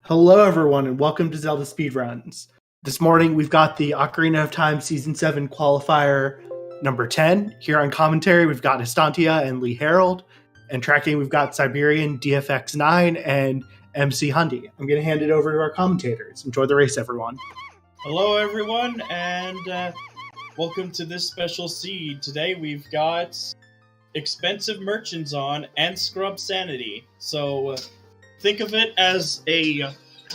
Hello, everyone, and welcome to Zelda Speedruns. This morning, we've got the Ocarina of Time Season 7 Qualifier number 10. Here on commentary, we've got Estantia and Lee Harold. And tracking, we've got Siberian, DFX9, and MC Hundy. I'm going to hand it over to our commentators. Enjoy the race, everyone. Hello, everyone, and welcome to this special seed. Today, we've got Expensive Merchants on and Scrub Sanity. So, think of it as a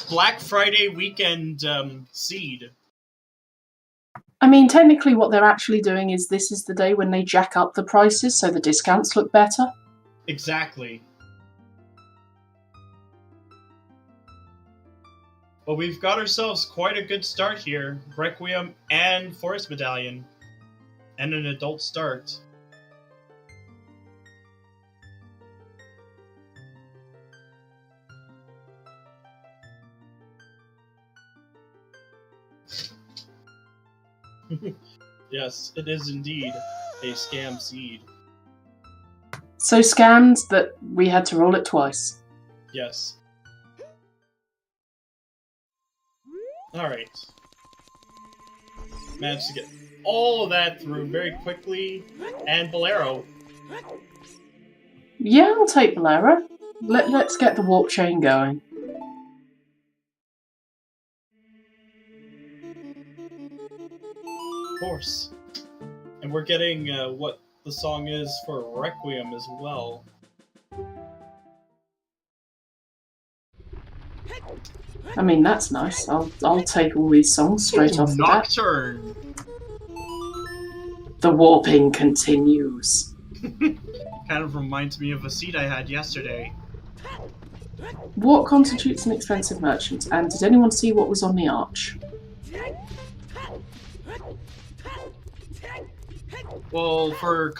Black Friday weekend seed. I mean, technically what they're actually doing is this is the day when they jack up the prices so the discounts look better. Exactly. But we've got ourselves quite a good start here. Requiem and Forest Medallion. And an adult start. Yes, it is indeed a scam seed. So scams that we had to roll it twice. Yes. Alright. Managed to get all of that through very quickly. And Bolero. Yeah, I'll take Bolero. Let's get the warp chain going. Of course. And we're getting what the song is for Requiem as well. I mean, that's nice. I'll take all these songs straight off the bat. Nocturne! The warping continues. Kind of reminds me of a seed I had yesterday. What constitutes an expensive merchant? And did anyone see what was on the arch? Well, for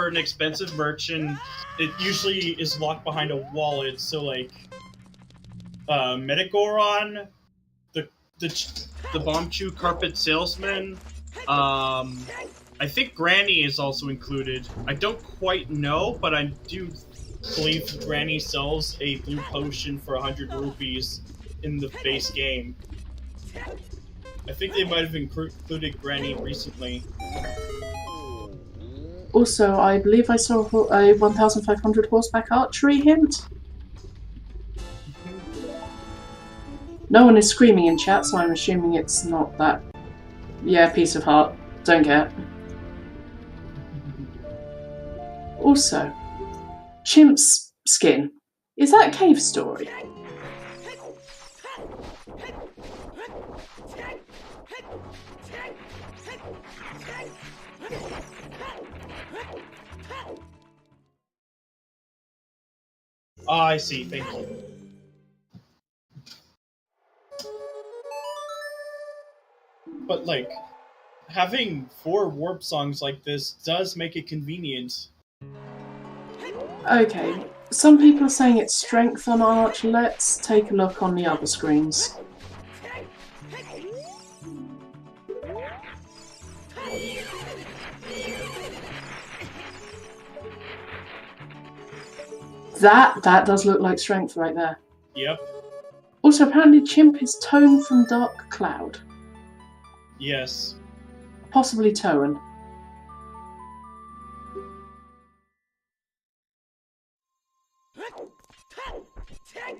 an expensive merchant, it usually is locked behind a wallet, so like Metagoron, the Bombchu Carpet Salesman, I think Granny is also included. I don't quite know, but I do believe Granny sells a blue potion for 100 rupees in the base game. I think they might have included Granny recently. Also, I believe I saw a 1,500 horseback archery hint. No one is screaming in chat, so I'm assuming it's not that. Yeah, piece of heart. Don't care. Also, Chimp's skin. Is that a cave story? Oh, I see. Thank you. But, like, having 4 warp songs like this does make it convenient. Okay, some people are saying it's strength on arch. Let's take a look on the other screens. That does look like strength right there. Yep. Also, apparently Chimp is Tone from Dark Cloud. Yes. Possibly Tone.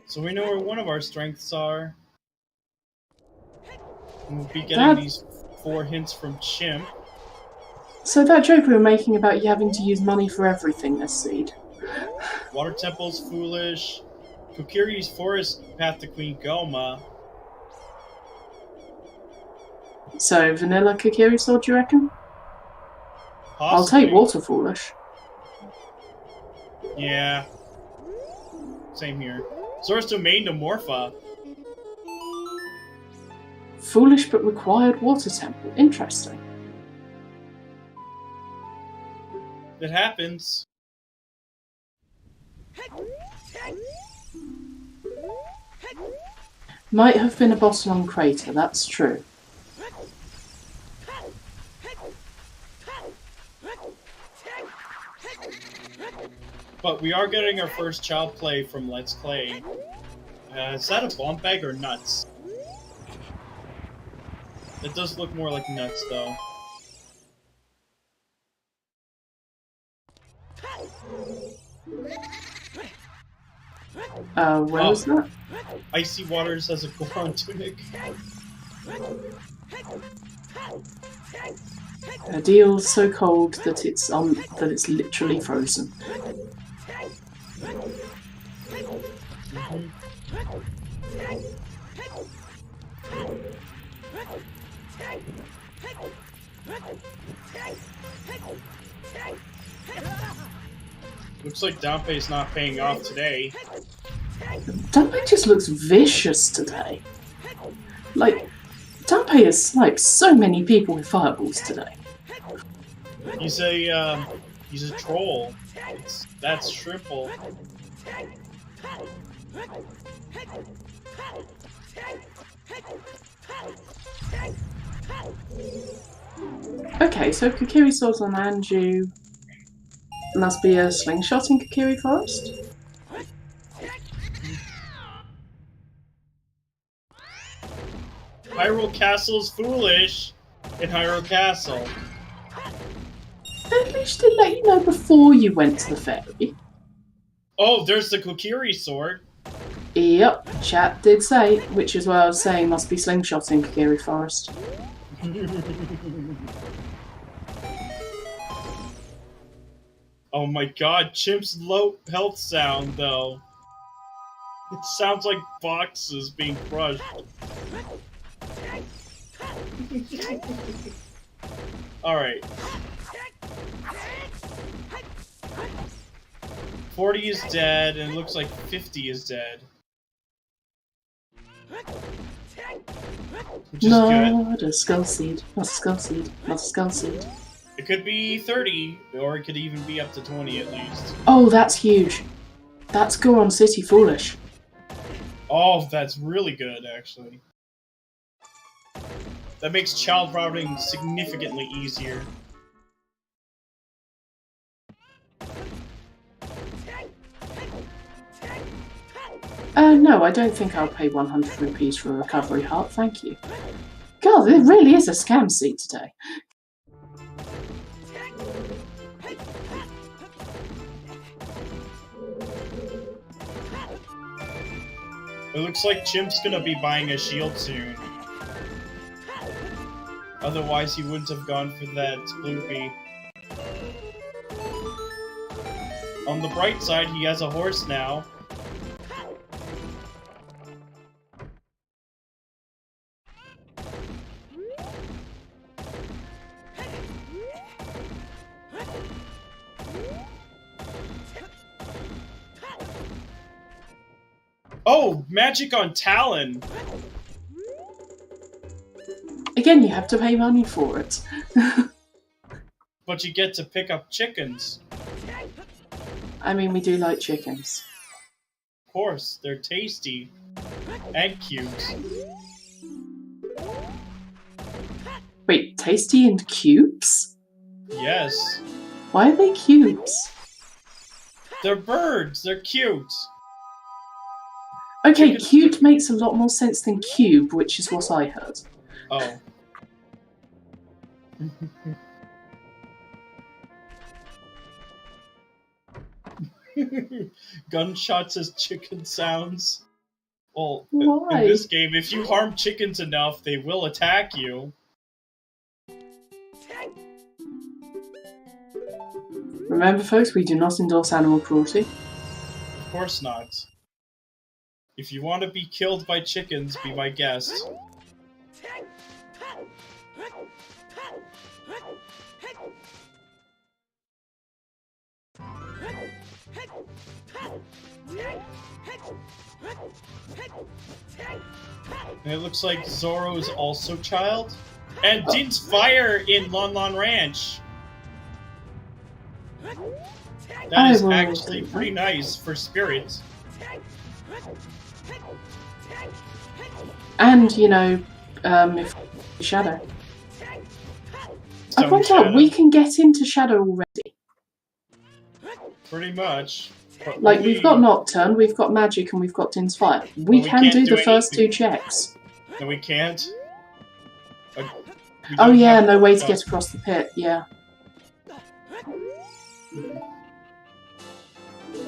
So we know where one of our strengths are. And we'll be getting these 4 hints from Chimp. So that joke we were making about you having to use money for everything this seed. Water Temple's foolish. Kokiri's Forest Path to Queen Goma. So, Vanilla Kokiri Sword, do you reckon? Possibly. I'll take Water Foolish. Yeah. Same here. Source Domain to Morpha. Foolish but required Water Temple. Interesting. It happens. Might have been a Bottom crater, that's true. But we are getting our first child play from Let's Play. Is that a bomb bag or nuts? It does look more like nuts, though. Where was that? Icy Waters has a Goron tunic. A deal so cold that it's literally frozen. Looks like Danpei's not paying off today. Danpei just looks vicious today. Like, Danpei has sniped so many people with fireballs today. He's a troll. That's triple. Okay, so Kokiri Swords on Anju must be a slingshot in Kokiri Forest? Hyrule Castle's foolish in Hyrule Castle. At least it let you know before you went to the ferry. Oh, there's the Kokiri sword. Yep, chat did say, which is what I was saying must be slingshot in Kokiri Forest. Oh my god, Chimp's low health sound, though. It sounds like boxes being crushed. Alright. 40 is dead, and it looks like 50 is dead. Which is good. Not a skull seed, not a skull seed, not a skull seed. It could be 30, or it could even be up to 20 at least. Oh, that's huge. That's Goron City foolish. Oh, that's really good, actually. That makes child routing significantly easier. No, I don't think I'll pay 100 rupees for a recovery heart, thank you. God, it really is a scam seat today. It looks like Chimp's gonna be buying a shield soon. Otherwise, he wouldn't have gone for that Bloopy. On the bright side, he has a horse now. Oh, magic on Talon! Again, you have to pay money for it. But you get to pick up chickens. I mean, we do like chickens. Of course, they're tasty. And cute. Wait, tasty and cubes? Yes. Why are they cubes? They're birds, they're cute. Okay, cute makes a lot more sense than cube, which is what I heard. Oh. Gunshots as chicken sounds. Well, Why? in this game, if you harm chickens enough, they will attack you. Remember, folks, we do not endorse animal cruelty. Of course not. If you want to be killed by chickens, be my guest. And it looks like Zoro is also child. And Din's fire in Lon Lon Ranch. That is actually pretty nice for spirits. And, you know, if Shadow. I point out, we can get into Shadow already. Pretty much. But Like, we've got Nocturne, we've got Magic, and we've got Din's Fire. We But we can can't do do the first two anything. checks. No, we can't. We Oh don't yeah, have no way to uh, get across the pit, yeah.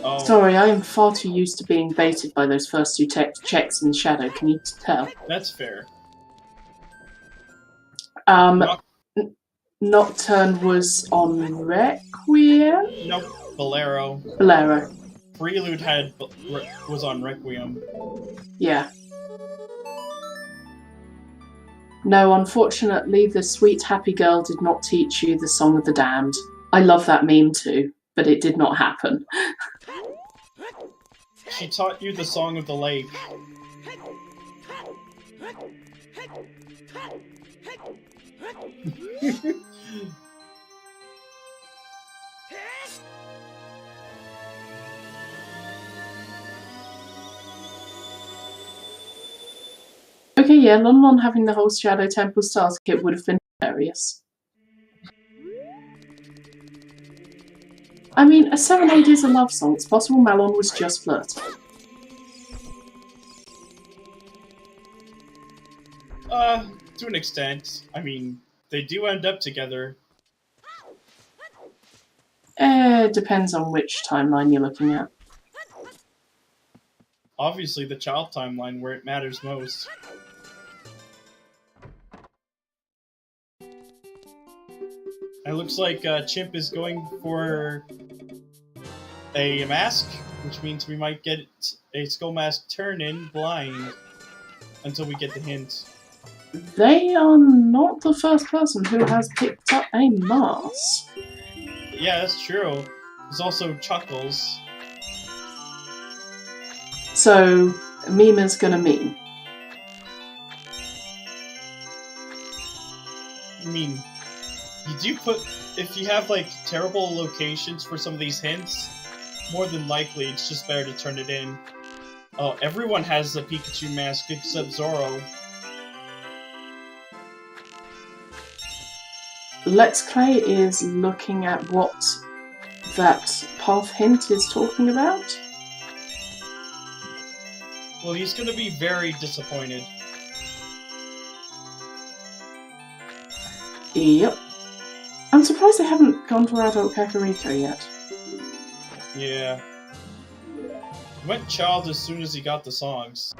Oh, Sorry, I am far too used to being baited by those first two checks in the shadow, can you tell? that's fair. Noc Nocturne was on Requiem? Nope, Bolero. Bolero. Prelude was on Requiem. Yeah. No, unfortunately, the sweet happy girl did not teach you the Song of the Damned. I love that meme too, but it did not happen. She taught you the Song of the Lake. Okay, yeah, Lon having the whole Shadow Temple Stars kit would have been hilarious. I mean, a serenade is a love song. It's possible Malon was just flirting. To an extent. I mean, they do end up together. Depends on which timeline you're looking at. Obviously, the child timeline where it matters most. It looks like Chimp is going for a mask, which means we might get a skull mask turn-in blind until we get the hint. They are not the first person who has picked up a mask. Yeah, that's true. There's also Chuckles. So, Mima's gonna meme. I mean, you do put... If you have, like, terrible locations for some of these hints, more than likely it's just better to turn it in. Oh, everyone has a Pikachu mask except Zoro. Let's Play is looking at what that path hint is talking about. Well, he's gonna be very disappointed. Yep. I'm surprised they haven't gone for adult Kakariko yet. Yeah. He went child as soon as he got the songs.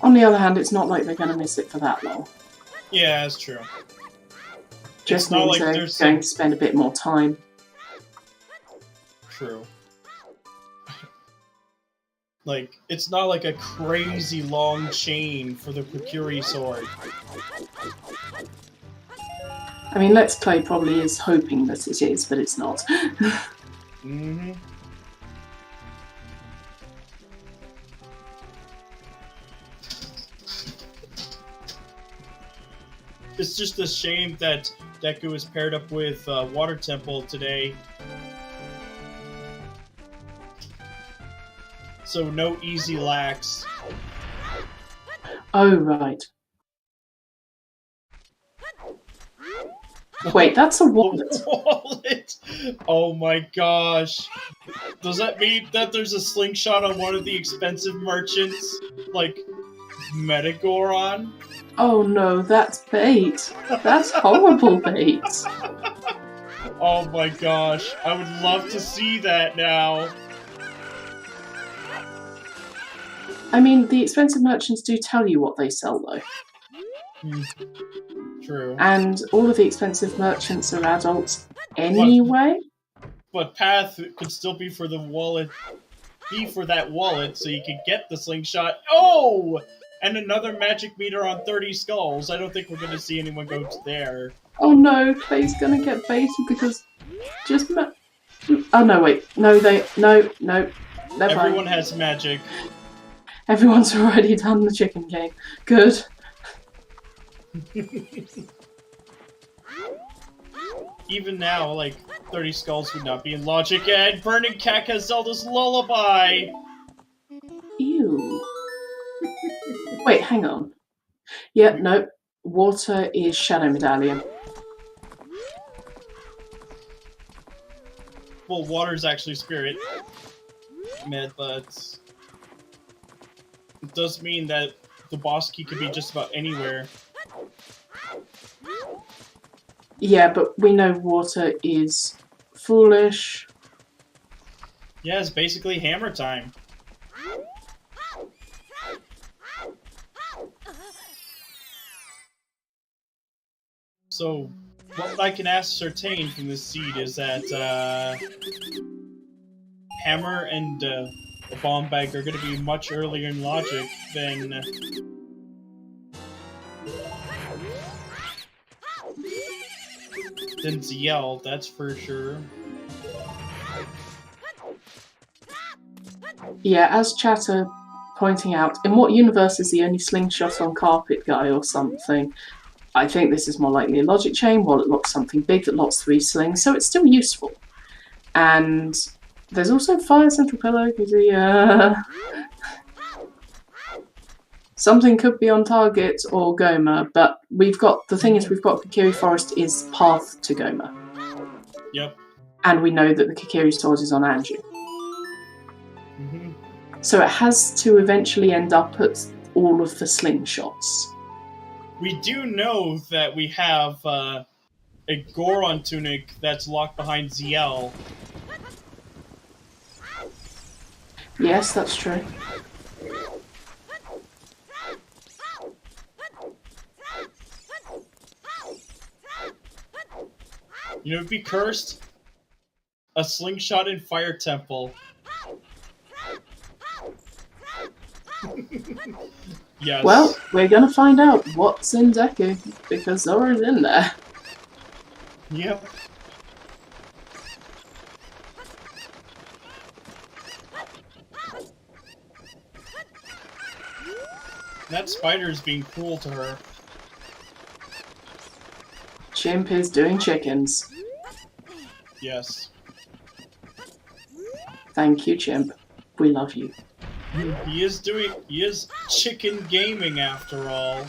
On the other hand, it's not like they're going to miss it for that long. Yeah, that's true. Just It's not means like they're there's going some... to spend a bit more time. True. Like, it's not like a crazy long chain for the Kokiri sword. I mean, Let's Play probably is hoping that it is, but it's not. Mm-hmm. It's just a shame that Deku is paired up with Water Temple today. So no easy lax. Oh, right. Wait, that's a wallet. Wallet! Oh my gosh. Does that mean that there's a slingshot on one of the expensive merchants? Like, Metagoron? Oh no, that's bait. That's horrible bait. Oh my gosh. I would love to see that now. I mean, the expensive merchants do tell you what they sell, though. True. And all of the expensive merchants are adults anyway. But Path could still be for the wallet. Be for that wallet so you can get the slingshot. Oh! And another magic meter on 30 skulls. I don't think we're going to see anyone go to there. Oh no, Clay's gonna get baited because just oh no, wait. No, no, never Everyone mind. has magic. Everyone's already done the chicken game. Good. Even now, like, 30 skulls would not be in logic, and Burning Cack has Zelda's Lullaby! Ew. Wait, hang on. Yep, no. Water is Shadow Medallion. well, water's actually spirit mid, but it does mean that the boss key could be just about anywhere. Yeah, but we know water is foolish. Yeah, it's basically hammer time. So, what I can ascertain from this seed is that hammer and a bomb bag are going to be much earlier in logic than ZL, that's for sure. Yeah, as Chatter pointing out, in what universe is the only slingshot on carpet guy or something? I think this is more likely a logic chain, while it locks something big that locks 3 slings, so it's still useful. And there's also Fire Central Pillow, because something could be on target or Goma, but the thing is we've got Kikiri Forest is path to Goma. Yep. And we know that the Kikiri Sword is on Anju. Mm-hmm. So it has to eventually end up at all of the slingshots. We do know that we have a Goron tunic that's locked behind ZL. Yes, that's true. You know, it'd be cursed. A slingshot in Fire Temple. Yes. Well, we're gonna find out what's in Deku, because Zora's in there. Yep. That spider's being cruel to her. Chimp is doing chickens. Yes. Thank you, Chimp. We love you. He is chicken gaming after all.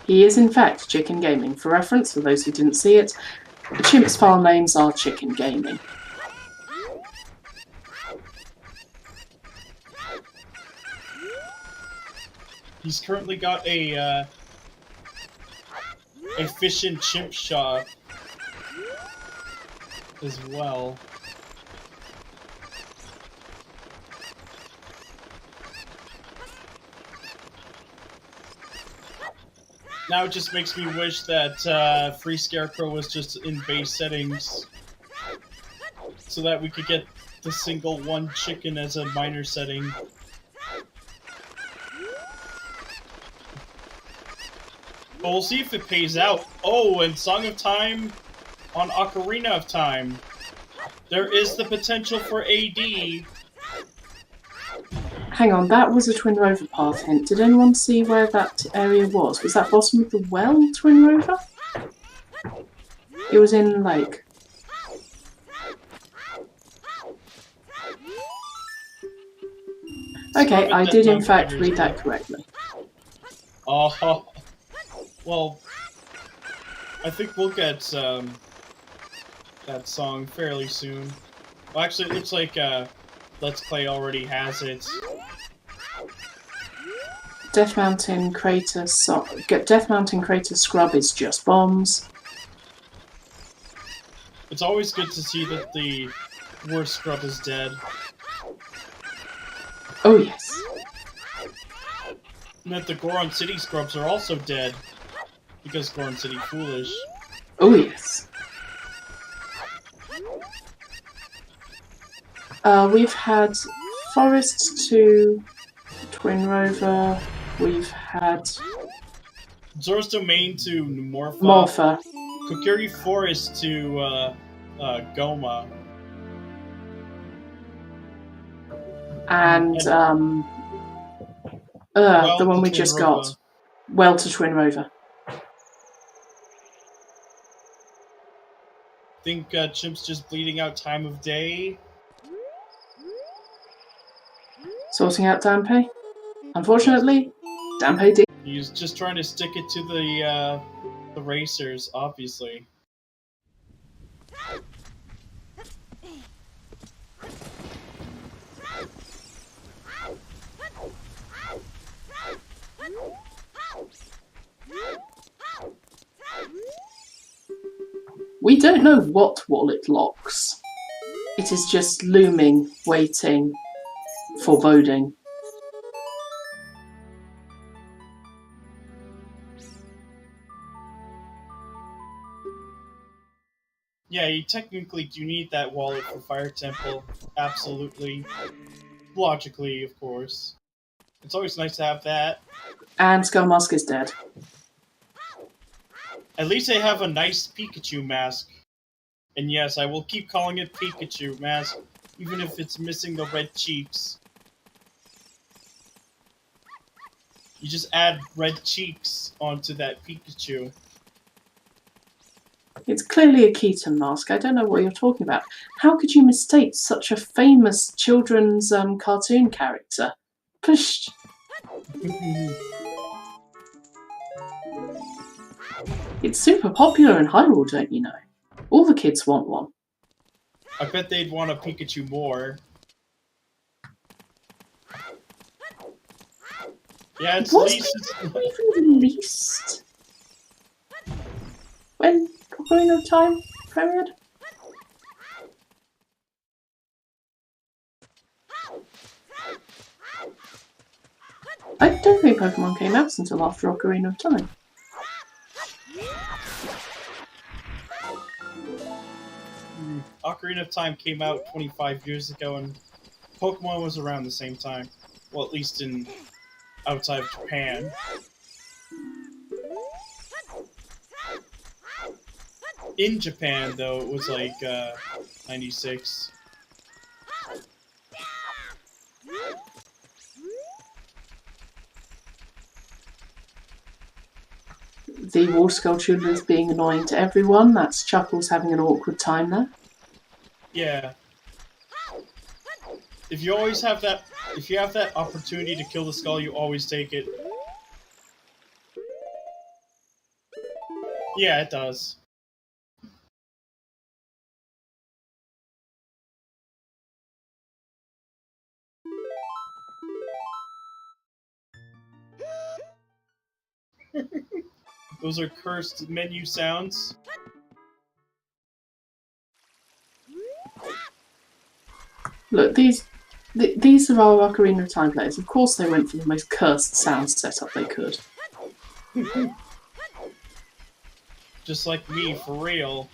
He is in fact Chicken Gaming. For reference, for those who didn't see it, Chimp's file names are Chicken Gaming. He's currently got a fish and chimp shop as well. Now it just makes me wish that Free Scarecrow was just in base settings, so that we could get the single one chicken as a minor setting. But we'll see if it pays out. Oh, and Song of Time on Ocarina of Time. There is the potential for AD. Hang on, that was a Twin Rover path hint. Did anyone see where that area was? Was that bottom of the well, Twin Rover? It was in Lake. Okay, I did in fact read that correctly. Oh, well, I think we'll get that song fairly soon. Well, actually, it looks like Let's Play already has it. Death Mountain Crater Scrub is just bombs. It's always good to see that the worst scrub is dead. Oh yes. And that the Goron City scrubs are also dead. Because Goron City foolish. Oh yes. We've had Forest to Twin Rover. We've had Zora's Domain to Morpha. Morpha. Kokiri Forest to Goma. And the one we just got. Well to Twin Rover. I think Chimp's just bleeding out time of day. Sorting out Dampe. Unfortunately, Dampe did. He's just trying to stick it to the racers, obviously. We don't know what wallet locks. It is just looming, waiting, foreboding. Yeah, you technically do need that wallet for Fire Temple. Absolutely. Logically, of course. It's always nice to have that. And Skullmask is dead. At least they have a nice Pikachu mask. And yes, I will keep calling it Pikachu mask, even if it's missing the red cheeks. You just add red cheeks onto that Pikachu. It's clearly a Keaton mask. I don't know what you're talking about. How could you mistake such a famous children's cartoon character? Push. It's super popular in Hyrule, don't you know? All the kids want one. I bet they'd want a Pikachu more. Yeah, it's Was least. Pikachu even released? When Ocarina of Time premiered? I don't think Pokemon came out until after Ocarina of Time. Ocarina of Time came out 25 years ago, and Pokemon was around the same time. Well, at least in outside of Japan. In Japan, though, it was like 96. The Water Skull Children is being annoying to everyone. That's Chuckles having an awkward time there. Yeah. If you always have that, if you have that opportunity to kill the skull, you always take it. Yeah, it does. Those are cursed menu sounds. Look, these are our Ocarina of Time players. Of course they went for the most cursed sound setup they could. Just like me, for real.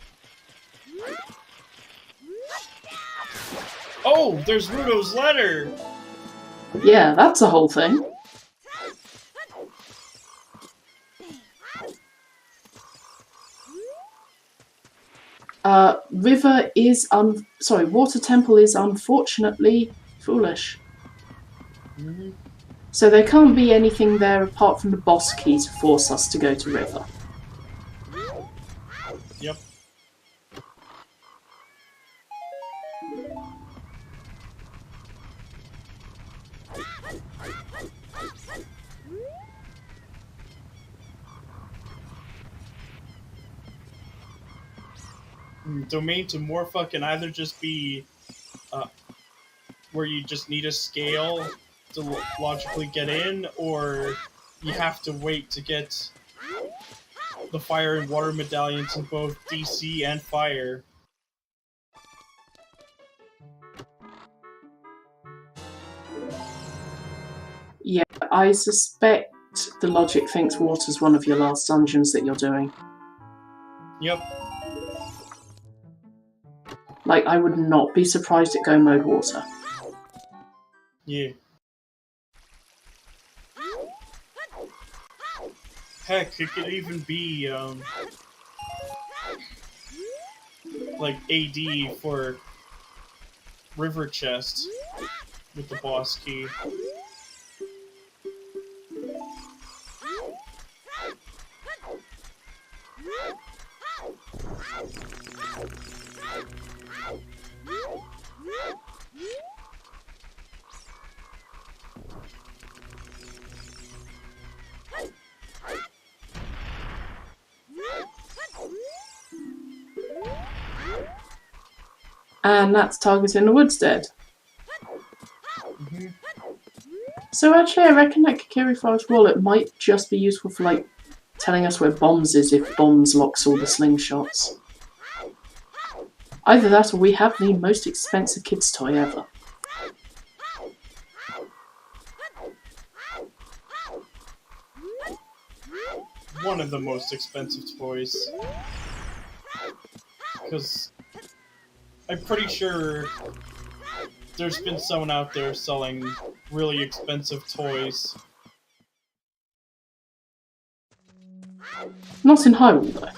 Oh, there's Rudo's letter! Yeah, that's a whole thing. Water Temple is unfortunately foolish. Mm-hmm. So there can't be anything there apart from the boss key to force us to go to River. Yep. Domain to Morpha can either just be where you just need a scale to logically get in, or you have to wait to get the fire and water medallions in both DC and fire. Yeah, I suspect the logic thinks water's one of your last dungeons that you're doing. Yep. Like, I would not be surprised at Go Mode Water. Yeah. Heck, it could even be, like, AD for River Chest with the boss key. And that's Target in the Woods dead. Mm-hmm. So actually, I reckon that Kakiri Forest Wallet might just be useful for, like, telling us where Bombs is if Bombs locks all the slingshots. Either that or we have the most expensive kids' toy ever. One of the most expensive toys. Because I'm pretty sure there's been someone out there selling really expensive toys. Not in Hyrule, though.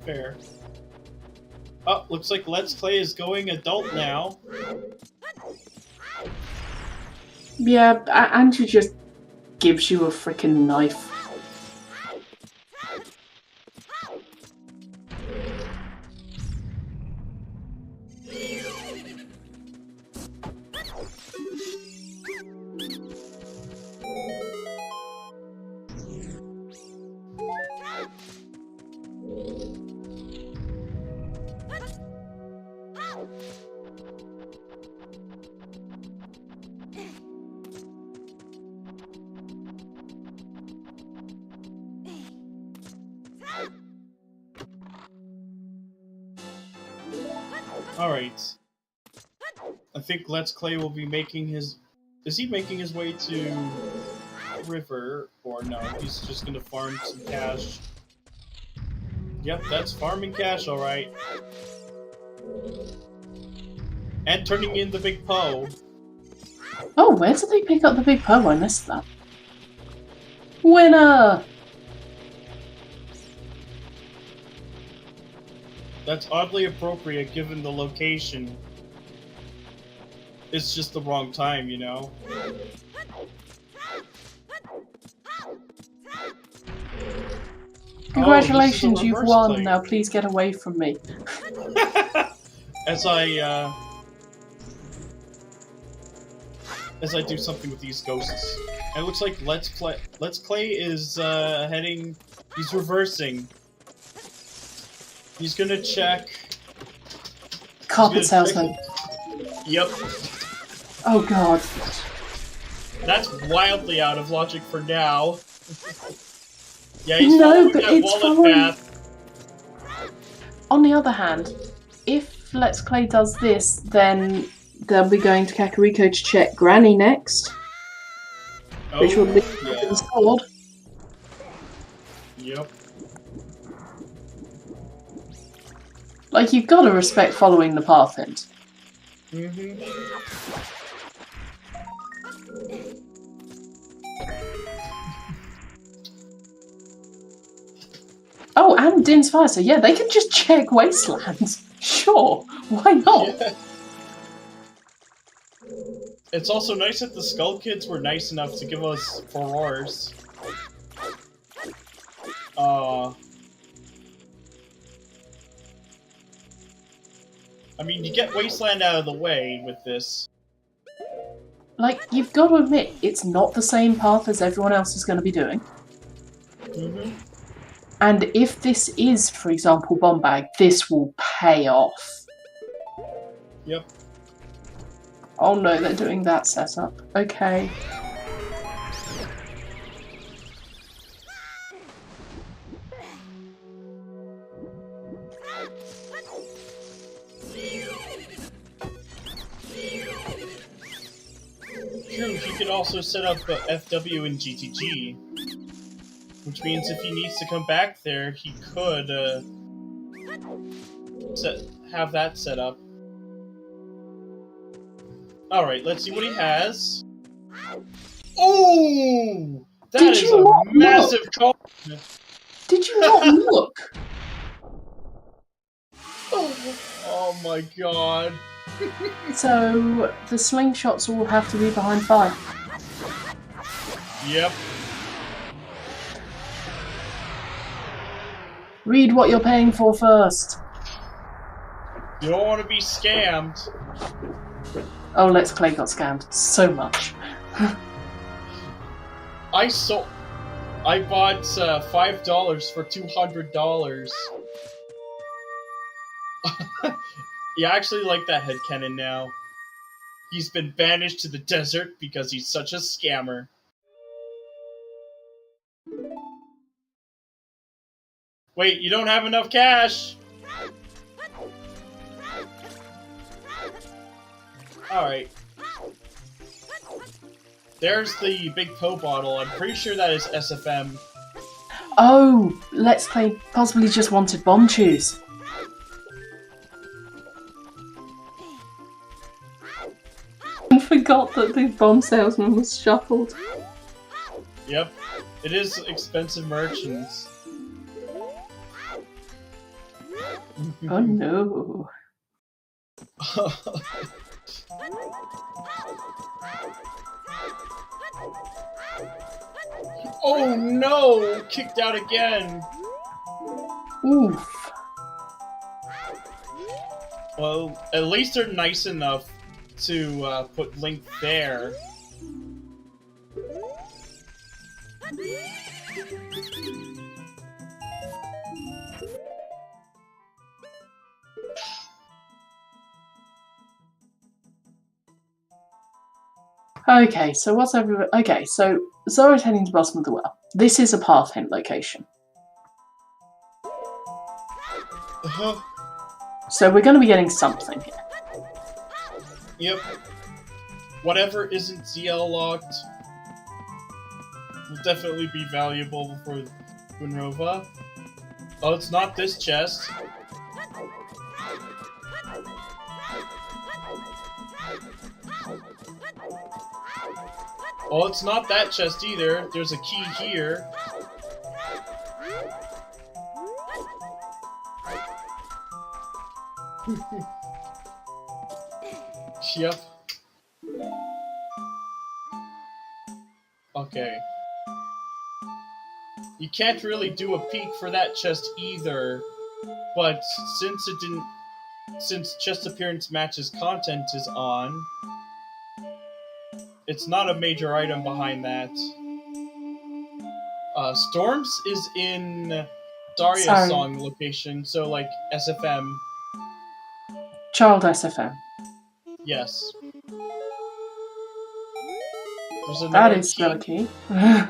Fair. Oh, looks like Let's Play is going adult now. Yeah, and she just gives you a freaking knife. Alright. I think Let's Clay will be making his... Is he making his way to River? Or no, he's just gonna farm some cash. Yep, that's farming cash, alright. And turning in the big Poe. Oh, where did they pick up the big Poe? I missed that. Winner! That's oddly appropriate given the location. It's just the wrong time, you know? Congratulations, you've reverse won. play. Now please get away from me. As I do something with these ghosts. And it looks like Let's Clay is heading... He's reversing. He's gonna check... Carpet salesman. Yep. Oh god. That's wildly out of logic for now. Yeah, he's No, following but that it's wallet fine. path. On the other hand, if Let's Play does this, then they'll be going to Kakariko to check Granny next, which will be yeah. the sword. Yep. Like, you've got to respect following the path hint. Mm-hmm. Oh, and Din's Fire, so yeah, they can just check Wasteland. Sure, why not? Yeah. It's also nice that the Skull Kids were nice enough to give us furores. I mean, you get Wasteland out of the way with this. Like, you've got to admit, it's not the same path as everyone else is going to be doing. Mm-hmm. And if this is, for example, Bombag, this will pay off. Yep. Oh no, they're doing that setup. Okay. True, he could also set up a FW in GTG. Which means if he needs to come back there, he could have that set up. Alright, let's see what he has. Oh! That is a massive call! Did you not look? Oh my god. So, the slingshots will have to be behind fire. Yep. Read what you're paying for first. You don't want to be scammed. Oh, Let's Play got scammed so much. I bought $5 for $200. Yeah, I actually like that headcanon now. He's been banished to the desert because he's such a scammer. Wait, you don't have enough cash! Alright. There's the big pill bottle. I'm pretty sure that is SFM. Oh, Let's Play possibly just wanted bomb chews. I forgot that the bomb salesman was shuffled. Yep. It is expensive merchants. Oh no. Oh no! Kicked out again! Oof. Well, at least they're nice enough to put Link there. Okay, so what's everyone? Okay, so Zora's heading to the bottom of the well. This is a path hint location. Uh-huh. So we're going to be getting something here. Yep. Whatever isn't ZL locked will definitely be valuable before Winrova. Oh, it's not this chest. Oh, it's not that chest either. There's a key here. Yep. Okay. You can't really do a peek for that chest either, but since chest appearance matches content is on, it's not a major item behind that. Storms is in Daria's song location, so like SFM. Child SFM. Yes. That is still a key. I'm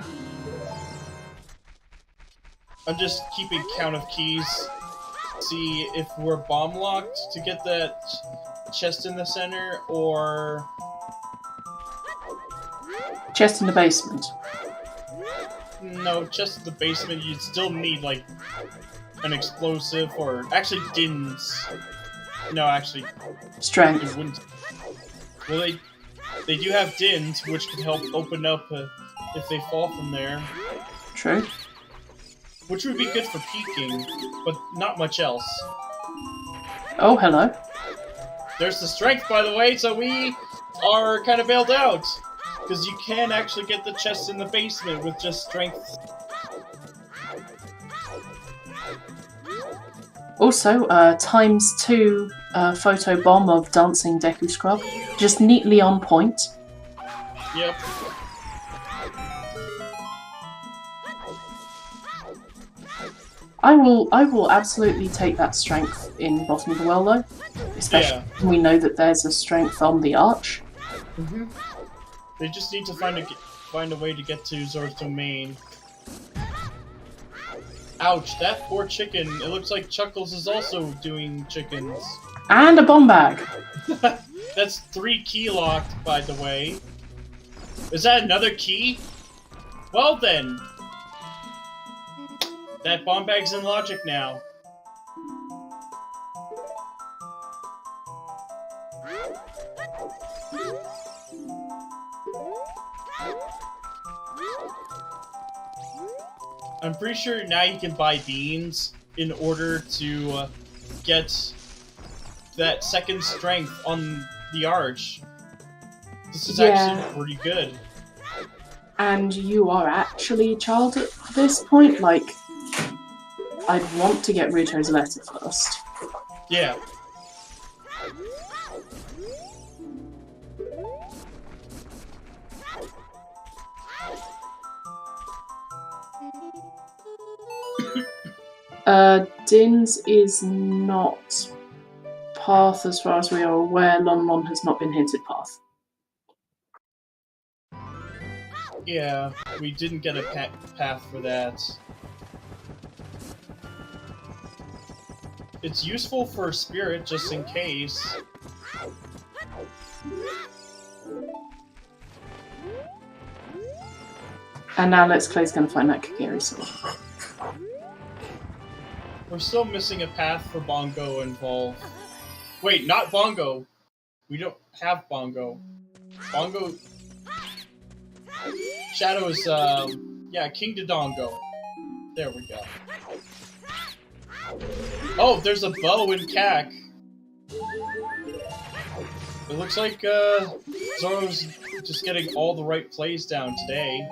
just keeping count of keys. See if we're bomb locked to get that chest in the center, or Chest in the basement. no, chest in the basement. You'd still need like an explosive, or actually Dins. No, actually, Strength. it wouldn't. Well, they do have Dins, which could help open up if they fall from there. True. Which would be good for peeking, but not much else. Oh, hello. There's the strength, by the way, so we are kind of bailed out. Because you can actually get the chest in the basement with just strength. Also, ×2 photo bomb of dancing Deku Scrub. Just neatly on point. Yep. I will absolutely take that strength in bottom of the well though. Especially when we know that there's a strength on the arch. Mm-hmm. They just need to find a way to get to Zora's domain. Ouch, that poor chicken. It looks like Chuckles is also doing chickens. And a bomb bag. That's 3 key locked, by the way. Is that another key? Well then. That bomb bag's in logic now. I'm pretty sure now you can buy beans in order to get that second strength on the arch. This is actually pretty good. And you are actually a child at this point? Like, I'd want to get Ruto's letter first. Yeah. Dins is not path as far as we are aware. Lon Lon has not been hinted path. Yeah, we didn't get a path for that. It's useful for Spirit, just in case. And now Let's Clay's gonna find that Kagiri sword. We're still missing a path for Bongo involved. Wait, not Bongo. We don't have Bongo. Bongo... Shadow's, yeah, King Dodongo. There we go. Oh, there's a bow in Cac. It looks like, Zoro's just getting all the right plays down today.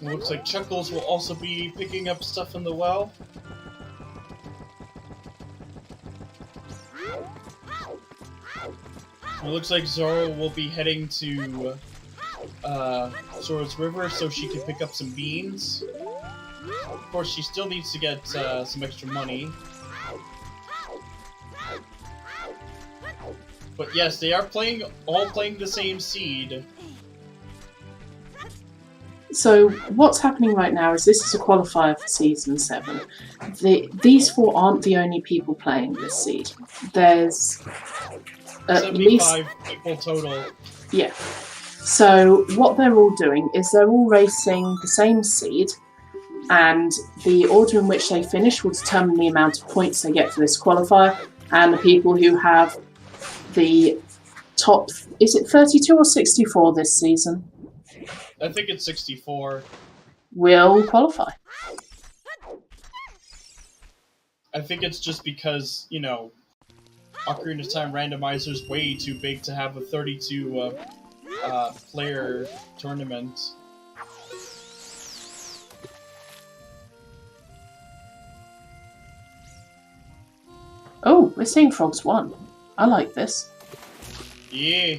It looks like Chuckles will also be picking up stuff in the well. It looks like Zoro will be heading to Zora's River so she can pick up some beans. Of course, she still needs to get some extra money. But yes, they are all playing the same seed. So what's happening right now is this is a qualifier for Season 7. These four aren't the only people playing this seed. There's at least 75 people total. Yeah. So what they're all doing is they're all racing the same seed, and the order in which they finish will determine the amount of points they get for this qualifier, and the people who have the top... Is it 32 or 64 this season? I think it's 64. Will qualify. I think it's just because, you know, Ocarina of Time Randomizer's way too big to have a 32 player tournament. Oh, we're seeing Frogs 1. I like this. Yeah,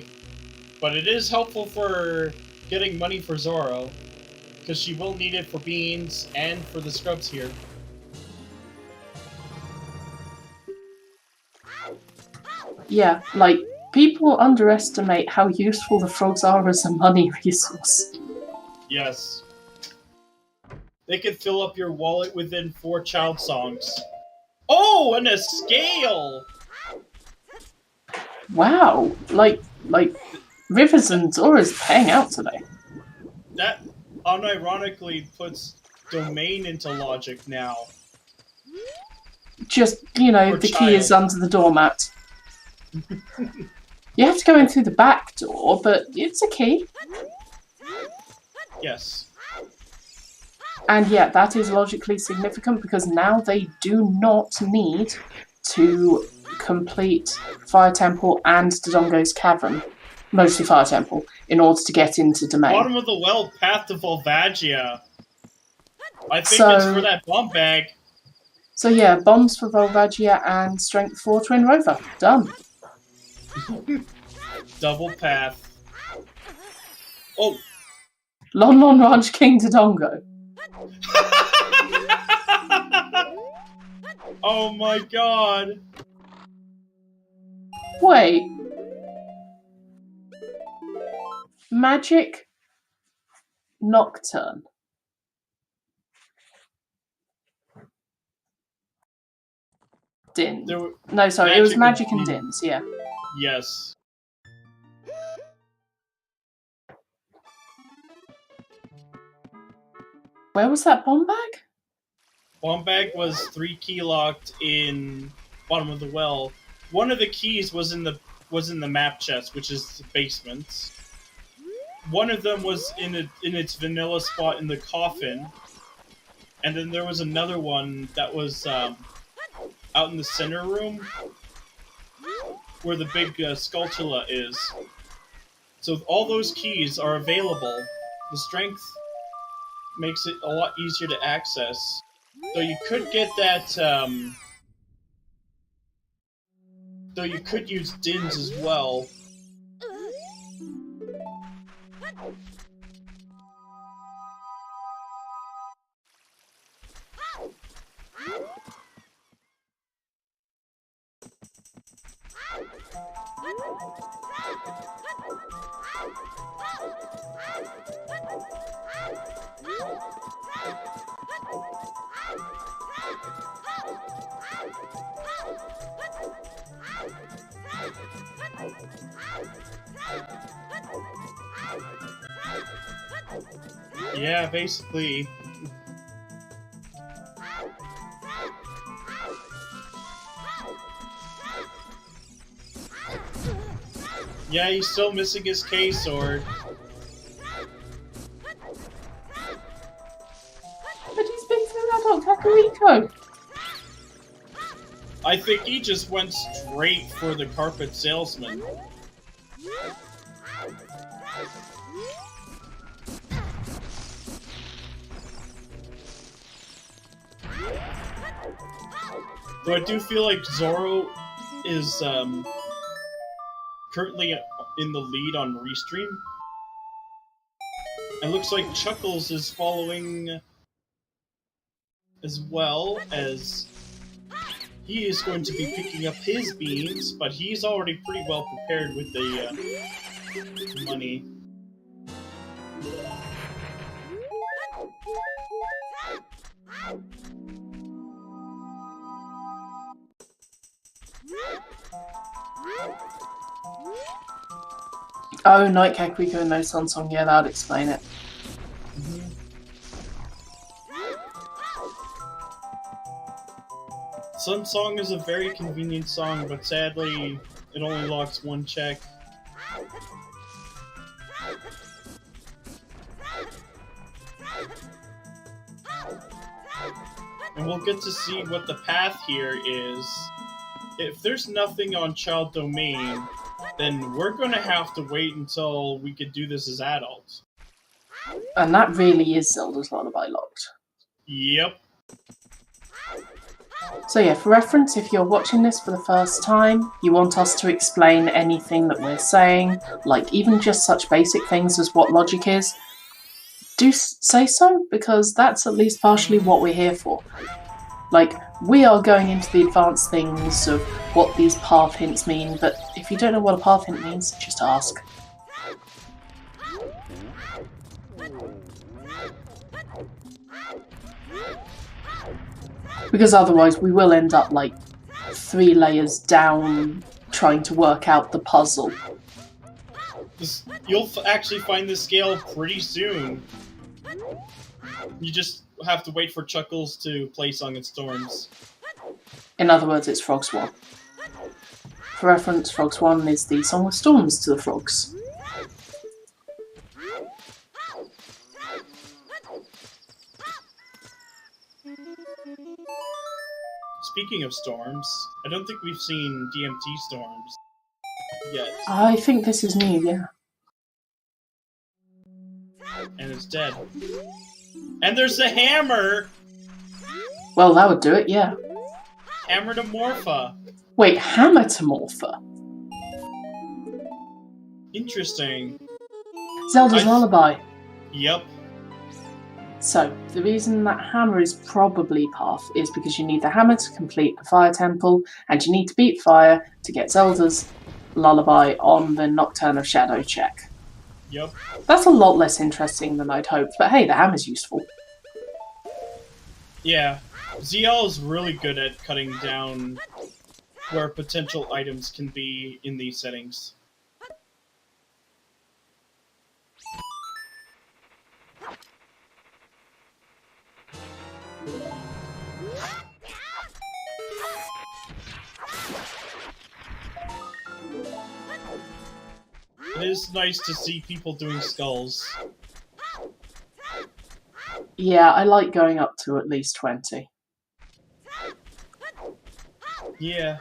but it is helpful for getting money for Zoro, because she will need it for beans and for the scrubs here. Yeah, like, people underestimate how useful the frogs are as a money resource. Yes. They could fill up your wallet within 4 child songs. Oh, and a scale! Wow, like, Rivers and Zora's paying out today. That unironically puts domain into logic now. Just, you know, For the child. key is under the doormat. You have to go in through the back door, but it's a key. Yes. And yeah, that is logically significant because now they do not need to complete Fire Temple and Dodongo's Cavern, mostly Fire Temple, in order to get into Domain. Bottom of the well, path to Volvagia. I think So- it's for that bomb bag. So yeah, bombs for Volvagia and strength for Twin Rover. Done. Double path. Oh! Lon Lon Ranch King Dodongo. Oh my god! Wait. Magic Nocturne. Din. There were, No, sorry, it was Magic Magic and and Dins, yeah. yes. Where was that bomb bag? Bomb bag was 3 key locked in bottom of the well. One of the keys was in the map chest, which is the basement. One of them was in its vanilla spot in the coffin, and then there was another one that was out in the center room, where the big Skulltula is. So all those keys are available. The strength makes it a lot easier to access. So you could get that, though you could use Dins as well. Yeah, basically. Yeah, he's still missing his K-sword. But he's been through adult Kakariko. I think he just went straight for the carpet salesman. Though I do feel like Zoro is currently in the lead on Restream. It looks like Chuckles is following as well, as he is going to be picking up his beans, but he's already pretty well prepared with the money. Oh, Night Kakariko and no Sun Song, yeah, that would explain it. Sun Song is a very convenient song, but sadly, it only locks one check. And we'll get to see what the path here is. If there's nothing on Child Domain, then we're gonna have to wait until we could do this as adults. And that really is Zelda's Lullaby locked. Yep. So yeah, for reference, if you're watching this for the first time, you want us to explain anything that we're saying, like even just such basic things as what logic is, do say so, because that's at least partially what we're here for. Like, we are going into the advanced things of what these path hints mean, but if you don't know what a path hint means, just ask. Because otherwise we will end up like 3 layers down trying to work out the puzzle. You'll actually find the scale pretty soon. You just have to wait for Chuckles to play Song and Storms. In other words, it's Frog Swan. For reference, Frog Swan is the Song of Storms to the frogs. Speaking of storms, I don't think we've seen DMT storms yet. I think this is new, yeah. And it's dead. And there's a hammer! Well, that would do it, yeah. Hammer to Morpha. Wait, Hammer to Morpha? Interesting. Zelda's Lullaby. Yep. So, the reason that hammer is probably path is because you need the hammer to complete the fire temple, and you need to beat fire to get Zelda's Lullaby on the Nocturne of Shadow check. Yep. That's a lot less interesting than I'd hoped, but hey, the hammer's useful. Yeah. ZL is really good at cutting down where potential items can be in these settings. It is nice to see people doing skulls. Yeah, I like going up to at least 20. Yeah.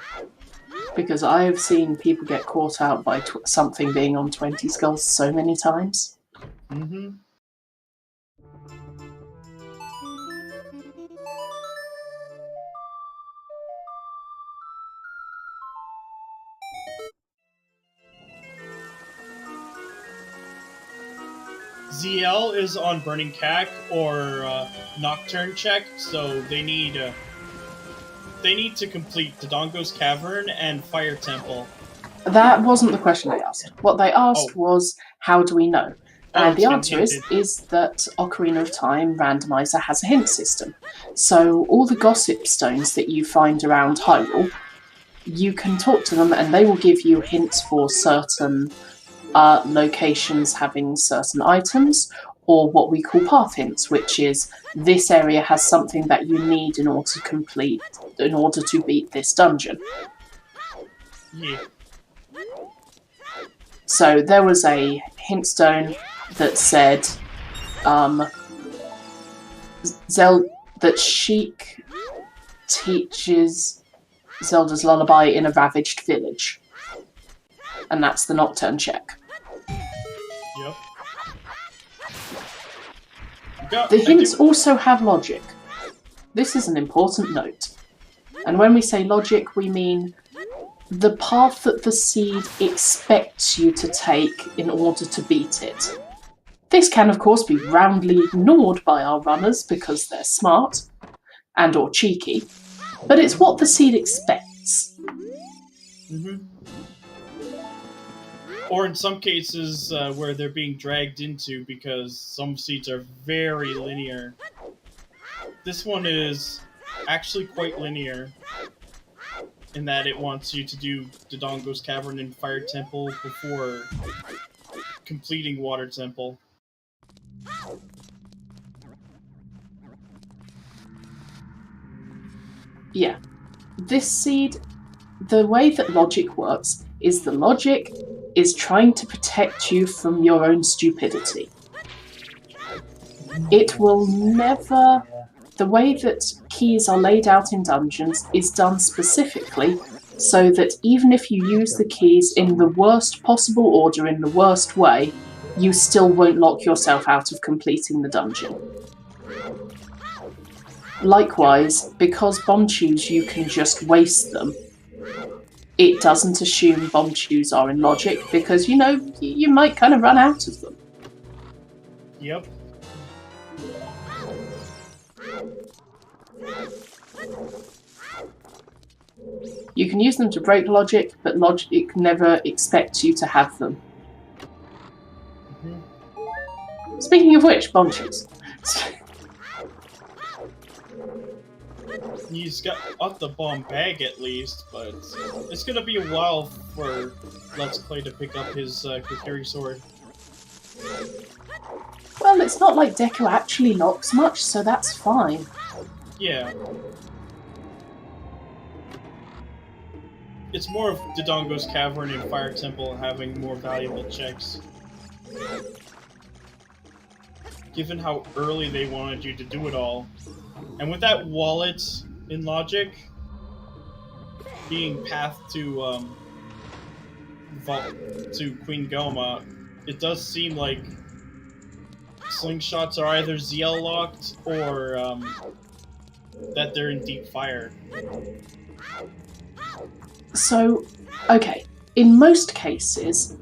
Because I have seen people get caught out by something being on 20 skulls so many times. Mm-hmm. ZL is on Burning Cack or Nocturne check, so they need to complete Dodongo's Cavern and Fire Temple. That wasn't the question they asked. What they asked was, how do we know? And the answer is that Ocarina of Time Randomizer has a hint system. So all the gossip stones that you find around Hyrule, you can talk to them and they will give you hints for certain locations having certain items, or what we call path hints, which is this area has something that you need in order to beat this dungeon. Yeah. So there was a hint stone that said that Sheik teaches Zelda's lullaby in a ravaged village. And that's the Nocturne check. Yep. The hints also have logic. This is an important note. And when we say logic, we mean the path that the seed expects you to take in order to beat it. This can, of course, be roundly ignored by our runners because they're smart and or cheeky, but it's what the seed expects. Mm-hmm. Or in some cases where they're being dragged into because some seeds are very linear. This one is actually quite linear in that it wants you to do Dodongo's Cavern and Fire Temple before completing Water Temple. Yeah. This seed, the way that logic works is the logic is trying to protect you from your own stupidity. It will never... The way that keys are laid out in dungeons is done specifically so that even if you use the keys in the worst possible order, in the worst way, you still won't lock yourself out of completing the dungeon. Likewise, because bomb chews you can just waste them, it doesn't assume bomb chews are in logic because, you know, you might kind of run out of them. Yep. You can use them to break logic, but logic never expects you to have them. Mm-hmm. Speaking of which, bomb chews. He's got off the bomb bag at least, but it's gonna be a while for Let's Play to pick up his Kokiri sword. Well, it's not like Deku actually locks much, so that's fine. Yeah. It's more of Dodongo's Cavern and Fire Temple having more valuable checks. Given how early they wanted you to do it all. And with that wallet in logic being path to Queen Goma, it does seem like slingshots are either ZL locked or that they're in deep fire. So, okay, in most cases,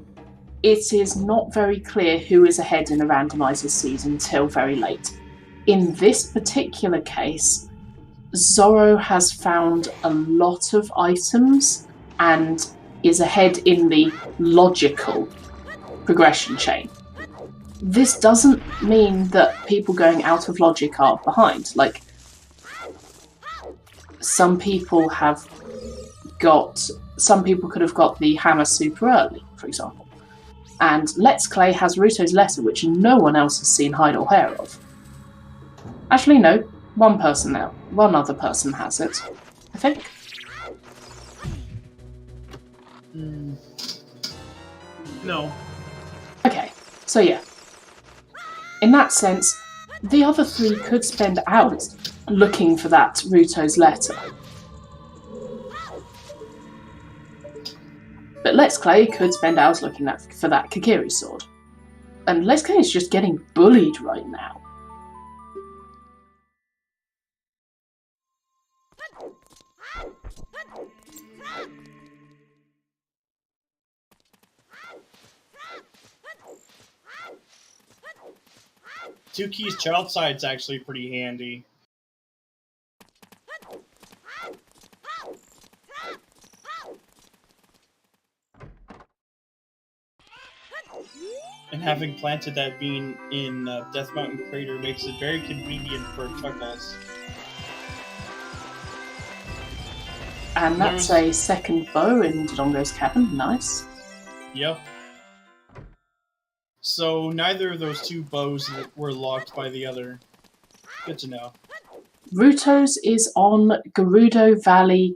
it is not very clear who is ahead in a randomizer seed until very late. In this particular case, Zoro has found a lot of items and is ahead in the logical progression chain. This doesn't mean that people going out of logic are behind. Like, some people could have got the hammer super early, for example. And Let's Clay has Ruto's letter, which no one else has seen hide or hair of. Actually, no. One other person has it, I think. No. Okay, so yeah. In that sense, the other three could spend hours looking for that Ruto's letter. But Let's Clay could spend hours looking for that Kokiri sword. And Let's Clay is just getting bullied right now. Two keys child side's actually pretty handy. And having planted that bean in Death Mountain Crater makes it very convenient for Chuckles. And that's a second bow in Dodongo's cabin. Nice. Yep. So neither of those two bows were locked by the other. Good to know. Ruto's is on Gerudo Valley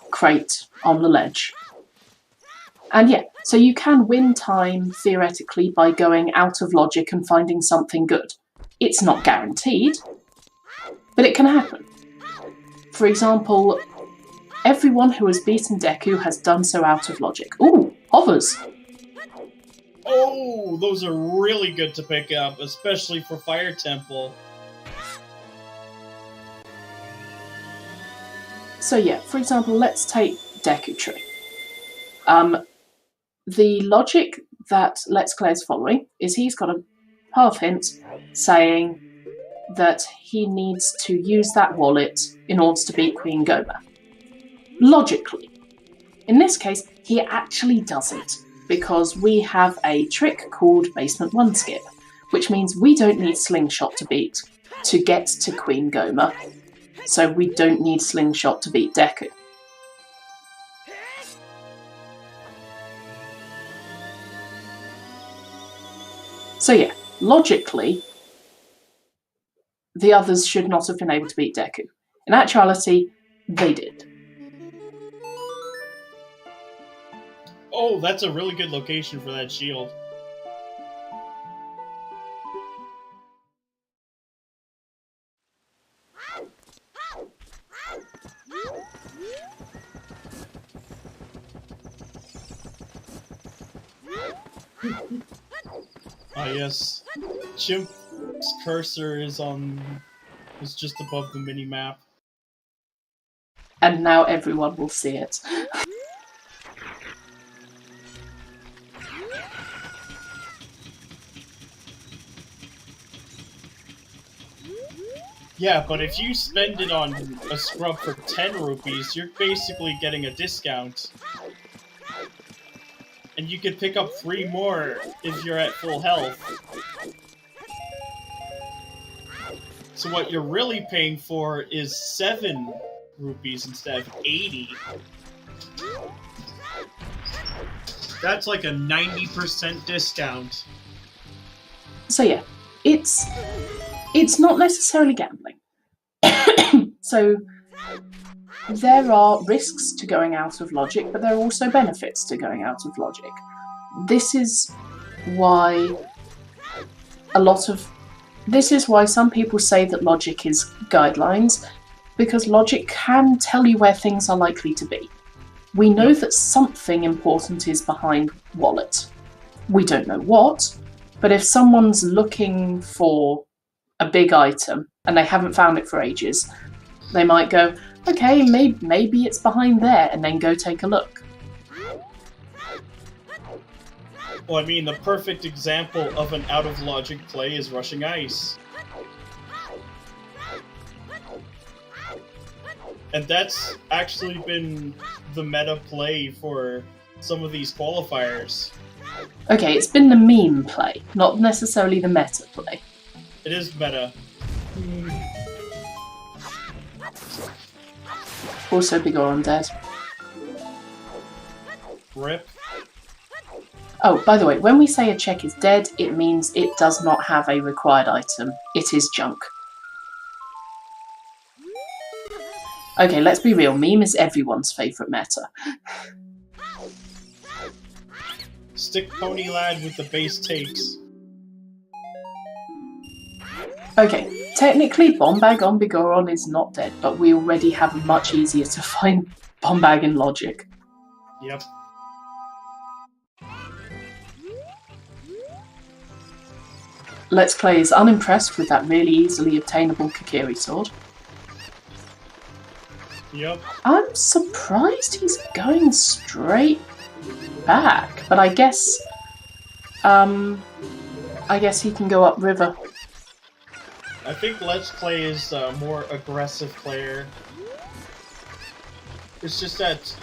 crate on the ledge. And yeah, so you can win time, theoretically, by going out of logic and finding something good. It's not guaranteed, but it can happen. For example, everyone who has beaten Deku has done so out of logic. Ooh, hovers! Oh, those are really good to pick up, especially for Fire Temple. So yeah, for example, let's take Deku Tree. The logic that Let's Clay is following is he's got a path hint saying that he needs to use that wallet in order to beat Queen Goma. Logically. In this case, he actually doesn't, because we have a trick called Basement 1 Skip, which means we don't need Slingshot to get to Queen Goma, so we don't need Slingshot to beat Deku. So yeah, logically, the others should not have been able to beat Deku. In actuality, they did. Oh, that's a really good location for that shield. Ah, yes. Chimp's cursor is just above the mini-map. And now everyone will see it. Yeah, but if you spend it on a scrub for 10 rupees, you're basically getting a discount. And you could pick up 3 more if you're at full health. So what you're really paying for is 7 rupees instead of 80. That's like a 90% discount. So yeah, it's not necessarily gambling. So there are risks to going out of logic, but there are also benefits to going out of logic. This is why some people say that logic is guidelines, because logic can tell you where things are likely to be. We know that something important is behind wallet. We don't know what, but if someone's looking for a big item and they haven't found it for ages, they might go, okay, maybe it's behind there, and then go take a look. Well, I mean, the perfect example of an out-of-logic play is Rushing Ice. And that's actually been the meta play for some of these qualifiers. Okay, it's been the meme play, not necessarily the meta play. It is meta. Also, Bigor Undead. RIP. Oh, by the way, when we say a check is dead, it means it does not have a required item. It is junk. Okay, let's be real, meme is everyone's favourite meta. Stick Pony Lad with the base takes. Okay, technically Bombag on Bigoron is not dead, but we already have much easier to find Bombag in Logic. Yep. Let's Play is unimpressed with that really easily obtainable Kakiri sword. Yep. I'm surprised he's going straight back, but I guess he can go upriver. I think Let's Play is a more aggressive player. It's just that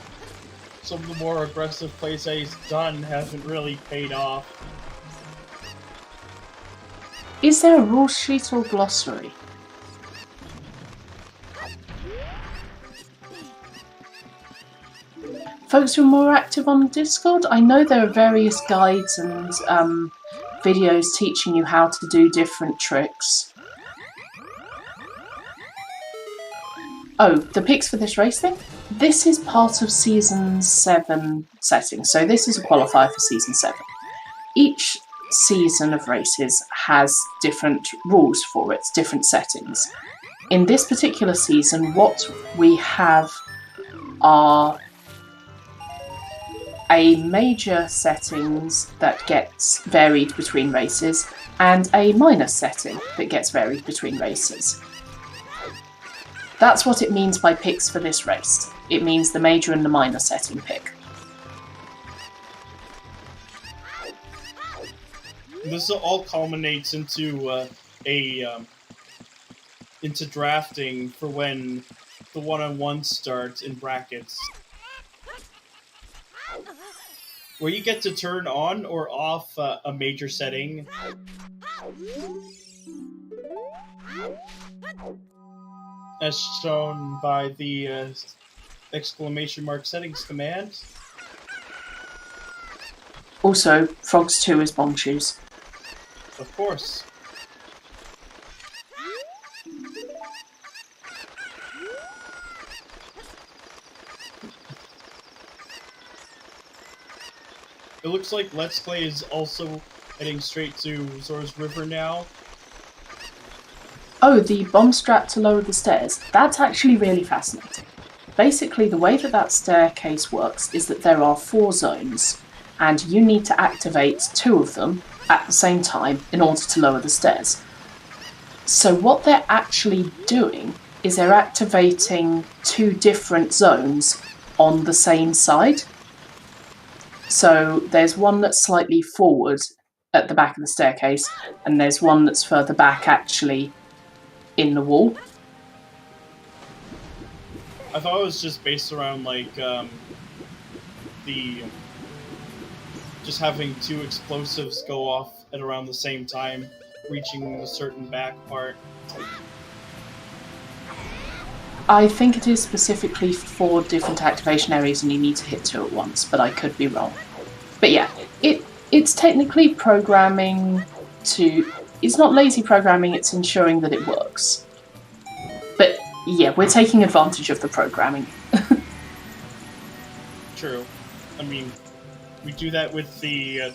some of the more aggressive plays that he's done haven't really paid off. Is there a rule sheet or glossary? folks who are more active on Discord, I know there are various guides and videos teaching you how to do different tricks. Oh, the picks for this race thing? This is part of Season 7 setting, so this is a qualifier for Season 7. Each season of races has different rules for it, different settings. In this particular season, what we have are a major settings that gets varied between races and a minor setting that gets varied between races. That's what it means by picks for this race. It means the major and the minor setting pick. This all culminates into into drafting for when the one-on-one starts in brackets, where you get to turn on or off a major setting. As shown by the exclamation mark settings command. Also, Frogs 2 is bomb shoes. Of course. It looks like Let's Play is also heading straight to Zora's River now. Oh, the bomb strap to lower the stairs. That's actually really fascinating. Basically, the way that staircase works is that there are 4 zones, and you need to activate 2 of them at the same time in order to lower the stairs. So what they're actually doing is they're activating 2 different zones on the same side. So there's one that's slightly forward at the back of the staircase, and there's one that's further back actually in the wall. I thought it was just based around like just having 2 explosives go off at around the same time, reaching a certain back part. I think it is specifically for different activation areas and you need to hit 2 at once, but I could be wrong. But yeah, it's technically programming to... It's not lazy programming, it's ensuring that it works. But yeah, we're taking advantage of the programming. True. I mean, we do that with the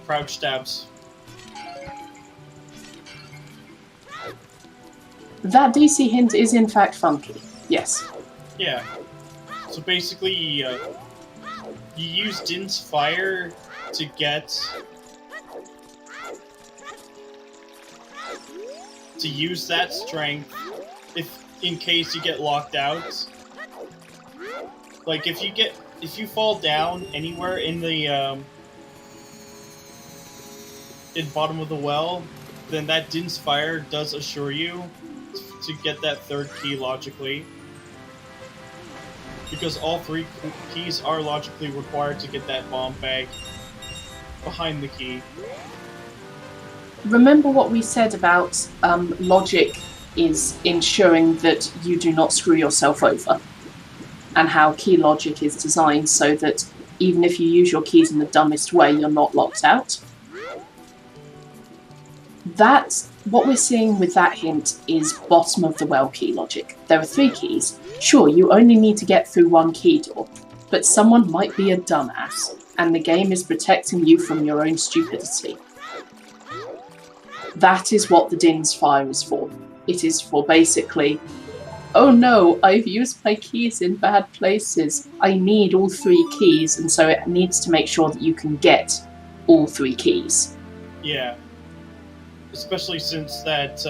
crouch stabs. That DC hint is in fact funky, yes. Yeah. So basically, you use Din's Fire to get... to use that strength in case you get locked out. Like if you fall down anywhere in the in bottom of the well, then that Din's Fire does assure you to get that 3rd key logically. Because all 3 keys are logically required to get that bomb bag behind the key. Remember what we said about logic is ensuring that you do not screw yourself over, and how key logic is designed so that even if you use your keys in the dumbest way, you're not locked out. That's what we're seeing with that hint is bottom of the well key logic. There are 3 keys. Sure, you only need to get through 1 key door, but someone might be a dumbass, and the game is protecting you from your own stupidity. That is what the Din's Fire is for. It is for basically, oh no, I've used my keys in bad places. I need all 3 keys, and so it needs to make sure that you can get all 3 keys. Yeah. Especially since that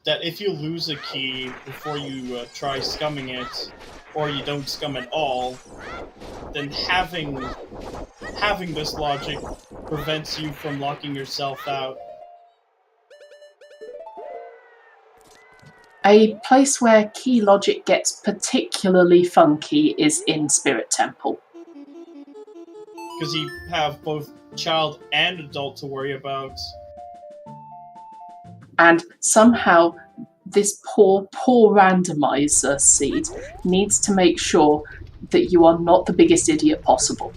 that if you lose a key before you try scumming it, or you don't scum at all, then having this logic prevents you from locking yourself out. A place where key logic gets particularly funky is in Spirit Temple. Because you have both child and adult to worry about. And somehow this poor randomizer seed needs to make sure that you are not the biggest idiot possible.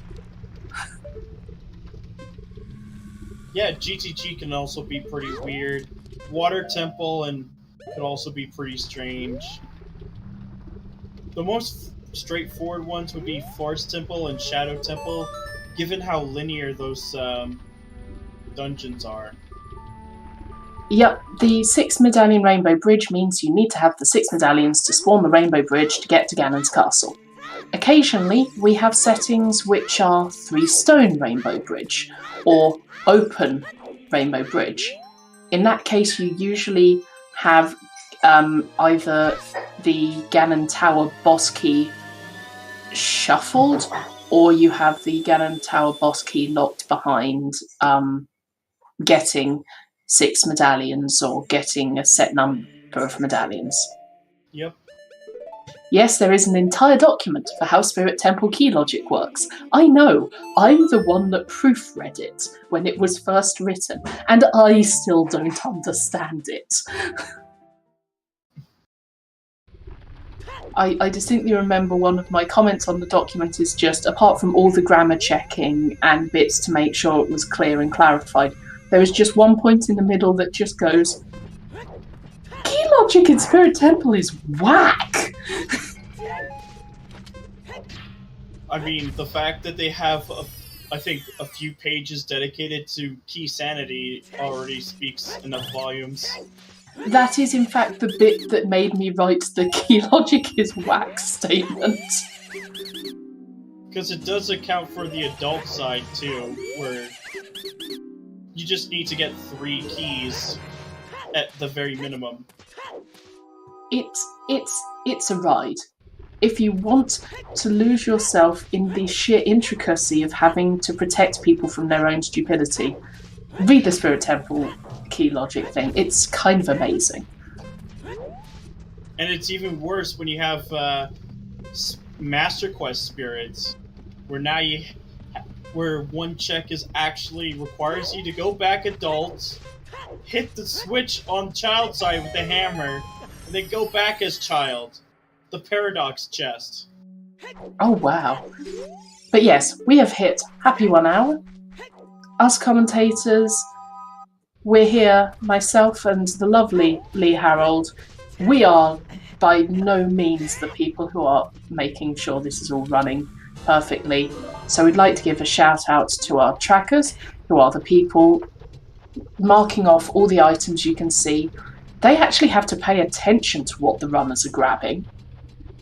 Yeah, GTG can also be pretty weird. Water Temple and could also be pretty strange. The most straightforward ones would be Forest Temple and Shadow Temple, given how linear those dungeons are. Yep, the 6 medallion rainbow bridge means you need to have the 6 medallions to spawn the rainbow bridge to get to Ganon's castle. Occasionally, we have settings which are 3 stone rainbow bridge, or open rainbow bridge. In that case, you usually have either the Ganon Tower boss key shuffled, or you have the Ganon Tower boss key locked behind getting 6 medallions or getting a set number of medallions. Yep. Yes, there is an entire document for how Spirit Temple key logic works. I know, I'm the one that proofread it when it was first written, and I still don't understand it. I distinctly remember one of my comments on the document is just, apart from all the grammar checking and bits to make sure it was clear and clarified, there is just one point in the middle that just goes, key logic in Spirit Temple is whack! I mean, the fact that they have, I think, a few pages dedicated to key sanity already speaks enough volumes. That is, in fact, the bit that made me write the key logic is whack statement. Because it does account for the adult side, too, where you just need to get 3 keys at the very minimum. It's a ride. If you want to lose yourself in the sheer intricacy of having to protect people from their own stupidity, read the Spirit Temple key logic thing. It's kind of amazing. And it's even worse when you have Master Quest spirits, where now where one check is actually requires you to go back adult, hit the switch on child side with the hammer, and then go back as child. The Paradox chest. Oh wow. But yes, we have hit happy 1 hour. Us commentators, we're here, myself and the lovely Lee Harold. We are by no means the people who are making sure this is all running perfectly. So we'd like to give a shout out to our trackers, who are the people marking off all the items you can see. They actually have to pay attention to what the runners are grabbing.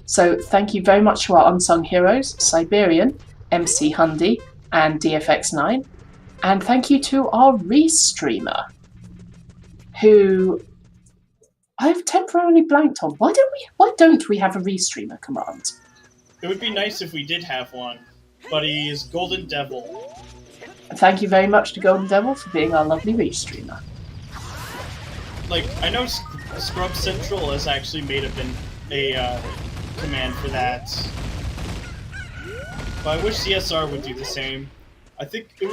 So thank you very much to our unsung heroes, Siberian, MC Hundy, and DFX9. And thank you to our restreamer, who I've temporarily blanked on. Why don't we have a restreamer command? It would be nice if we did have one, but he is Golden Devil. Thank you very much to Golden Devil for being our lovely restreamer. Like, I know Scrub Central has actually made a command for that, but I wish CSR would do the same. I think it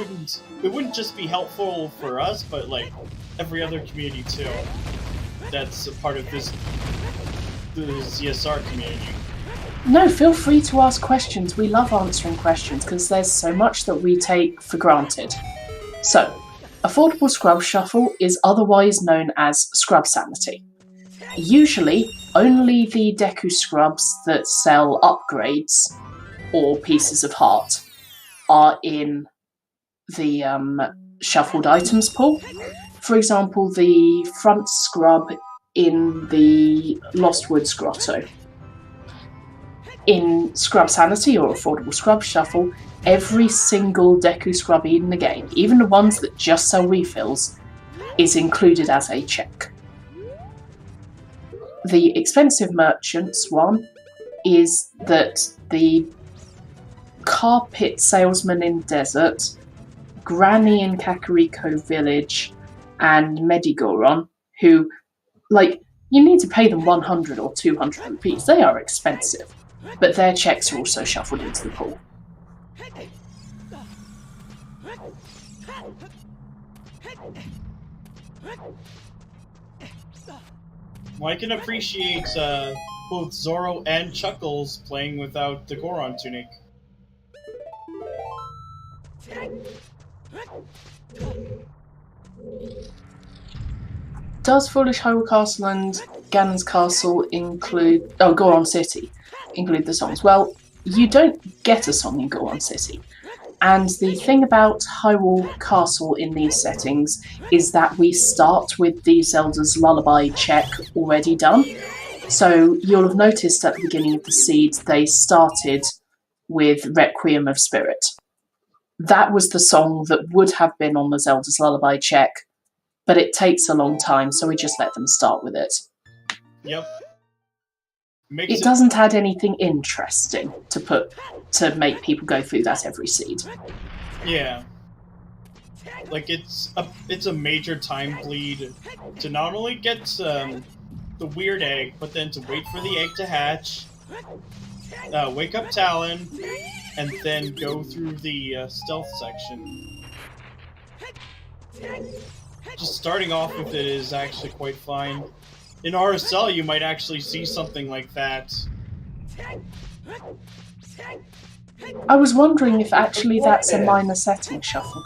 wouldn't just be helpful for us, but like every other community too. That's a part of the CSR community. No, feel free to ask questions. We love answering questions because there's so much that we take for granted. So, Affordable Scrub Shuffle is otherwise known as Scrub Sanity. Usually, only the Deku Scrubs that sell upgrades or pieces of heart are in the shuffled items pool. For example, the front scrub in the Lost Woods Grotto. In Scrub Sanity or Affordable Scrub Shuffle, every single Deku Scrub in the game, even the ones that just sell refills, is included as a check. The expensive merchants one is that the carpet salesman in Desert, Granny in Kakariko Village, and Medigoron, who, like, you need to pay them 100 or 200 rupees. They are expensive, but their checks are also shuffled into the pool. Well, I can appreciate both Zoro and Chuckles playing without the Goron tunic. Does Foolish Hyrule Castle and Ganon's Castle include... Oh, Goron City include the songs? Well, you don't get a song in Goron City. And the thing about Hyrule Castle in these settings is that we start with the Zelda's Lullaby check already done. So you'll have noticed at the beginning of the seed they started with Requiem of Spirit. That was the song that would have been on the Zelda's Lullaby check, but it takes a long time, so we just let them start with it. Yep. It doesn't add anything interesting to make people go through that every seed. Yeah. Like, it's a major time bleed to not only get the weird egg, but then to wait for the egg to hatch, wake up Talon, and then go through the stealth section. Just starting off with it is actually quite fine. In RSL, you might actually see something like that. I was wondering if actually that's a minor setting shuffle.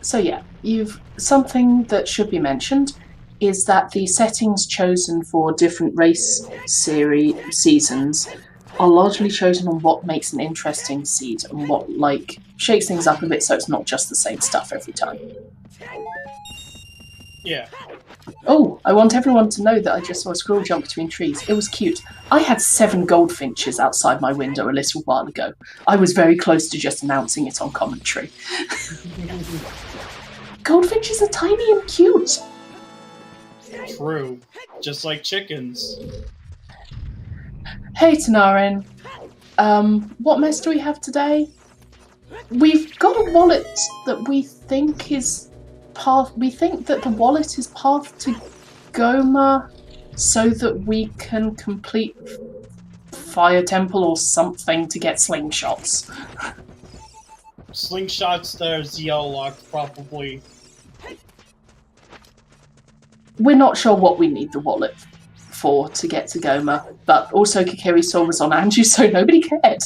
So yeah, something that should be mentioned is that the settings chosen for different race seasons are largely chosen on what makes an interesting seed and what shakes things up a bit, so it's not just the same stuff every time. Yeah. Oh, I want everyone to know that I just saw a squirrel jump between trees. It was cute. I had 7 goldfinches outside my window a little while ago. I was very close to just announcing it on commentary. Goldfinches are tiny and cute. True. Just like chickens. Hey, Tanarin. What mess do we have today? We've got a wallet that we think is we think that the wallet is path to Goma so that we can complete Fire Temple or something to get slingshots. Slingshots that are ZL locked, probably. We're not sure what we need the wallet for to get to Goma, but also Kikiri Saw was on Anju, so nobody cared.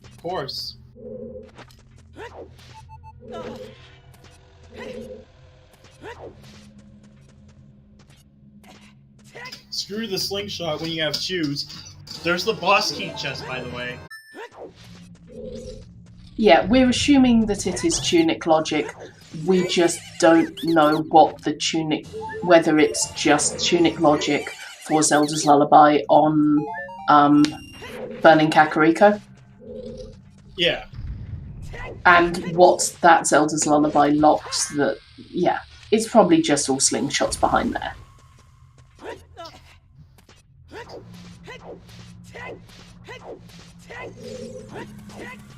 Of course. Screw the slingshot when you have shoes. There's the boss key chest, by the way. Yeah, we're assuming that it is tunic logic. We just don't know what the tunic, whether it's just tunic logic for Zelda's Lullaby on Burning Kakariko. Yeah. And what that Zelda's Lullaby locks that, yeah, it's probably just all slingshots behind there.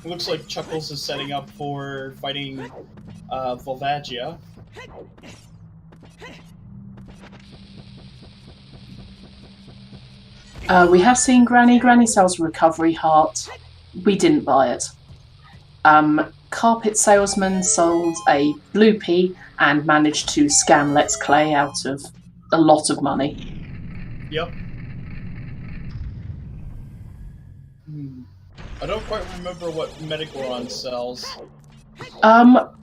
It looks like Chuckles is setting up for fighting Volvagia. We have seen Granny. Granny sells Recovery Heart. We didn't buy it. Carpet Salesman sold a Blue Pea and managed to scam Let's Clay out of a lot of money. Yep. I don't quite remember what Metagoron sells.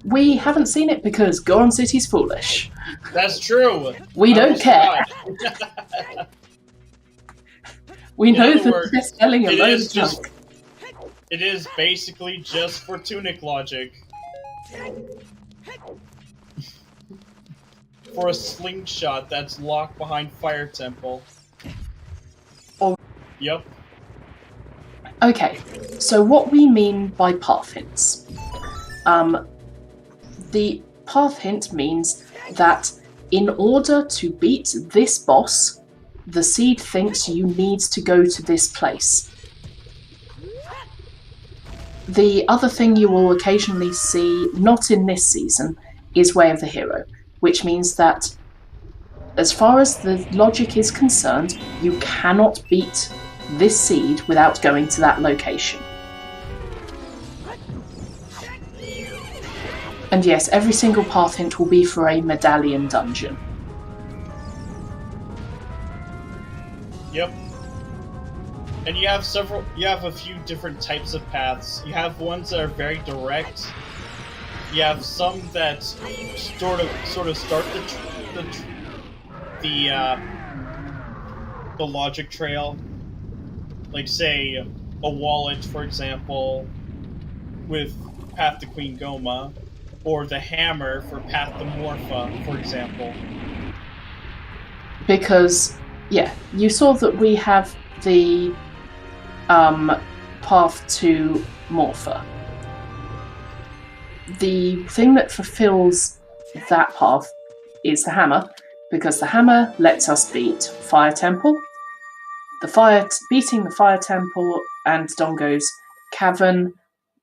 We haven't seen it because Goron City's foolish. That's true! We don't care. We know that they're selling a load of junk. It is basically just for tunic logic. For a slingshot that's locked behind Fire Temple. Oh. Yep. Okay, so what we mean by path hints. The path hint means that in order to beat this boss, the seed thinks you need to go to this place. The other thing you will occasionally see, not in this season, is Way of the Hero, which means that as far as the logic is concerned, you cannot beat this seed without going to that location. And yes, every single path hint will be for a medallion dungeon. Yep. And you have a few different types of paths. You have ones that are very direct. You have some that sort of start the logic trail. Like, say, a wallet, for example, with Path to Queen Goma, or the hammer for Path to Morpha, for example. Because, yeah, you saw that we have the path to Morpha. The thing that fulfills that path is the hammer, because the hammer lets us beat Fire Temple, beating the Fire Temple and Dongo's Cavern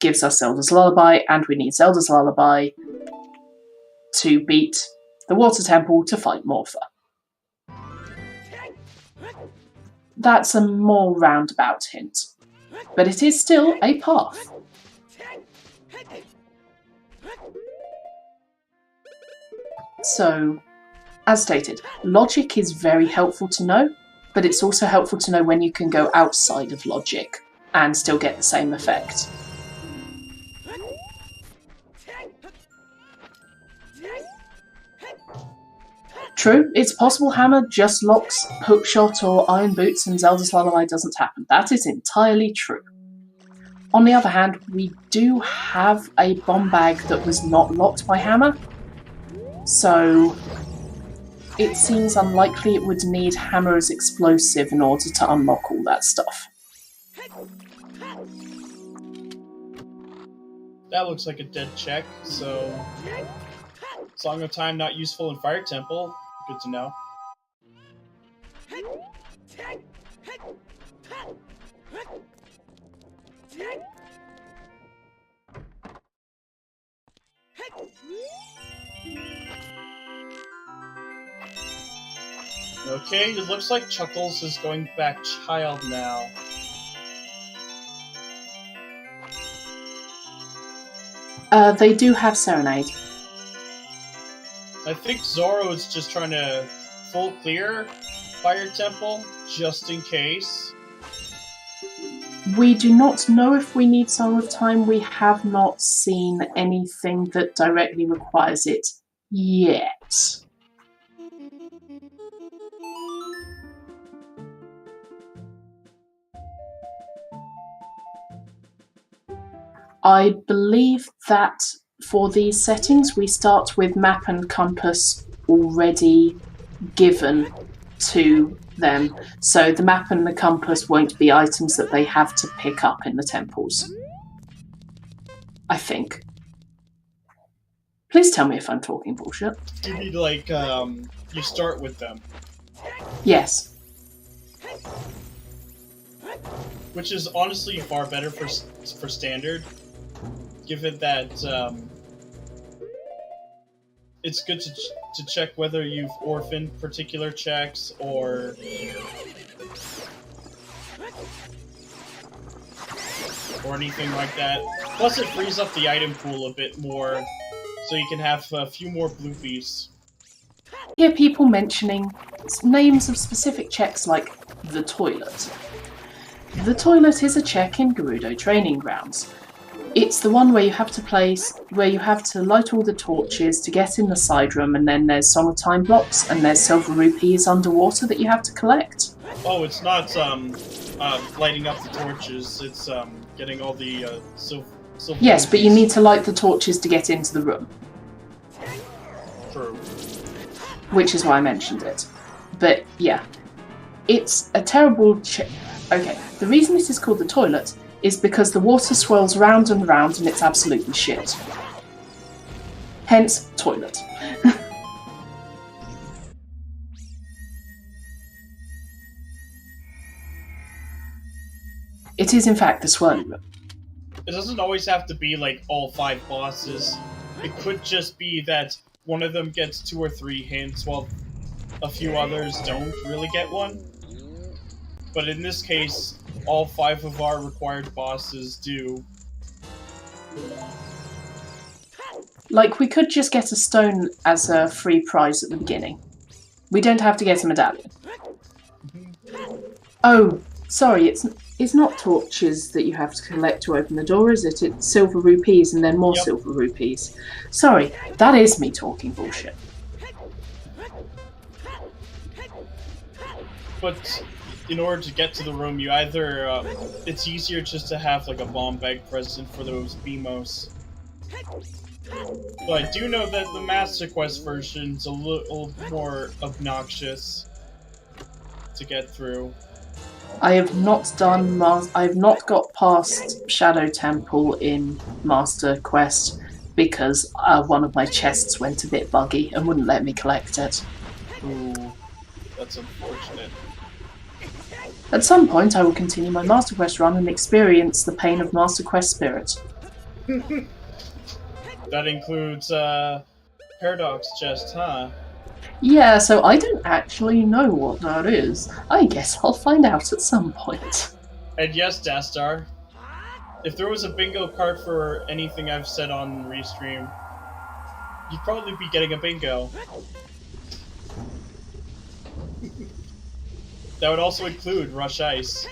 gives us Zelda's Lullaby, and we need Zelda's Lullaby to beat the Water Temple to fight Morpha. That's a more roundabout hint, but it is still a path. So, as stated, logic is very helpful to know, but it's also helpful to know when you can go outside of logic and still get the same effect. True, it's possible Hammer just locks Hookshot or Iron Boots and Zelda's Lullaby doesn't happen. That is entirely true. On the other hand, we do have a bomb bag that was not locked by Hammer, so it seems unlikely it would need Hammer as explosive in order to unlock all that stuff. That looks like a dead check, so... Song of Time not useful in Fire Temple. Good to know. Okay, it looks like Chuckles is going back child now. They do have Serenade. I think Zoro is just trying to full clear Fire Temple, just in case. We do not know if we need Song of Time. We have not seen anything that directly requires it yet. I believe that for these settings we start with map and compass already given to them, so the map and the compass won't be items that they have to pick up in the temples. I think. Please tell me if I'm talking bullshit. You mean like, you start with them? Yes. Which is honestly far better for standard, given that it's good to check whether you've orphaned particular checks or anything like that. Plus, it frees up the item pool a bit more, so you can have a few more bloopies. I hear people mentioning names of specific checks like the toilet. The toilet is a check in Gerudo Training Grounds. It's the one where you have to light all the torches to get in the side room, and then there's Song of Time blocks, and there's silver rupees underwater that you have to collect. Oh, it's not lighting up the torches, it's getting all the silver Yes, rupees. but you need to light the torches to get into the room. True. Which is why I mentioned it. But yeah, it's a terrible Okay, the reason this is called the toilet is because the water swirls round and round and it's absolutely shit. Hence, toilet. It is in fact the swirly room. It doesn't always have to be like all 5 bosses. It could just be that one of them gets 2 or 3 hints while a few others don't really get one. But in this case, all 5 of our required bosses do. Like, we could just get a stone as a free prize at the beginning. We don't have to get a medallion. Oh, sorry, it's not torches that you have to collect to open the door, is it? It's silver rupees and then more silver rupees. Sorry, that is me talking bullshit. But in order to get to the room, you either... it's easier just to have like a bomb bag present for those BMOs. But I do know that the Master Quest version's a little more obnoxious to get through. I have not done. I have not got past Shadow Temple in Master Quest because one of my chests went a bit buggy and wouldn't let me collect it. Ooh, that's unfortunate. At some point, I will continue my Master Quest run and experience the pain of Master Quest spirit. That includes Paradox chest, huh? Yeah, so I don't actually know what that is. I guess I'll find out at some point. And yes, Dastar, if there was a bingo card for anything I've said on Restream, you'd probably be getting a bingo. That would also include Rush Ice.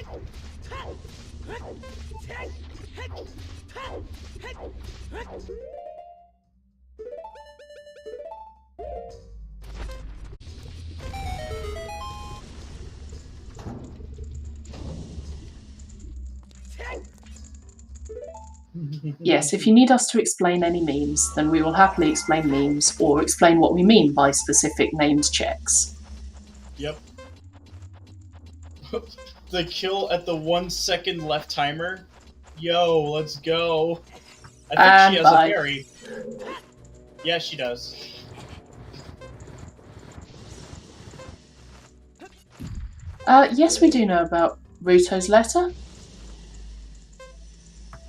Yes, if you need us to explain any memes, then we will happily explain memes or explain what we mean by specific named checks. Yep. The kill at the 1 second left timer. Yo, let's go. I think she has a berry. Yeah, she does. Yes, we do know about Ruto's letter.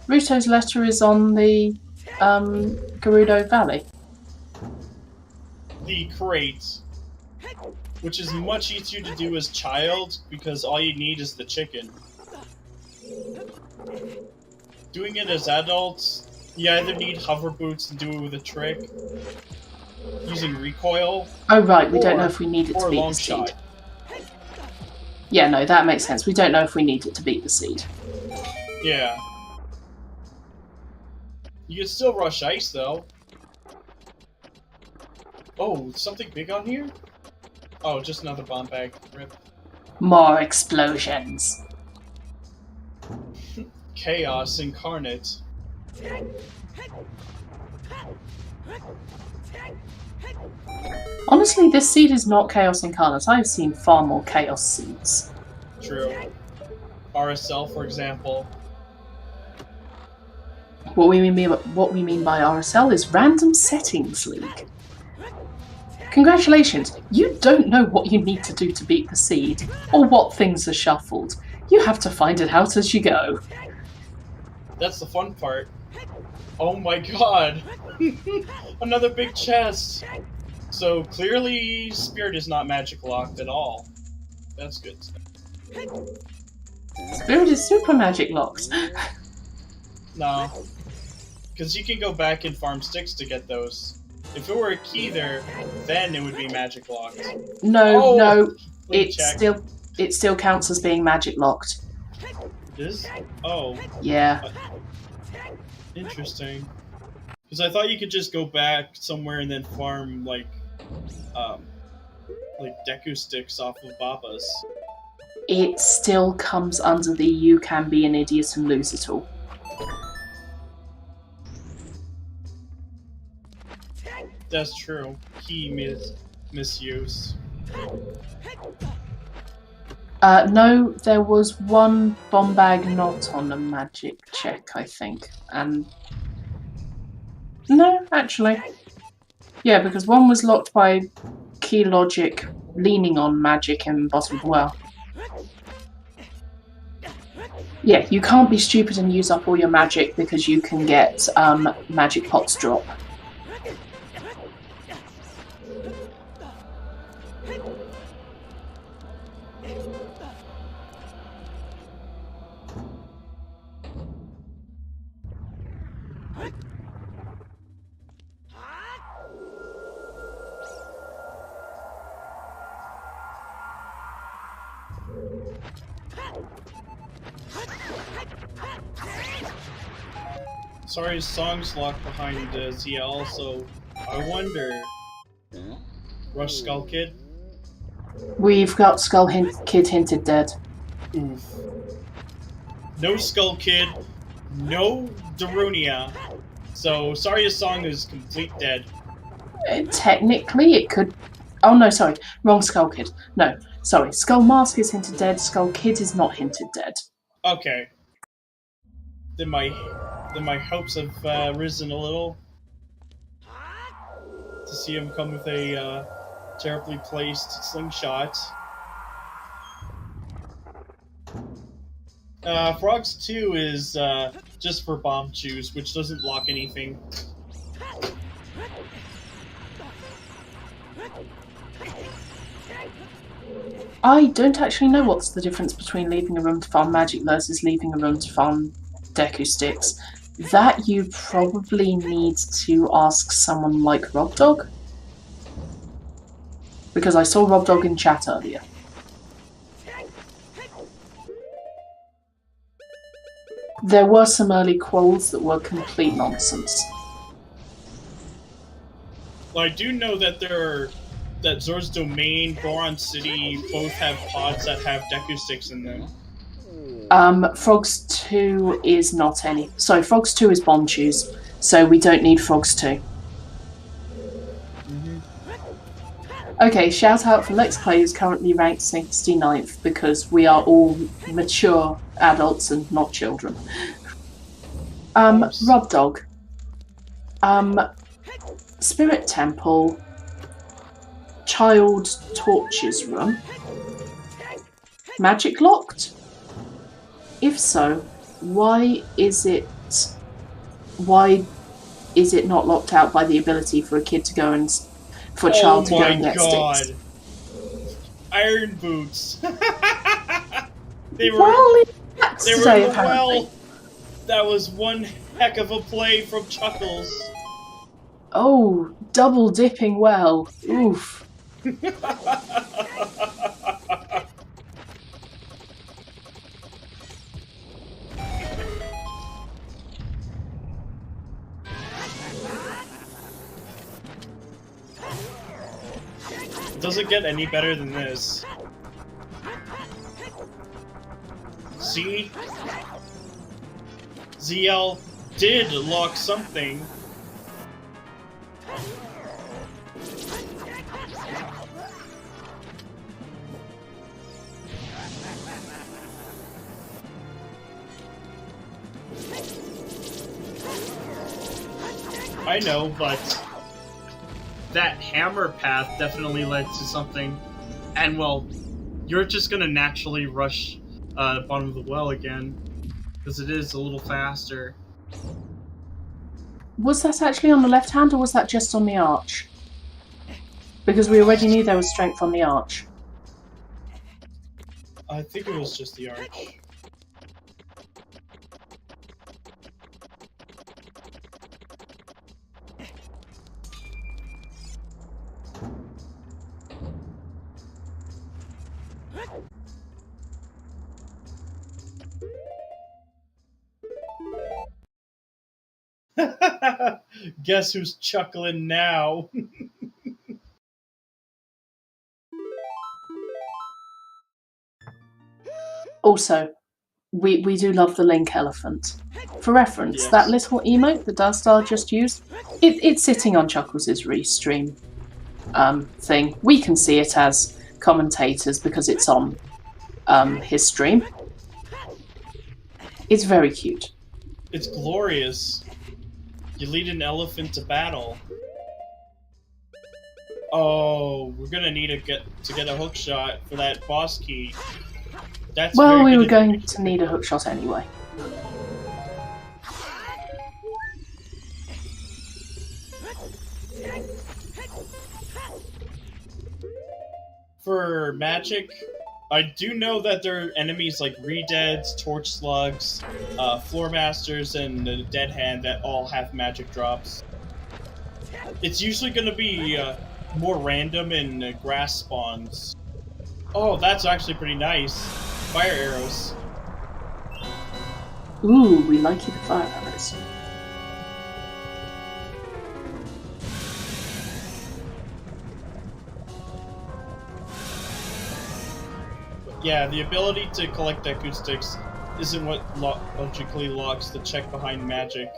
Ruto's letter is on the Gerudo Valley. The crate, which is much easier to do as child because all you need is the chicken. Doing it as adults, you either need hover boots and do it with a trick, using recoil. Oh right, we don't know if we need it to beat the seed. Yeah, no, that makes sense. We don't know if we need it to beat the seed. Yeah. You can still rush ice, though. Oh, something big on here? Oh, just another bomb bag. Rip. More explosions. Chaos incarnate. Honestly, this seed is not Chaos Incarnate. I've seen far more Chaos seeds. True. RSL, for example. What we mean by RSL is Random Settings League. Congratulations, you don't know what you need to do to beat the seed, or what things are shuffled. You have to find it out as you go. That's the fun part. Oh my god! Another big chest! So clearly, Spirit is not magic locked at all. That's good. Spirit is super magic locked. No. Because you can go back and farm sticks to get those. If it were a key there, then it would be magic locked. No, no, it still counts as being magic locked. It is? Oh. Yeah. Interesting. Because I thought you could just go back somewhere and then farm, like Deku sticks off of Babas. It still comes under the you can be an idiot and lose it all. That's true. Key misuse. No, there was one bomb bag not on a magic check, I think. And no, actually. Yeah, because one was locked by key logic leaning on magic in the bottom of the well. Yeah, you can't be stupid and use up all your magic because you can get magic pots drop. Sorry, his song's locked behind ZL, so I wonder. Rush Skull Kid? We've got Kid hinted dead. Oof. No Skull Kid, no Darunia. So, Saria's song is complete dead. Technically, it could... Oh, no, sorry. Wrong Skull Kid. No, sorry. Skull Mask is hinted dead. Skull Kid is not hinted dead. Okay. Then my hopes have risen a little. To see him come with a terribly placed slingshot. Frogs 2 is just for bomb chews, which doesn't lock anything. I don't actually know what's the difference between leaving a room to farm magic versus leaving a room to farm Deku sticks. That you probably need to ask someone like Rob Dog. Because I saw Rob Dog in chat earlier. There were some early quals that were complete nonsense. Well, I do know that that Zor's Domain, Boron City both have pods that have Deku sticks in them. Frogs 2 is not any. Sorry, Frogs 2 is bomb chews, so we don't need Frogs 2. Okay, shout out for Lex Clay, who's currently ranked 69th, because we are all mature adults and not children. Rob Dog. Spirit Temple. Child Torches Room. Magic locked? If so, why is it not locked out by the ability for a kid to go and for a child to go and get sticks? Iron boots. they were Well, they were today, in the apparently. well. That was one heck of a play from Chuckles. Oh, double dipping well. Oof. Doesn't get any better than this. See? ZL did lock something. I know, but that hammer path definitely led to something. And, well, you're just gonna naturally rush bottom of the well again, because it is a little faster. Was that actually on the left hand, or was that just on the arch? Because we already knew there was strength on the arch. I think it was just the arch. Guess who's chuckling now? Also, we do love the Link Elephant. For reference, Yes. that little emote that Darstar just used, it's sitting on Chuckles' restream thing. We can see it as commentators because it's on his stream. It's very cute. It's glorious. You lead an elephant to battle. Oh, we're gonna need to get a hook shot for that boss key. That's Well, very we good were going information. to need a hookshot anyway. For magic, I do know that there are enemies like Redeads, Torch Slugs, Floor Masters, and the Dead Hand that all have magic drops. It's usually going to be more random in grass spawns. Oh, that's actually pretty nice. Fire arrows. Ooh, we like you the fire arrows. Yeah, the ability to collect acoustics isn't what logically locks the check behind magic.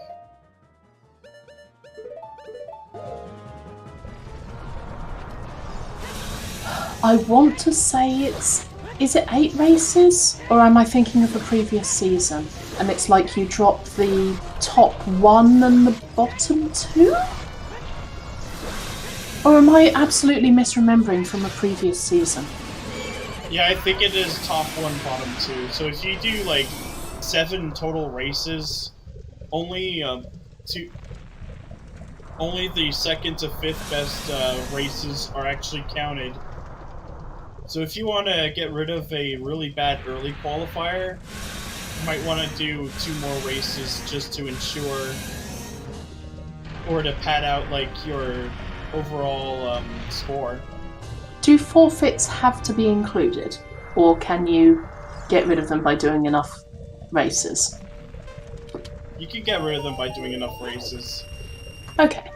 I want to say it's... Is it 8 races? Or am I thinking of the previous season? And it's like you drop the top 1 and the bottom 2? Or am I absolutely misremembering from a previous season? Yeah, I think it is top 1, bottom 2. So if you do like 7 total races, only only the 2nd to 5th best races are actually counted. So if you want to get rid of a really bad early qualifier, you might want to do 2 more races just to ensure, or to pad out like your overall score. Do forfeits have to be included? Or can you get rid of them by doing enough races? You can get rid of them by doing enough races. Okay.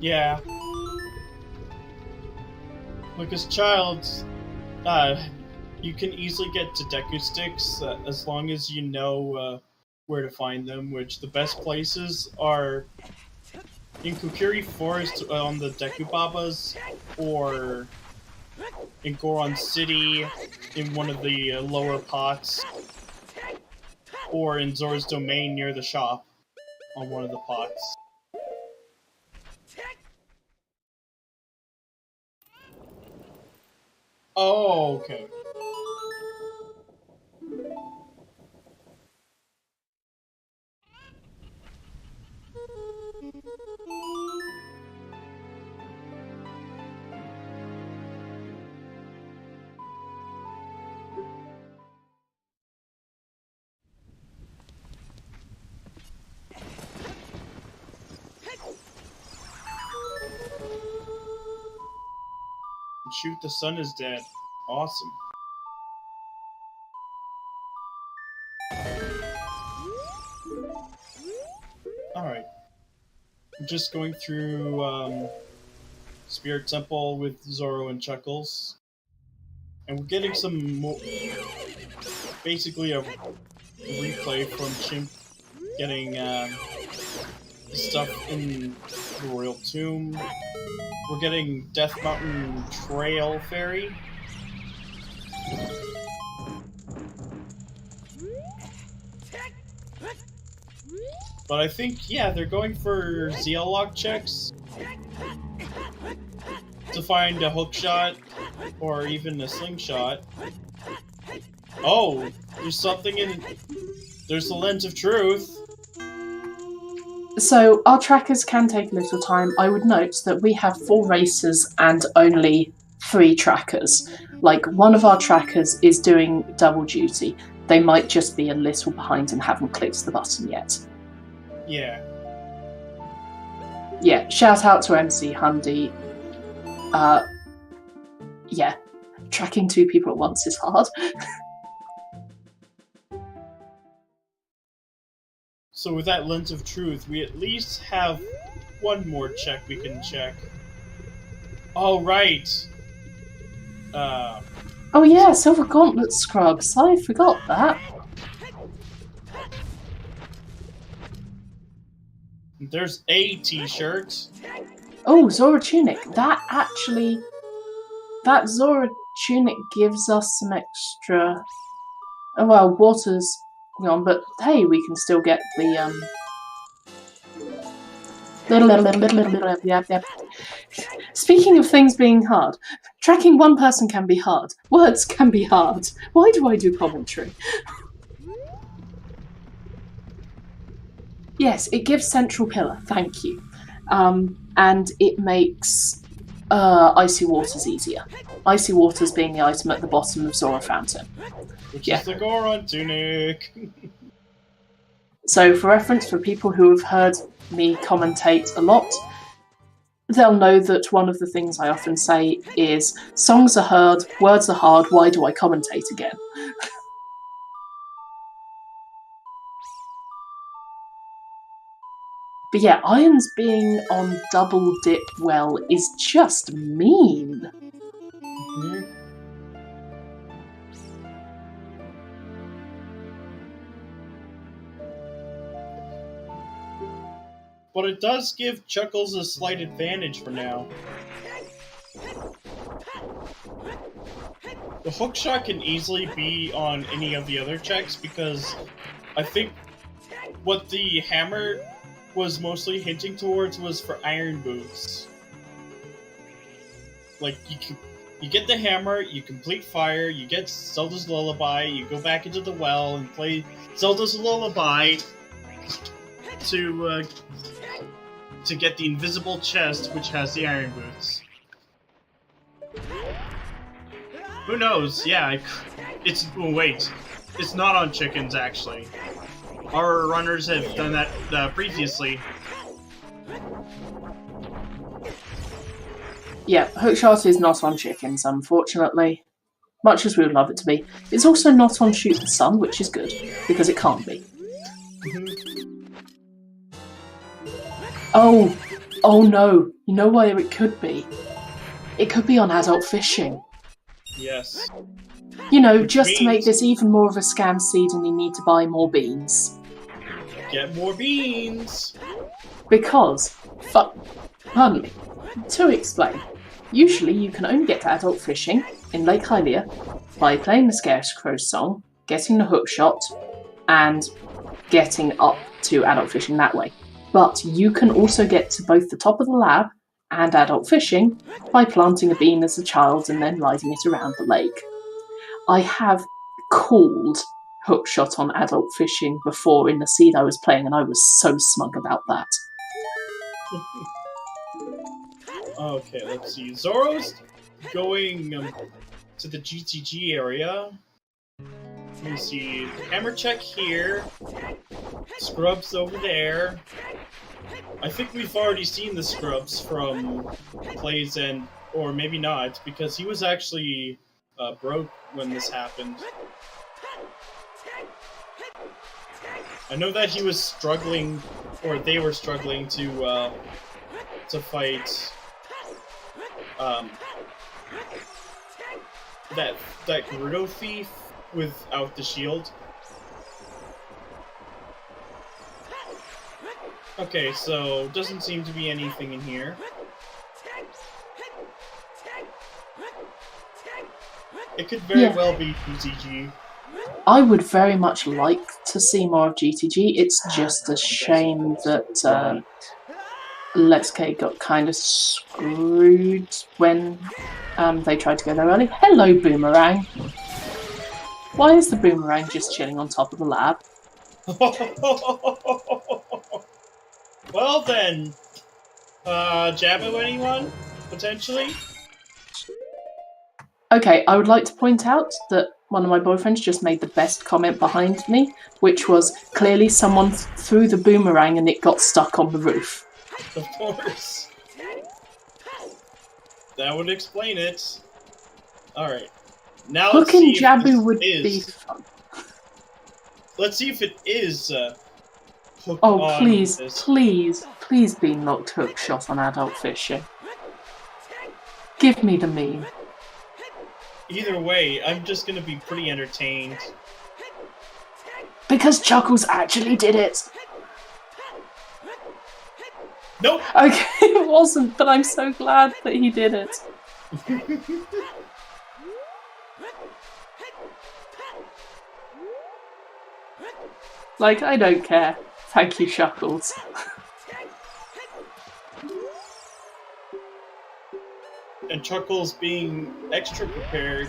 Yeah. Look, as childs, you can easily get to Deku Sticks as long as you know where to find them, which the best places are in Kokiri Forest on the Deku Babas, or in Goron City in one of the lower pots, or in Zora's Domain near the shop on one of the pots. Oh, okay. Shoot, the sun is dead. Awesome. Alright. I'm just going through Spirit Temple with Zoro and Chuckles. And we're getting some more... basically a replay from Chimp getting stuff in the Royal Tomb. We're getting Death Mountain Trail Ferry. But I think, yeah, they're going for ZL lock checks to find a hookshot or even a slingshot. Oh, there's something in... There's the Lens of Truth. So our trackers can take a little time. I would note that we have 4 races and only 3 trackers. Like, one of our trackers is doing double duty. They might just be a little behind and haven't clicked the button yet. Yeah. Yeah, shout out to MC Hundy. Yeah, tracking 2 people at once is hard. So with that Lens of Truth, we at least have one more check we can check. Oh, right! Oh yeah, Silver Gauntlet Scrubs. I forgot that. There's a t-shirt. Oh, Zora Tunic. That Zora Tunic gives us some extra... Oh, well, water's gone, but hey, we can still get the, Speaking of things being hard, tracking one person can be hard. Words can be hard. Why do I do commentary? Yes, it gives Central Pillar, thank you. And it makes Icy Waters easier. Icy Waters being the item at the bottom of Zora Fountain. Which is the Goron Tunic. So for reference, for people who have heard me commentate a lot, they'll know that one of the things I often say is, songs are hard, words are hard, why do I commentate again? But yeah, Irons being on double dip well is just mean. Mm-hmm. But it does give Chuckles a slight advantage for now. The hookshot can easily be on any of the other checks because I think what the hammer was mostly hinting towards was for iron boots. Like, you get the hammer, you complete fire, you get Zelda's Lullaby, you go back into the well and play Zelda's Lullaby to get the invisible chest, which has the iron boots. Who knows? Yeah, it's... Oh, wait. It's not on chickens, actually. Our runners have done that previously. Yeah, hookshot is not on chickens, unfortunately. Much as we would love it to be. It's also not on Shoot the Sun, which is good, because it can't be. Oh no, you know where it could be? It could be on Adult Fishing. Yes. You know, just to make this even more of a scam seed and you need to buy more beans. Get more beans! Because, pardon me, to explain, usually you can only get to Adult Fishing in Lake Hylia by playing the Scarecrow song, getting the hookshot, and getting up to Adult Fishing that way. But you can also get to both the top of the lab and Adult Fishing by planting a bean as a child and then riding it around the lake. I have called hookshot on Adult Fishing before in the seed I was playing, and I was so smug about that. Okay, let's see. Zoro's going to the GTG area. Let me see. Hammer check here. Scrubs over there. I think we've already seen the Scrubs from plays or maybe not, because he was actually broke when this happened. I know that he was struggling, or they were struggling to fight that Gerudo thief without the shield. Okay, so doesn't seem to be anything in here. It could very well be GTG. I would very much like to see more of GTG. It's just a shame that Let's K got kind of screwed when they tried to go there early. Hello, Boomerang. Why is the Boomerang just chilling on top of the lab? Well then, Jabu anyone? Potentially? Okay, I would like to point out that one of my boyfriends just made the best comment behind me, which was clearly someone threw the boomerang and it got stuck on the roof. Of course. That would explain it. Alright. Now let's see Hooking if Jabu would is. be fun. Let's see if it is hooked Oh, on please, this. please be knocked hook shot on Adult Fishing. Give me the meme. Either way, I'm just gonna be pretty entertained. Because Chuckles actually did it! Nope. Okay, it wasn't, but I'm so glad that he did it. Like, I don't care. Thank you, Shuckles. And Chuckles being extra prepared.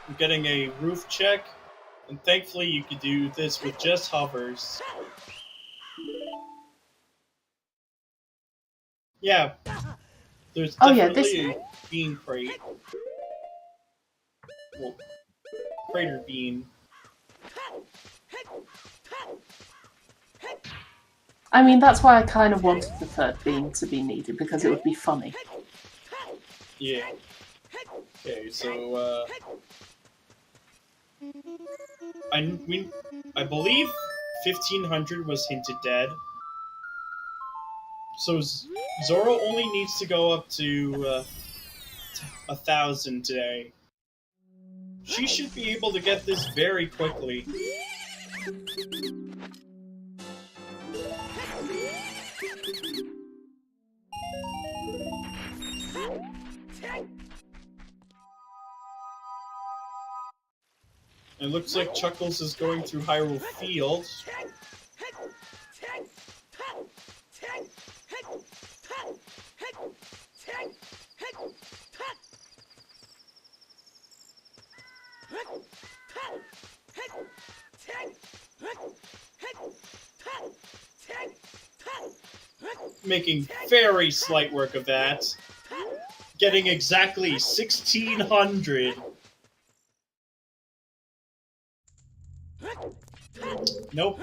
I'm getting a roof check, and thankfully you can do this with just hovers. Yeah, there's definitely a bean crate. Well, crater bean. I mean, that's why I kind of wanted the third bean to be needed, because it would be funny. Yeah. Okay, so, I believe 1500 was hinted dead. So Zoro only needs to go up to 1000 today. She should be able to get this very quickly. It looks like Chuckles is going through Hyrule Field. Making very slight work of that. Getting exactly 1600. Nope.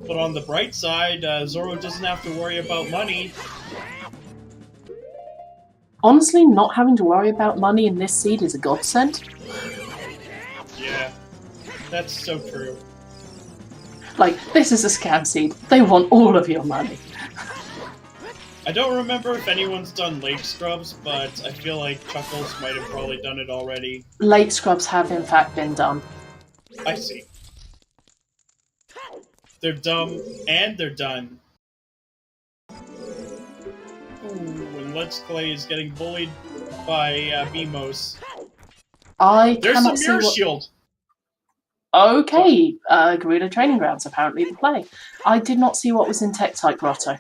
But on the bright side, Zoro doesn't have to worry about money. Honestly, not having to worry about money in this seed is a godsend. Yeah, that's so true. Like, this is a scam seed. They want all of your money. I don't remember if anyone's done Lake Scrubs, but I feel like Chuckles might have probably done it already. Late scrubs have in fact been done. I see. They're dumb, and they're done. Ooh, and Let's Clay is getting bullied by Beamos. There's some mirror shield! Okay, Gerudo Training Grounds, apparently the play. I did not see what was in Tektite Grotto.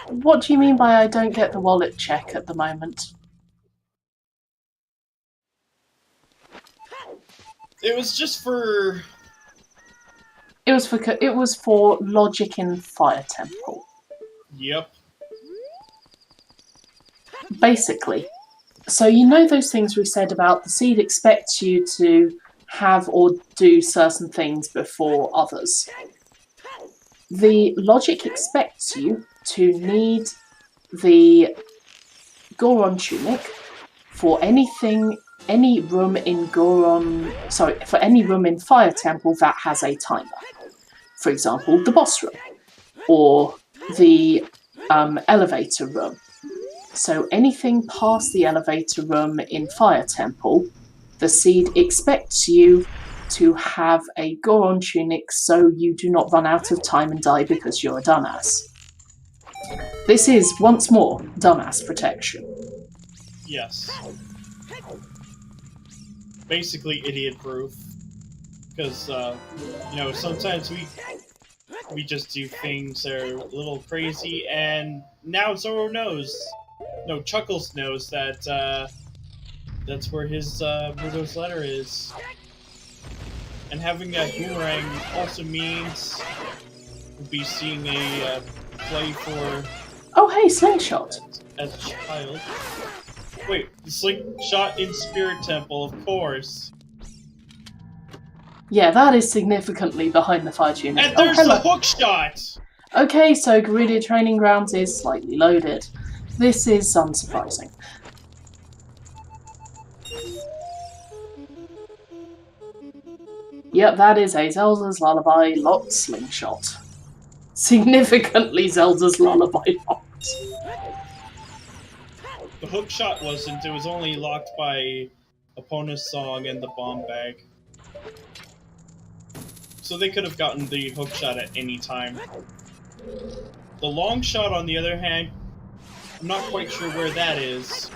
What do you mean by I don't get the wallet check at the moment? It was just for... It was for logic in Fire Temple. Yep. Basically. So you know those things we said about the seed expects you to have or do certain things before others. The logic expects you to need the Goron tunic for any room in for any room in Fire Temple that has a timer. For example, the boss room or the elevator room. So anything past the elevator room in Fire Temple, the seed expects you to have a Goron tunic so you do not run out of time and die because you're a dumbass. This is, once more, dumbass protection. Yes. Basically idiot-proof. Because, you know, sometimes we just do things that are a little crazy, and now Zoro knows. No, Chuckles knows that, that's where his, Bruto's letter is. And having that boomerang also means we'll be seeing a, play for... Oh hey, Slingshot! As a child. Wait, the Slingshot in Spirit Temple, of course. Yeah, that is significantly behind the fire tunic. And there's the hook shot! Okay, so Gerudo Training Grounds is slightly loaded. This is unsurprising. Yep, that is a Zelda's Lullaby locked slingshot. Significantly Zelda's Lullaby locked. The hook shot wasn't. It was only locked by Epona's song and the bomb bag. So they could have gotten the hook shot at any time. The long shot, on the other hand, I'm not quite sure where that is.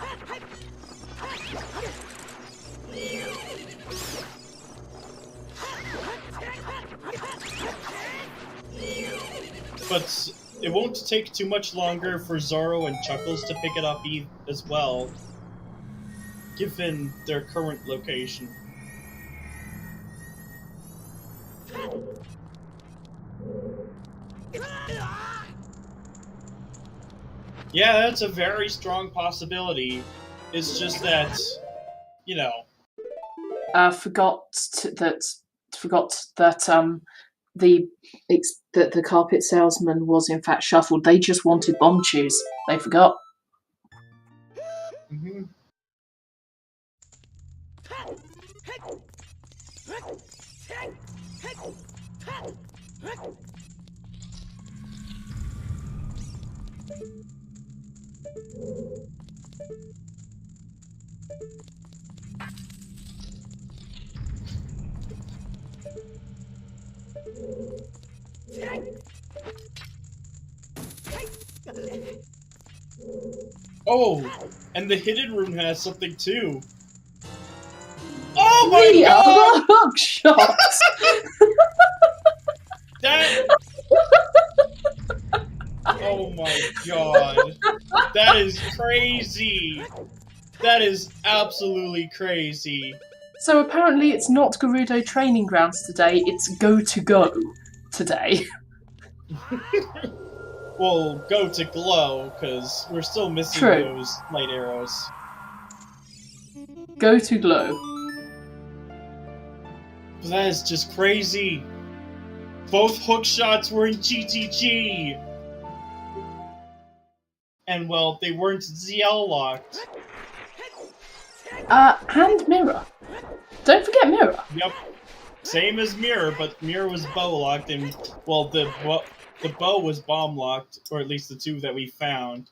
But it won't take too much longer for Zoro and Chuckles to pick it up as well, given their current location. Yeah, that's a very strong possibility. It's just that, you know. Forgot that the carpet salesman was in fact shuffled. They just wanted bomb chews. They forgot. Mm-hmm. Oh, and the hidden room has something too. Oh my god! Hook shots! That. Oh my god. That is crazy. That is absolutely crazy. So apparently it's not Gerudo Training Grounds today, it's Go to Go today. Well, go to glow, because we're still missing True. those light arrows. Go to Glow. That is just crazy. Both hook shots were in GTG. And, well, they weren't ZL locked. And Mirror. Don't forget Mirror. Yep. Same as Mirror, but Mirror was bow locked, and, well, the bow was bomb locked, or at least the two that we found.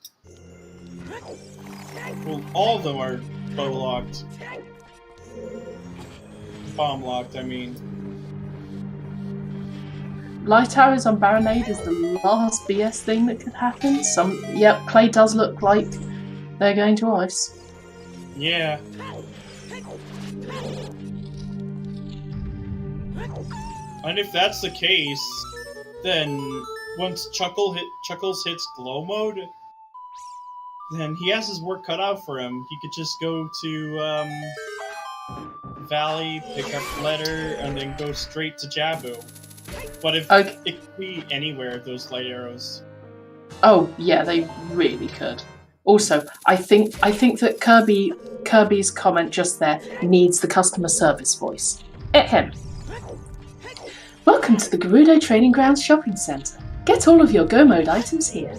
Well, all of them are bow locked. Bomb locked, I mean. Light arrows on Baronade is the last BS thing that could happen. Yep, Clay does look like they're going to ice. Yeah. And if that's the case, then once Chuckles hits glow mode, then he has his work cut out for him. He could just go to Valley, pick up Letter, and then go straight to Jabu. But if it could be anywhere, those light arrows. Oh yeah, they really could. Also, I think that Kirby's comment just there needs the customer service voice. Ahem. Welcome to the Gerudo Training Grounds Shopping Centre. Get all of your Go Mode items here.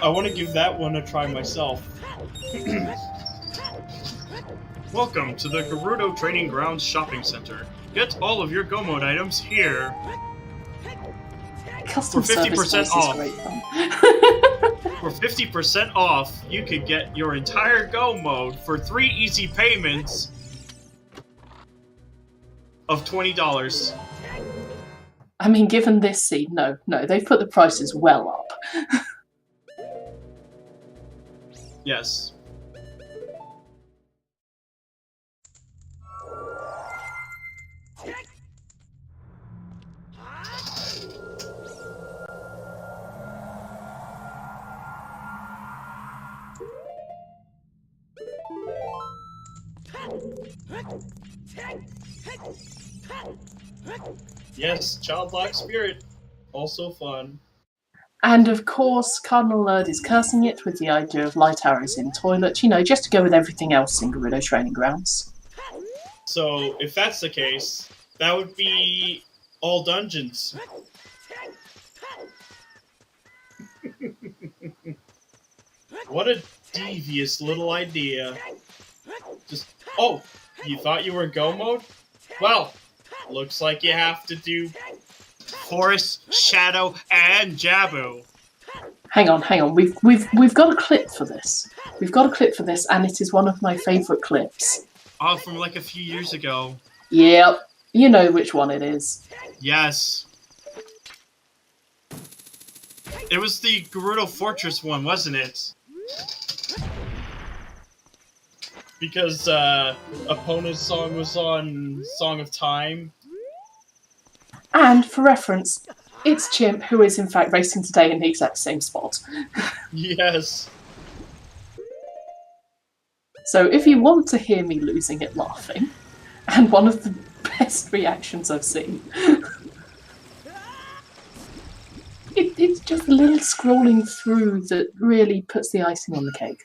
I want to give that one a try myself. Welcome to the Gerudo Training Grounds Shopping Center. Get all of your Go Mode items here. Customer For 50% service off. voice is great fun. For 50% off, you could get your entire Go Mode for 3 easy payments of $20. I mean, given this scene, no, they've put the prices well up. Yes. Yes, childlike spirit. Also fun. And of course, Cardinal Lurd is cursing it with the idea of light arrows in toilet, you know, just to go with everything else in Gerudo Training Grounds. So, if that's the case, that would be all dungeons. What a devious little idea. Just, oh, you thought you were in go mode? Well, looks like you have to do Forest, Shadow, and Jabu. Hang on. We've got a clip for this. We've got a clip for this, and it is one of my favourite clips. Oh, from like a few years ago. Yep, you know which one it is. Yes. It was the Gerudo Fortress one, wasn't it? Because Epona's song was on Song of Time. And for reference, it's Chimp who is in fact racing today in the exact same spot. Yes. So if you want to hear me losing it laughing, and one of the best reactions I've seen, it's just a little scrolling through that really puts the icing on the cake.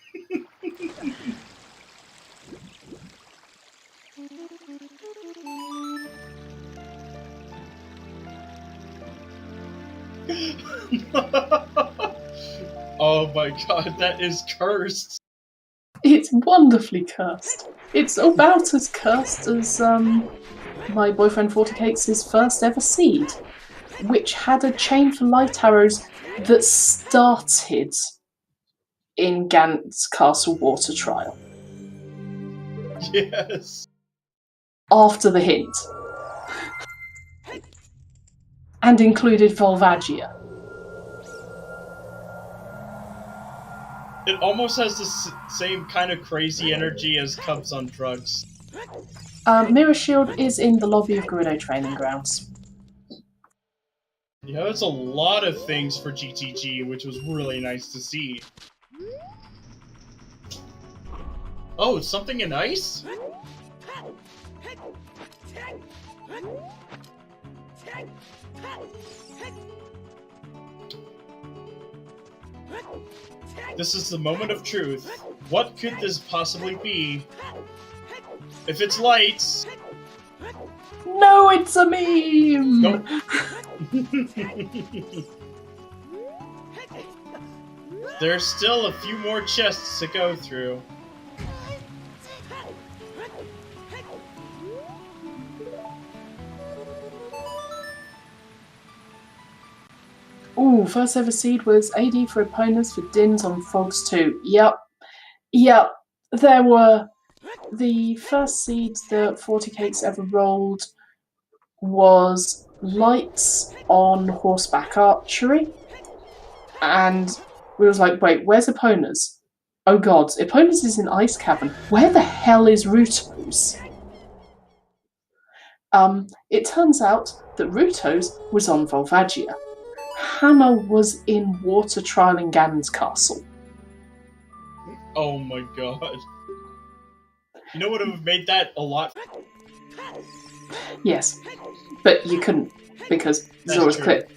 Oh my god, that is cursed. It's wonderfully cursed. It's about as cursed as my boyfriend 40Cakes' first ever seed, which had a chain for light arrows that started in Gant's Castle water trial. Yes. After the hint. And included Volvagia. It almost has the same kind of crazy energy as Cubs on Drugs. Mirror Shield is in the lobby of Gerudo Training Grounds. Yeah, that's a lot of things for GTG, which was really nice to see. Oh, it's something in ice? This is the moment of truth. What could this possibly be? If it's lights... No, it's a meme! Nope. There's still a few more chests to go through. Ooh, first ever seed was AD for opponents for Dins on Frogs 2. Yep. There were the first seed that 40Cakes ever rolled was lights on horseback archery. And we was like, wait, where's Epona's? Oh god, Epona's is in Ice Cavern. Where the hell is Ruto's? It turns out that Ruto's was on Volvagia. Hammer was in water trial in Ganon's castle. Oh my god. You know what would have made that a lot? Yes, but you couldn't because That's Zora's true. Clip.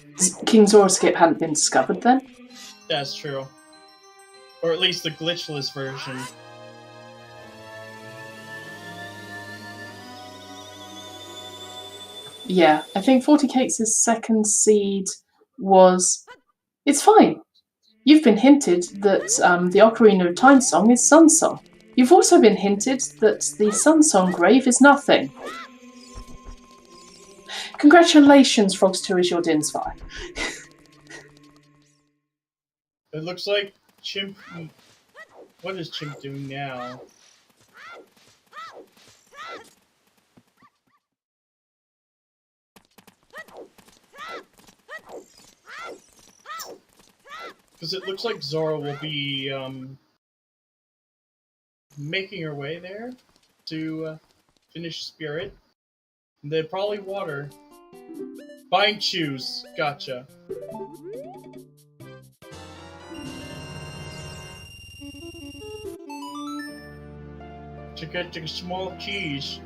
King Zora's Skip hadn't been discovered then. That's true. Or at least the glitchless version. Yeah, I think 40Cakes' second seed was... It's fine. You've been hinted that the Ocarina of Time song is Sun Song. You've also been hinted that the Sun Song grave is nothing. Congratulations, Frogs 2 is your Dinsfire. It looks like Chimp... What is Chimp doing now? Because it looks like Zora will be making her way there to finish Spirit. And then probably water. Buying shoes. Gotcha. To get the small keys.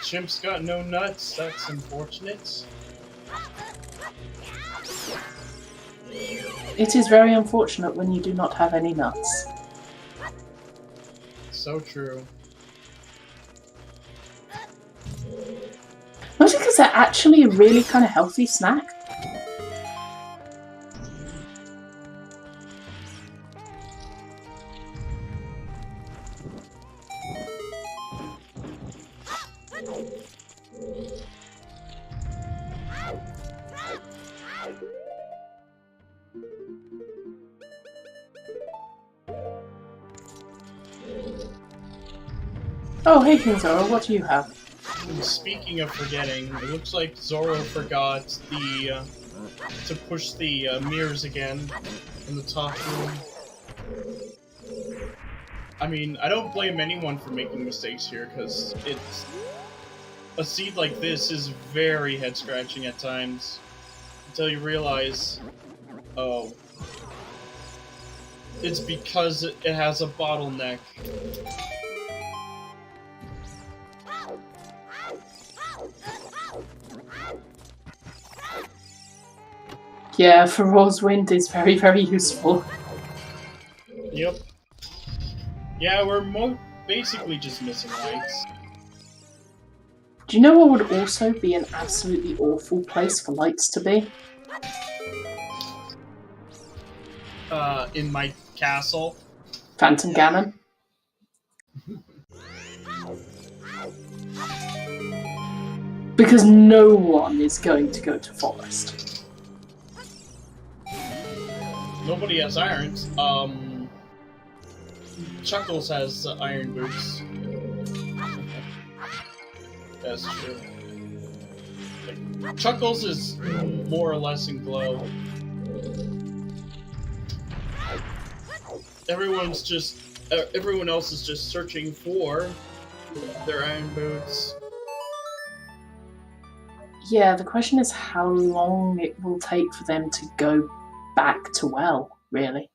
Chimp's got no nuts, that's unfortunate. It is very unfortunate when you do not have any nuts. So true. Mostly because they're actually a really kind of healthy snack. Oh, hey King Zoro, what do you have? And speaking of forgetting, it looks like Zoro forgot the to push the mirrors again in the top room. I mean, I don't blame anyone for making mistakes here, because it's a seed like this is very head-scratching at times, until you realize, oh, it's because it has a bottleneck. Yeah, Feroz Wind is very, very useful. Yep. Yeah, we're basically just missing lights. Do you know what would also be an absolutely awful place for lights to be? In my castle. Phantom Gammon. Because no one is going to go to Forest. Nobody has irons. Chuckles has iron boots. That's true. Chuckles is more or less in glow. Everyone else is just searching for their iron boots. Yeah, the question is how long it will take for them to go back to well, really.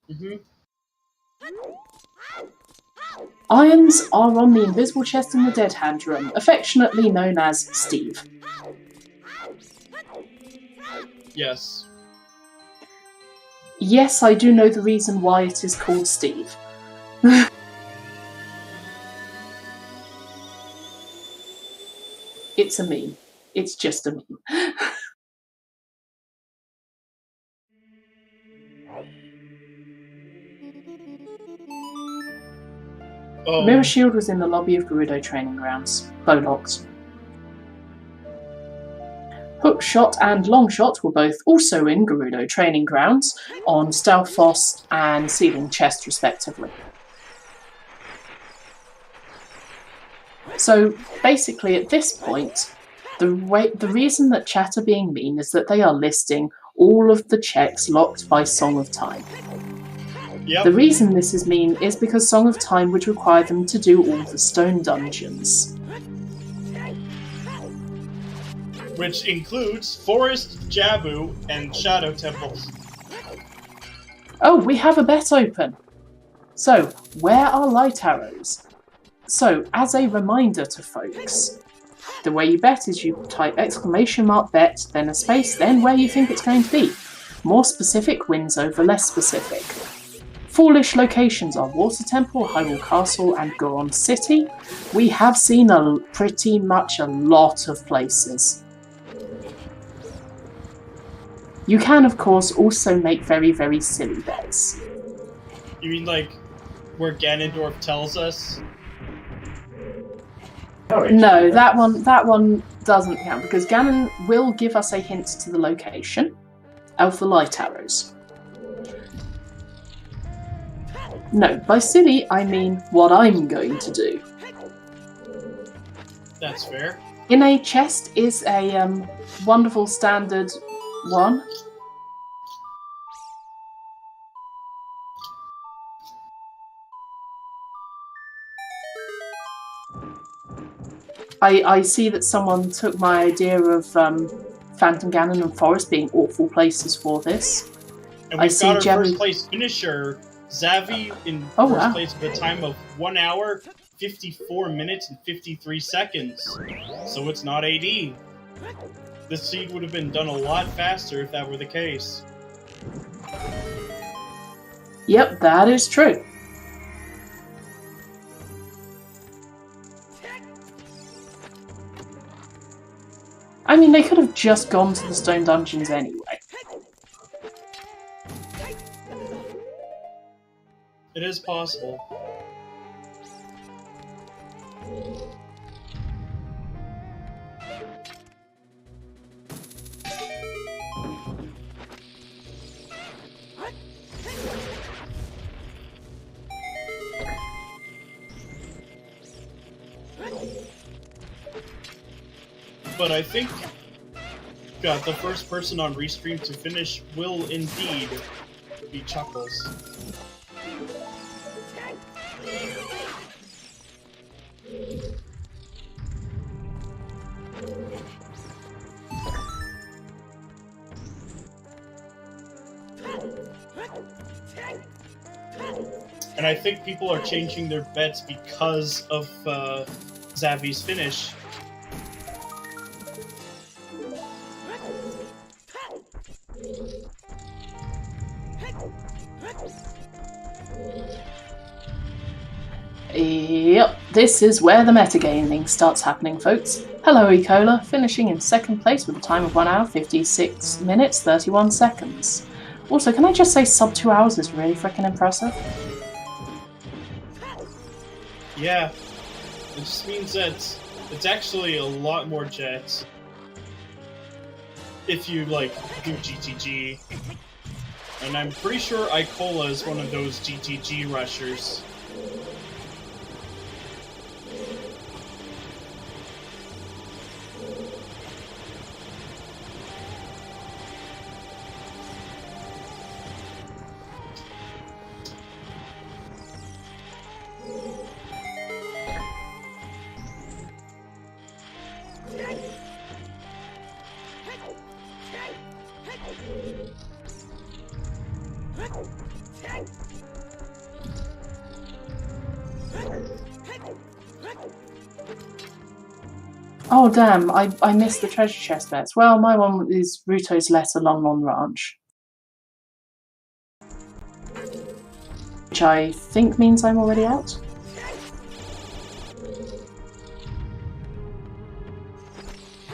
Mm-hmm. Irons are on the invisible chest in the Dead Hand room, affectionately known as Steve. Yes. Yes, I do know the reason why it is called Steve. It's a meme. It's just a meme. Oh. Mirror Shield was in the lobby of Gerudo Training Grounds. Bolox. Hook Shot and Long Shot were both also in Gerudo Training Grounds, on Stalfos and Ceiling Chest respectively. So basically at this point, the reason that chat are being mean is that they are listing all of the checks locked by Song of Time. Yep. The reason this is mean is because Song of Time would require them to do all the stone dungeons. Which includes Forest, Jabu, and Shadow Temples. Oh, we have a bet open! So, where are light arrows? So, as a reminder to folks, the way you bet is you type !bet, then a space, then where you think it's going to be. More specific wins over less specific. Foolish locations are Water Temple, Hyrule Castle, and Goron City. We have seen pretty much a lot of places. You can, of course, also make very, very silly bets. You mean like where Ganondorf tells us? No, that one doesn't count, because Ganon will give us a hint to the location of the light arrows. No, by silly, I mean what I'm going to do. That's fair. In a chest is a wonderful standard one. I see that someone took my idea of Phantom Ganon and Forest being awful places for this. And I we've see got our Jerry- first place finisher, Zavi, in Oh, first wow. place with a time of 1 hour, 54 minutes, and 53 seconds. So it's not AD. This seed would have been done a lot faster if that were the case. Yep, that is true. I mean, they could have just gone to the stone dungeons anyway. It is possible. But I think the first person on Restream to finish will indeed be Chuckles. And I think people are changing their bets because of Zavi's finish. Yep, this is where the metagaming starts happening, folks. Hello, Ecola, finishing in second place with a time of 1 hour, 56 minutes, 31 seconds. Also, can I just say sub 2 hours is really freaking impressive? Yeah, it just means that it's actually a lot more jets if you, like, do GTG. And I'm pretty sure Icola is one of those GTG rushers. Oh damn, I missed the treasure chest bets. Well, my one is Ruto's Letter Lon Ranch. Which I think means I'm already out.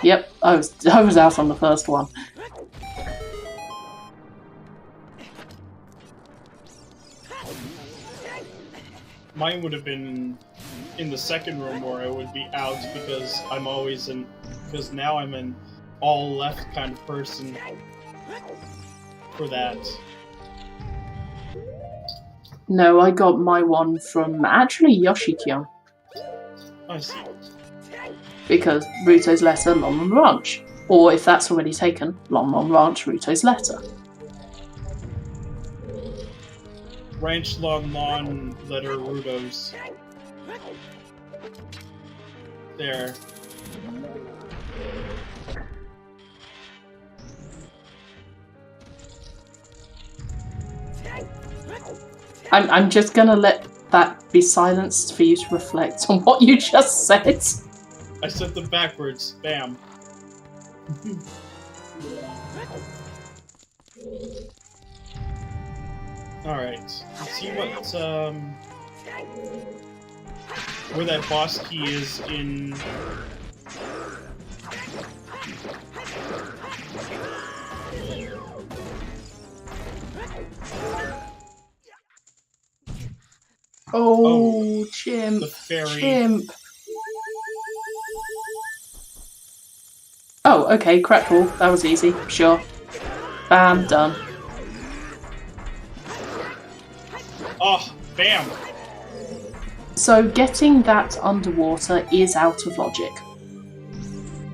Yep, I was out on the first one. Mine would have been in the second room where I would be out because I'm always in. Because now I'm an all left kind of person for that. No, I got my one from actually Yoshi-kyun. I see. Because Ruto's Letter, Lon Ranch. Or if that's already taken, Lon Ranch, Ruto's Letter. Ranch Lon letter Rudos. There. I'm just gonna let that be silenced for you to reflect on what you just said. I said them backwards. Bam. Alright. Let's see what, where that boss key is in... Oh, chimp. The fairy. Chimp. Oh, okay, crackle. That was easy. Sure. Bam, done. Oh, Bam! So getting that underwater is out of logic.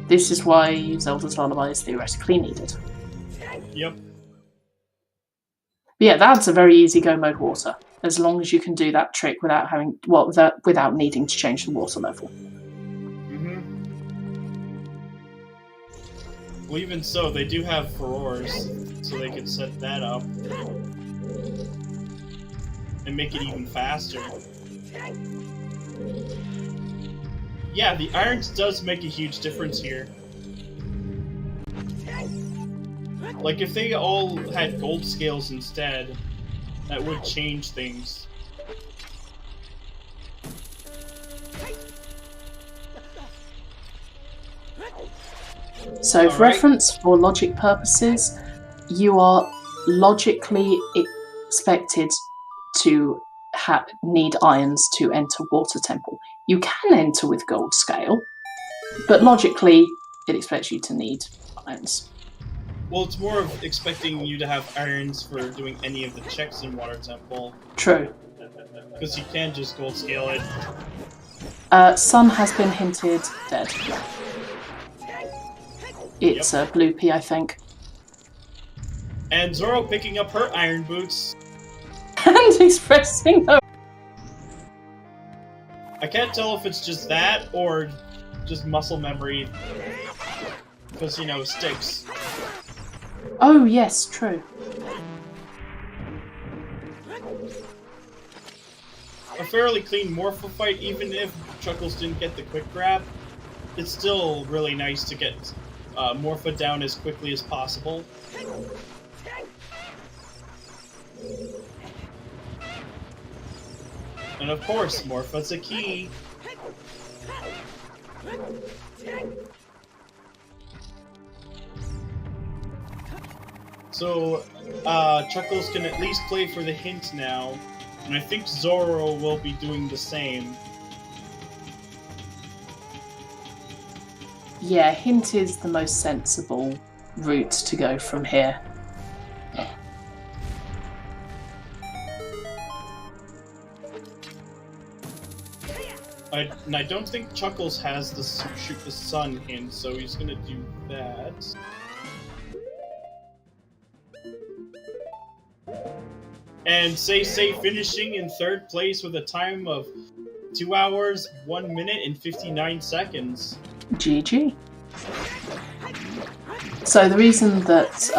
This is why Zelda's Lullaby is theoretically needed. Yep. But yeah, that's a very easy go mode water, as long as you can do that trick without without needing to change the water level. Well, even so, they do have furrows, so they can set that up and make it even faster. Yeah, the irons does make a huge difference here. Like, if they all had gold scales instead, that would change things. So, for reference, for logic purposes, you are logically expected to need irons to enter Water Temple. You can enter with gold scale, but logically, it expects you to need irons. Well, it's more of expecting you to have irons for doing any of the checks in Water Temple. True. Because you can just gold scale it. Sun has been hinted dead. It's a blue pea, I think. And Zoro picking up her iron boots. And expressing her. I can't tell if it's just that or just muscle memory. Because, you know, sticks. Oh, yes, true. A fairly clean Morphle fight, even if Chuckles didn't get the quick grab. It's still really nice to get Morphle down as quickly as possible. And of course, Morphe's a key. So, Chuckles can at least play for the hint now, and I think Zoro will be doing the same. Yeah, hint is the most sensible route to go from here. I don't think Chuckles has the shoot the sun hint, so he's gonna do that. And Say finishing in third place with a time of 2 hours, 1 minute, and 59 seconds. GG. So the reason that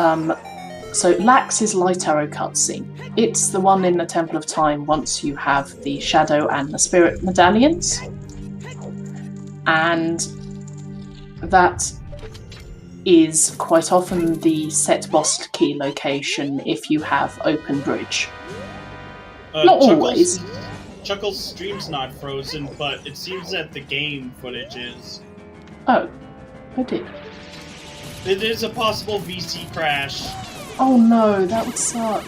so Lax's light arrow cutscene, it's the one in the Temple of Time once you have the Shadow and the Spirit medallions, and that is quite often the set boss key location if you have open bridge. Not always. Chuckles' stream's not frozen, but it seems that the game footage is. Oh, I did. It is a possible VC crash. Oh no, that would suck.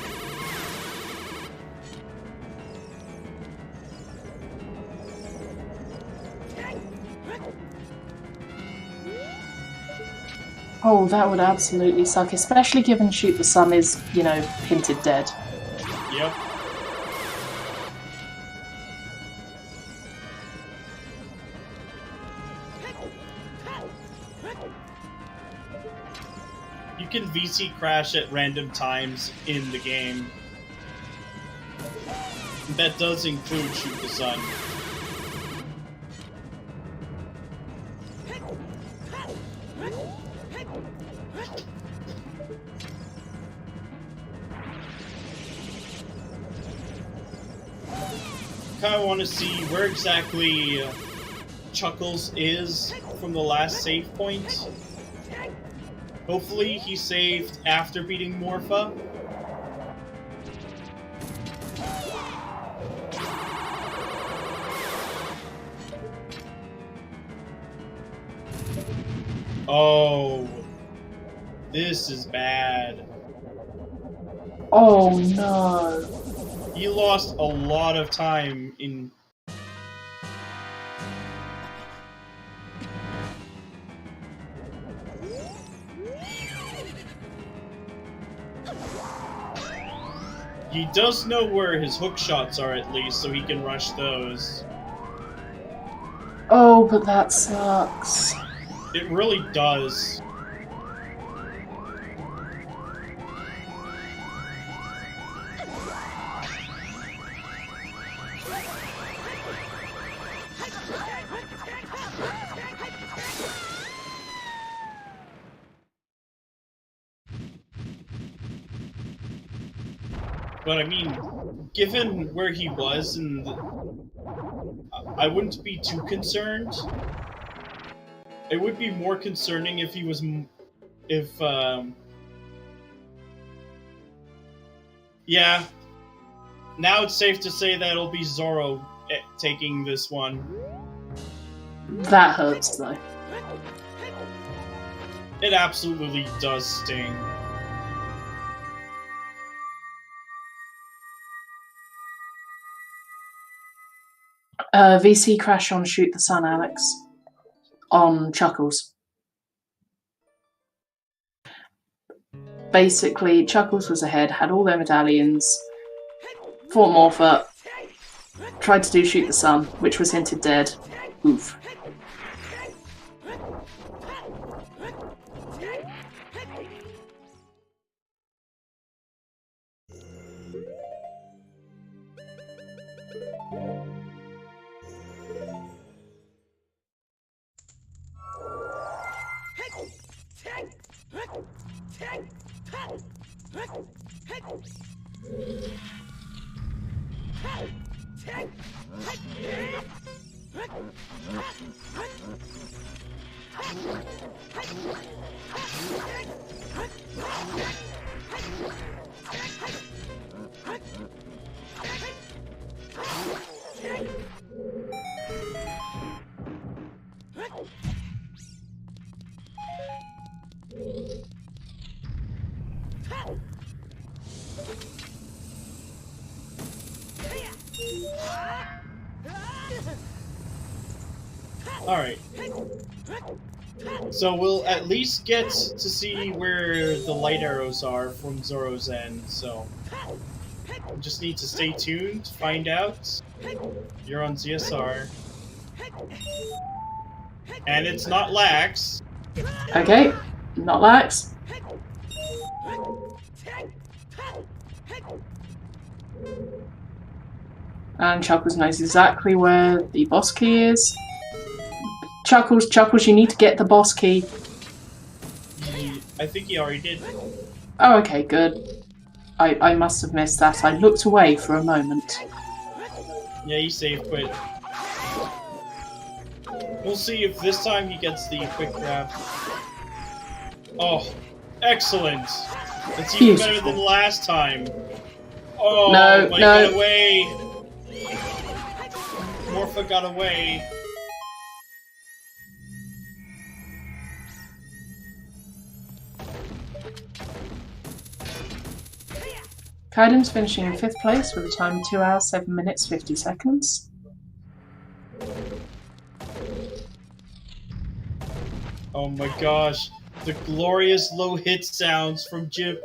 Oh, that would absolutely suck, especially given Shoot the Sun is, you know, hinted dead. Yep. You can VC crash at random times in the game. That does include Shoot the Sun. Kinda want to see where exactly Chuckles is from the last save point. Hopefully he saved after beating Morpha. Oh, this is bad. Oh no. He lost a lot of time in... He does know where his hook shots are at least, so he can rush those. Oh, but that sucks. It really does. But I mean, given where he was, and I wouldn't be too concerned. It would be more concerning if he was, yeah. Now it's safe to say that it'll be Zoro taking this one. That hurts, though. It absolutely does sting. VC crash on Shoot the Sun, Alex. On Chuckles. Basically, Chuckles was ahead, had all their medallions, fought Morpher, tried to do Shoot the Sun, which was hinted dead. Oof. Alright. So we'll at least get to see where the light arrows are from Zoro's end, so we just need to stay tuned to find out. You're on ZSR. And it's not lax. Okay, not lax. And Chuckles knows exactly where the boss key is. Chuckles, you need to get the boss key. I think he already did. Oh, okay, good. I must have missed that. I looked away for a moment. Yeah, he's safe, but we'll see if this time he gets the quick grab. Oh, excellent! It's even better than last time. Oh, no, but no. He got away. Morpha got away. Kaiden's finishing in 5th place with a time of 2 hours, 7 minutes, 50 seconds. Oh my gosh, the glorious low hit sounds from Chimp.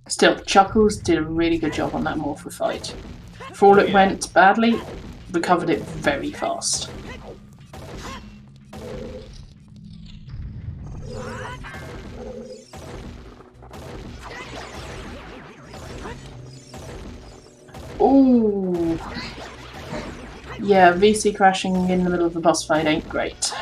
Still, Chuckles did a really good job on that Morpher fight. For all it went badly, recovered it very fast. Ooh. Yeah, VC crashing in the middle of the boss fight ain't great.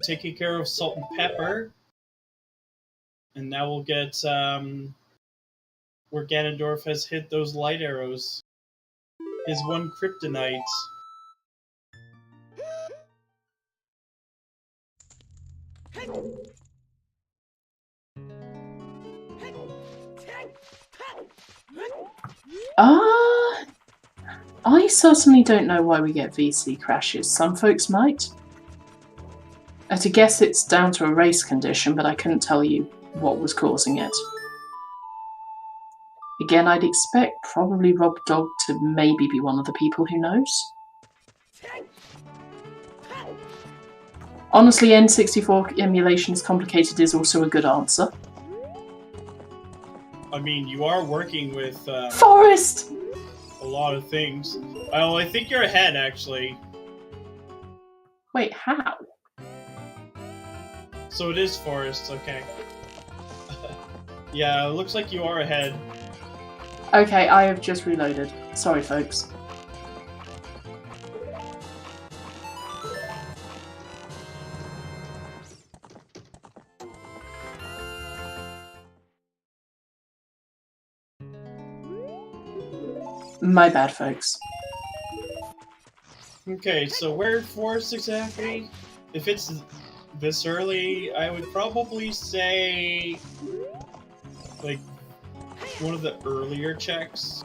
Taking care of Salt and Pepper. And now we'll get where Ganondorf has hit those light arrows. His one kryptonite. I certainly don't know why we get VC crashes. Some folks might. At a guess it's down to a race condition, but I couldn't tell you what was causing it. Again, I'd expect probably Rob Dog to maybe be one of the people who knows. Honestly, N64 emulation is complicated is also a good answer. I mean, you are working with Forest! a lot of things. Oh, I think you're ahead, actually. Wait, how? So it is Forest, okay. Yeah, it looks like you are ahead. Okay, I have just reloaded. Sorry, folks. My bad, folks. Okay, so where Forest exactly? If it's this early, I would probably say like one of the earlier checks.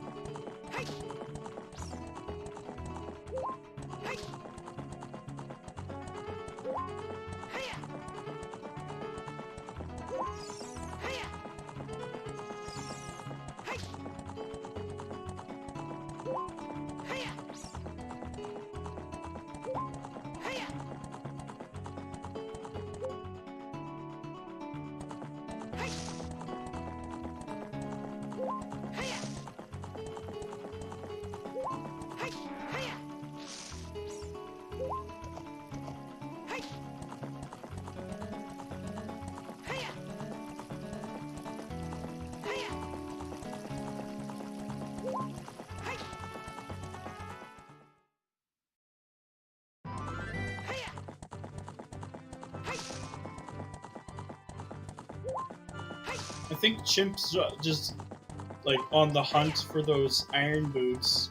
I think Chimp's just like on the hunt for those iron boots.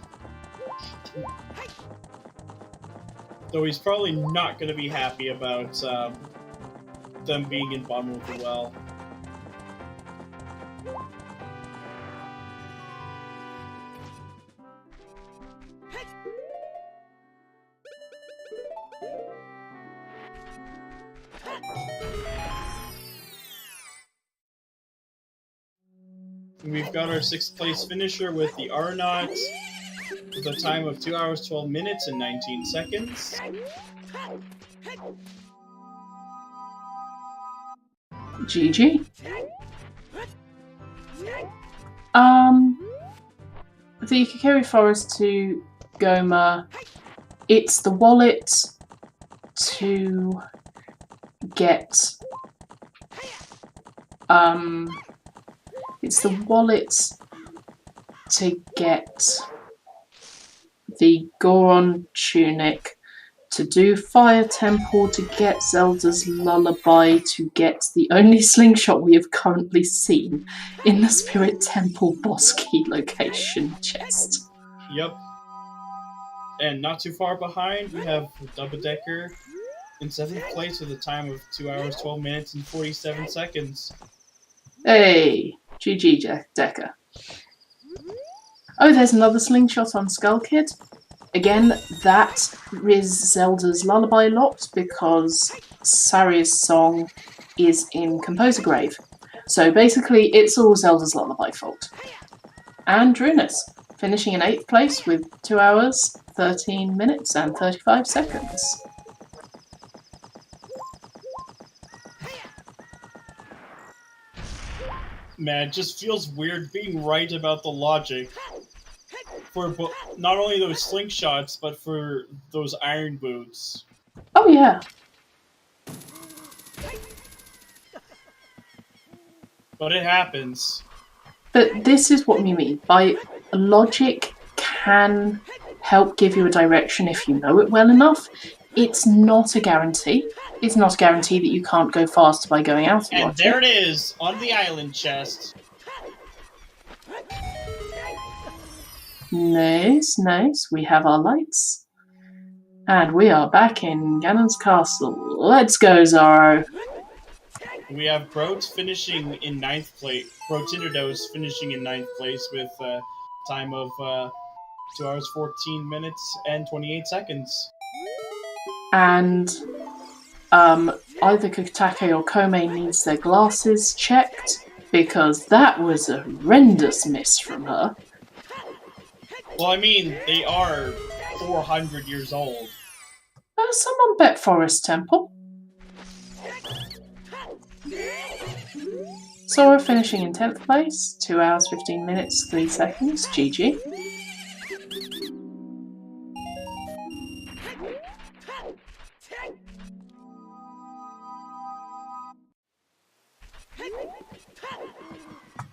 Though he's probably not going to be happy about them being in bottom of the well. We've got our 6th place finisher with the Arnaut with a time of 2 hours, 12 minutes, and 19 seconds. GG. The Kakiri Forest to Goma, it's the wallet to get it's the wallet to get the Goron tunic, to do Fire Temple, to get Zelda's Lullaby, to get the only slingshot we have currently seen in the Spirit Temple boss key location chest. Yep. And not too far behind, we have Double Decker in 7th place with a time of 2 hours, 12 minutes, and 47 seconds. Hey, GG Decker. Oh, there's another slingshot on Skull Kid. Again, that is Zelda's Lullaby locked because Saria's song is in Composer Grave. So basically, it's all Zelda's Lullaby fault. And Drunus, finishing in 8th place with 2 hours, 13 minutes, and 35 seconds. Man, it just feels weird being right about the logic for not only those slingshots, but for those iron boots. Oh yeah. But it happens. But this is what we mean by logic can help give you a direction if you know it well enough. It's not a guarantee. It's not a guarantee that you can't go faster by going out of logic. And there it is, on the island chest. Nice, nice. We have our lights. And we are back in Ganon's castle. Let's go, Zoro. We have Broats finishing in 9th place. Brotinderdos finishing in 9th place with a time of 2 hours, 14 minutes, and 28 seconds. And either Kotake or Kome needs their glasses checked, because that was a horrendous miss from her. Well, I mean, they are 400 years old. Someone bet Forest Temple. Sora finishing in 10th place, 2 hours, 15 minutes, 3 seconds. GG.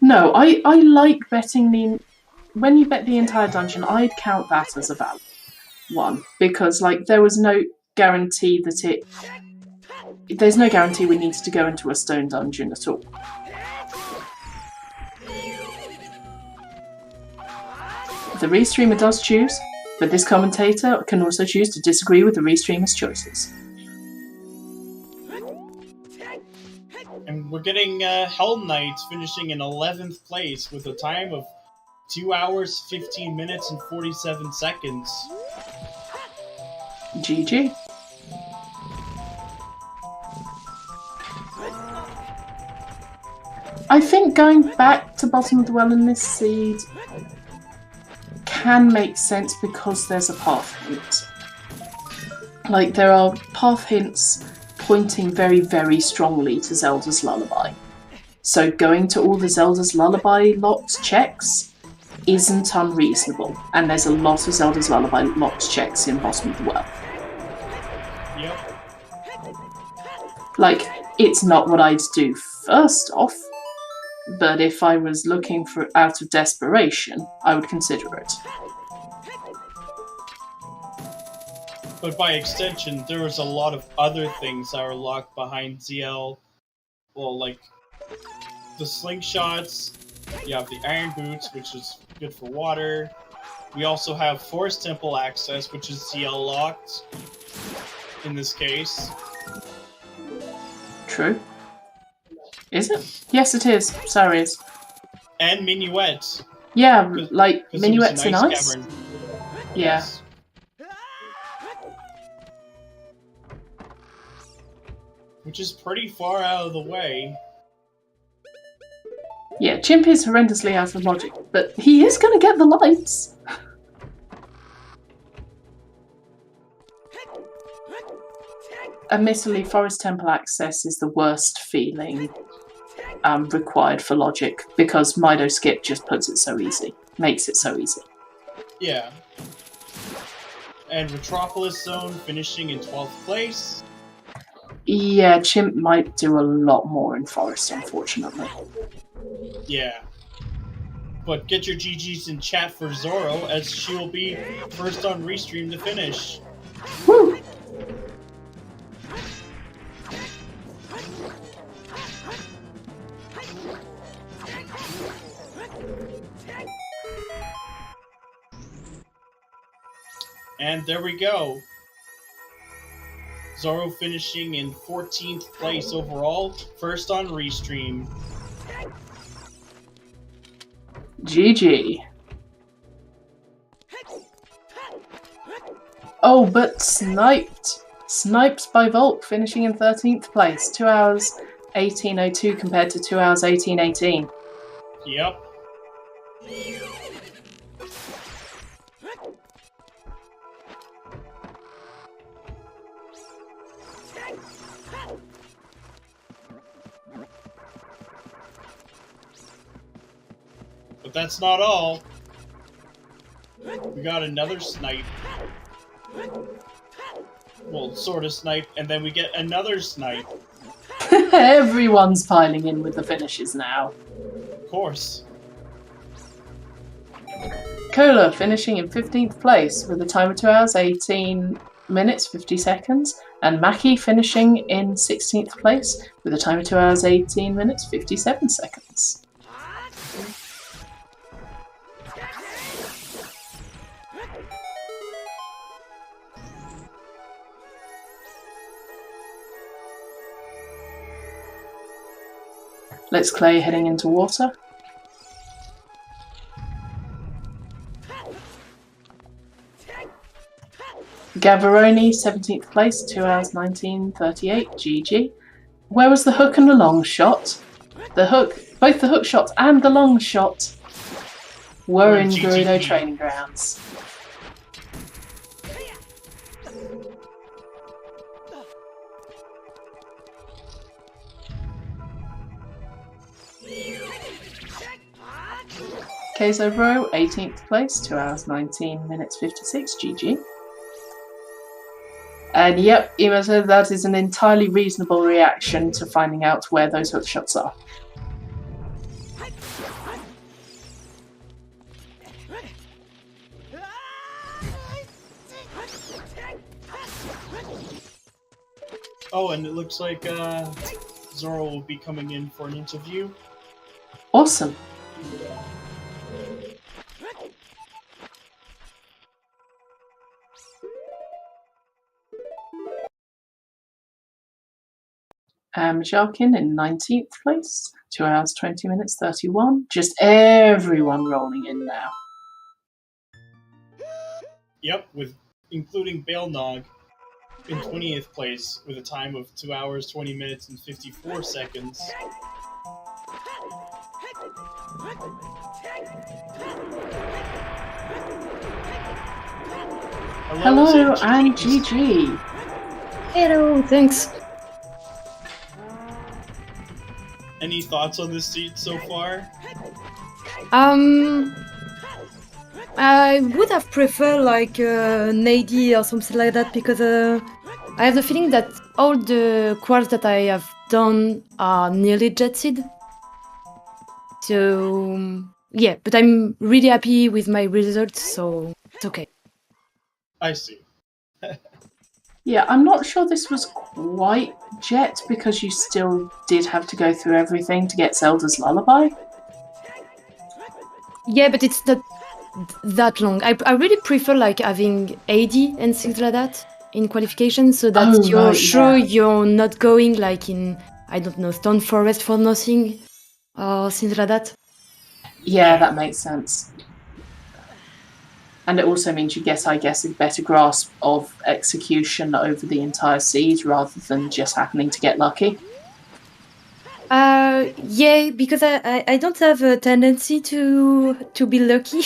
No, I like betting the... When you bet the entire dungeon, I'd count that as a valid one. Because, like, there was no guarantee that it... There's no guarantee we needed to go into a stone dungeon at all. The restreamer does choose, but this commentator can also choose to disagree with the restreamer's choices. And we're getting Hell Knight finishing in 11th place with a time of 2 hours, 15 minutes, and 47 seconds. GG. I think going back to bottom of the well in this seed can make sense because there's a path hint. Like, there are path hints pointing very, very strongly to Zelda's Lullaby. So going to all the Zelda's Lullaby locked checks isn't unreasonable, and there's a lot of Zelda's Lullaby locked checks in bottom of the well. Yep. Like, it's not what I'd do first off, but if I was looking for out of desperation, I would consider it. But by extension, there was a lot of other things that are locked behind ZL. Well, like the slingshots, you have the iron boots, which is good for water. We also have Forest Temple access, which is ZL locked in this case. True. Is it? Yes, it is. Sorry. And Minuet. Yeah, like, Minuets are nice nice. cavern. Yeah. Yes. Which is pretty far out of the way. Yeah, Chimp is horrendously out of logic, but he is going to get the lights. Admittedly, Forest Temple access is the worst feeling required for logic, because Mido Skip just puts it so easy. Makes it so easy. Yeah. And Metropolis Zone finishing in 12th place. Yeah, Chimp might do a lot more in Forest, unfortunately. Yeah. But get your GGs in chat for Zoro, as she will be first on Restream to finish. Woo! And there we go. Zoro finishing in 14th place overall, first on Restream. GG. Oh, but sniped. Sniped by Volk, finishing in 13th place. 2 hours 18:02 compared to 2 hours 18:18. Yep. But that's not all. We got another snipe. Well, sort of snipe, and then we get another snipe. Everyone's piling in with the finishes now. Of course. Cola finishing in 15th place with a time of 2 hours 18 minutes 50 seconds, and Maki finishing in 16th place with a time of 2 hours 18 minutes 57 seconds. Let's Clay heading into water. Gavaroni, 17th place, 2 hours 19:38. GG. Where was the hook and the long shot? Both the hook shot and the long shot were in Gerudo Training Grounds. Keizo Bro, 18th place, 2 hours 19 minutes 56. GG. And yep, Ema said that is an entirely reasonable reaction to finding out where those hook shots are. Oh, and it looks like Zoro will be coming in for an interview. Awesome. Jarkin in 19th place, 2 hours 20 minutes 31. Just everyone rolling in now. Yep, with including Bailnog in 20th place with a time of 2 hours 20 minutes and 54 seconds. Hello and GG. Hello, thanks. Any thoughts on this seat so far? I would have preferred like an AD or something like that because I have the feeling that all the quads that I have done are nearly jetted. So yeah, but I'm really happy with my results, so it's okay. I see. Yeah, I'm not sure this was quite jet because you still did have to go through everything to get Zelda's Lullaby. Yeah, but it's not that long. I really prefer like having AD and things like that in qualification so that you're sure you're not going like in, I don't know, Stone Forest for nothing or things like that. Yeah, that makes sense. And it also means you get, I guess, a better grasp of execution over the entire seed rather than just happening to get lucky. Yeah, because I don't have a tendency to be lucky.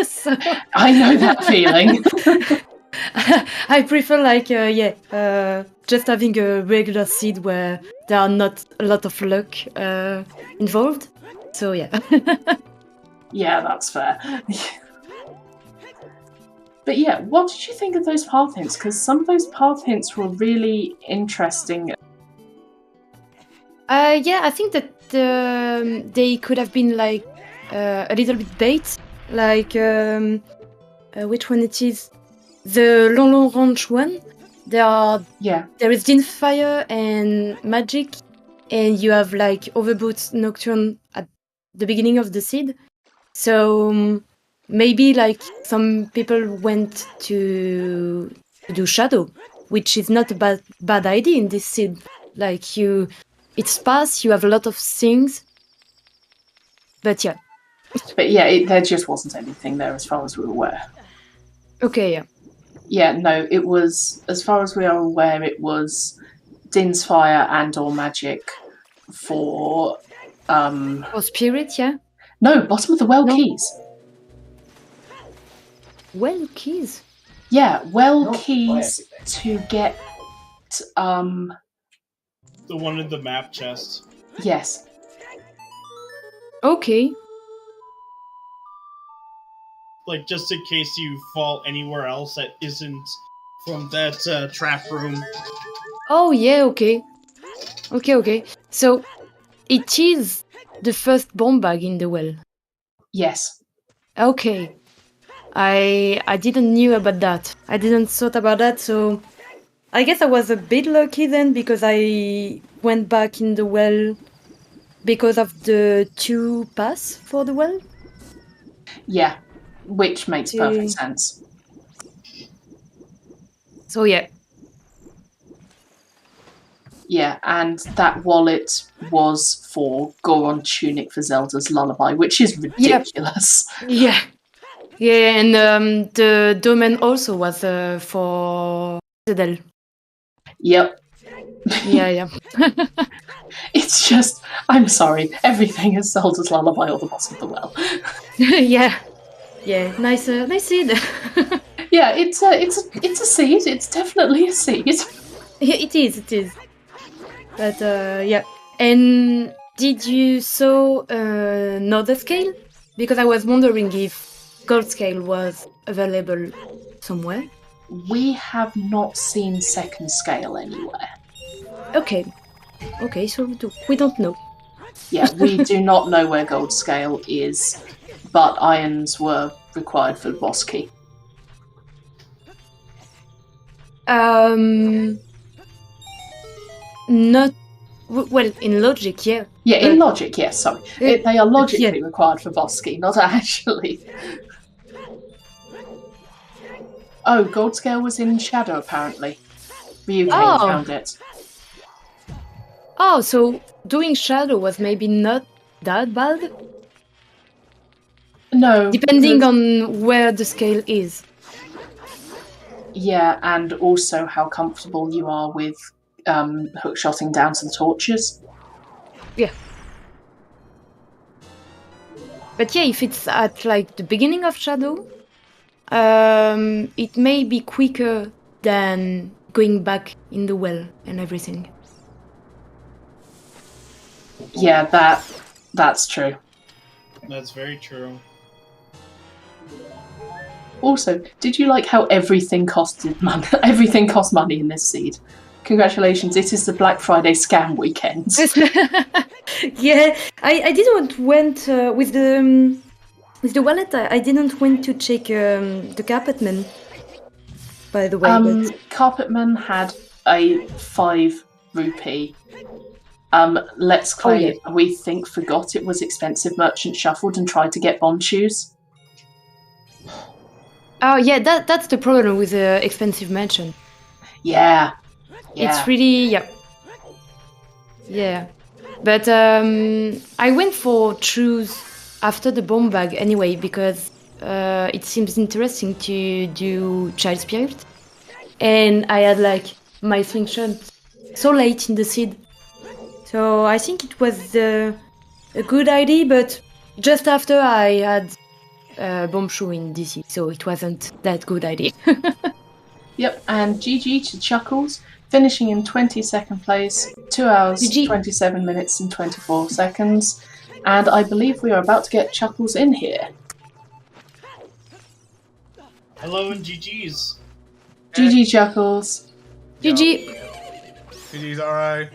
So I know that feeling. I prefer like just having a regular seed where there are not a lot of luck involved. So yeah. Yeah, that's fair. But yeah, what did you think of those path hints? Because some of those path hints were really interesting. Yeah, I think that they could have been like a little bit bait. Like which one it is? The long range one. There is Din Fire and Magic, and you have like Overboot Nocturne at the beginning of the seed. So maybe like some people went to do Shadow, which is not a bad idea in this seed. Like it's sparse, you have a lot of things, but yeah. But yeah, there just wasn't anything there as far as we were aware. Okay, yeah. Yeah, no, it was, as far as we are aware, it was Din's Fire and or Magic for... For Spirit, yeah? No, Bottom of the Well Keys. Well Keys? Yeah, Well Keys to get... The one in the map chest. Yes. Okay. Like, just in case you fall anywhere else that isn't from that trap room. Oh, yeah, okay. Okay. So, it is the first bomb bag in the well? Yes. Okay. I didn't knew about that. I didn't thought about that, so... I guess I was a bit lucky then, because I went back in the well because of the 2 pass for the well? Yeah, which makes perfect sense. So yeah. Yeah, and that wallet was for Goron Tunic for Zelda's Lullaby, which is ridiculous. Yeah. Yeah, and the domain also was for Zedel. Yep. Yeah. It's just, I'm sorry, everything is Zelda's Lullaby or the Boss of the Well. Yeah. Nice seed. Yeah, it's a seed. It's definitely a seed. Yeah, it is. But yeah. And did you saw another scale? Because I was wondering if gold scale was available somewhere. We have not seen second scale anywhere. Okay, so we don't know. Yeah, we do not know where gold scale is, but irons were required for the boss key. Not well in logic, yeah. Yeah, in logic, yes. Sorry, they are logically yeah. required for boss key, not actually. Oh, gold scale was in Shadow apparently. Ryuhei found it. Oh, so doing Shadow was maybe not that bad? No. Depending on where the scale is. Yeah, and also how comfortable you are with hookshotting down to the torches. Yeah. But yeah, if it's at like the beginning of Shadow, it may be quicker than going back in the well and everything. Yeah, that's true. That's very true. Also, did you like how everything costed money? Everything cost money in this seed. Congratulations! It is the Black Friday scam weekend. Yeah, I didn't went with the wallet. I didn't went to check the carpetman. By the way, Carpetman had a 5 rupee. Let's Play It, we think, forgot it was expensive merchant shuffled and tried to get bomb shoes. Oh yeah, that's the problem with the expensive merchant. Yeah. It's really yeah. But I went for choose after the bomb bag anyway because it seems interesting to do child spirit, and I had like my slingshot so late in the seed, so I think it was a good idea. But just after I had bomb shoe in DC, so it wasn't that good idea. Yep, and GG to Chuckles, finishing in 22nd place, 2 hours, GG. 27 minutes and 24 seconds. And I believe we are about to get Chuckles in here. Hello and GG's. GG Chuckles. GG. GG's alright.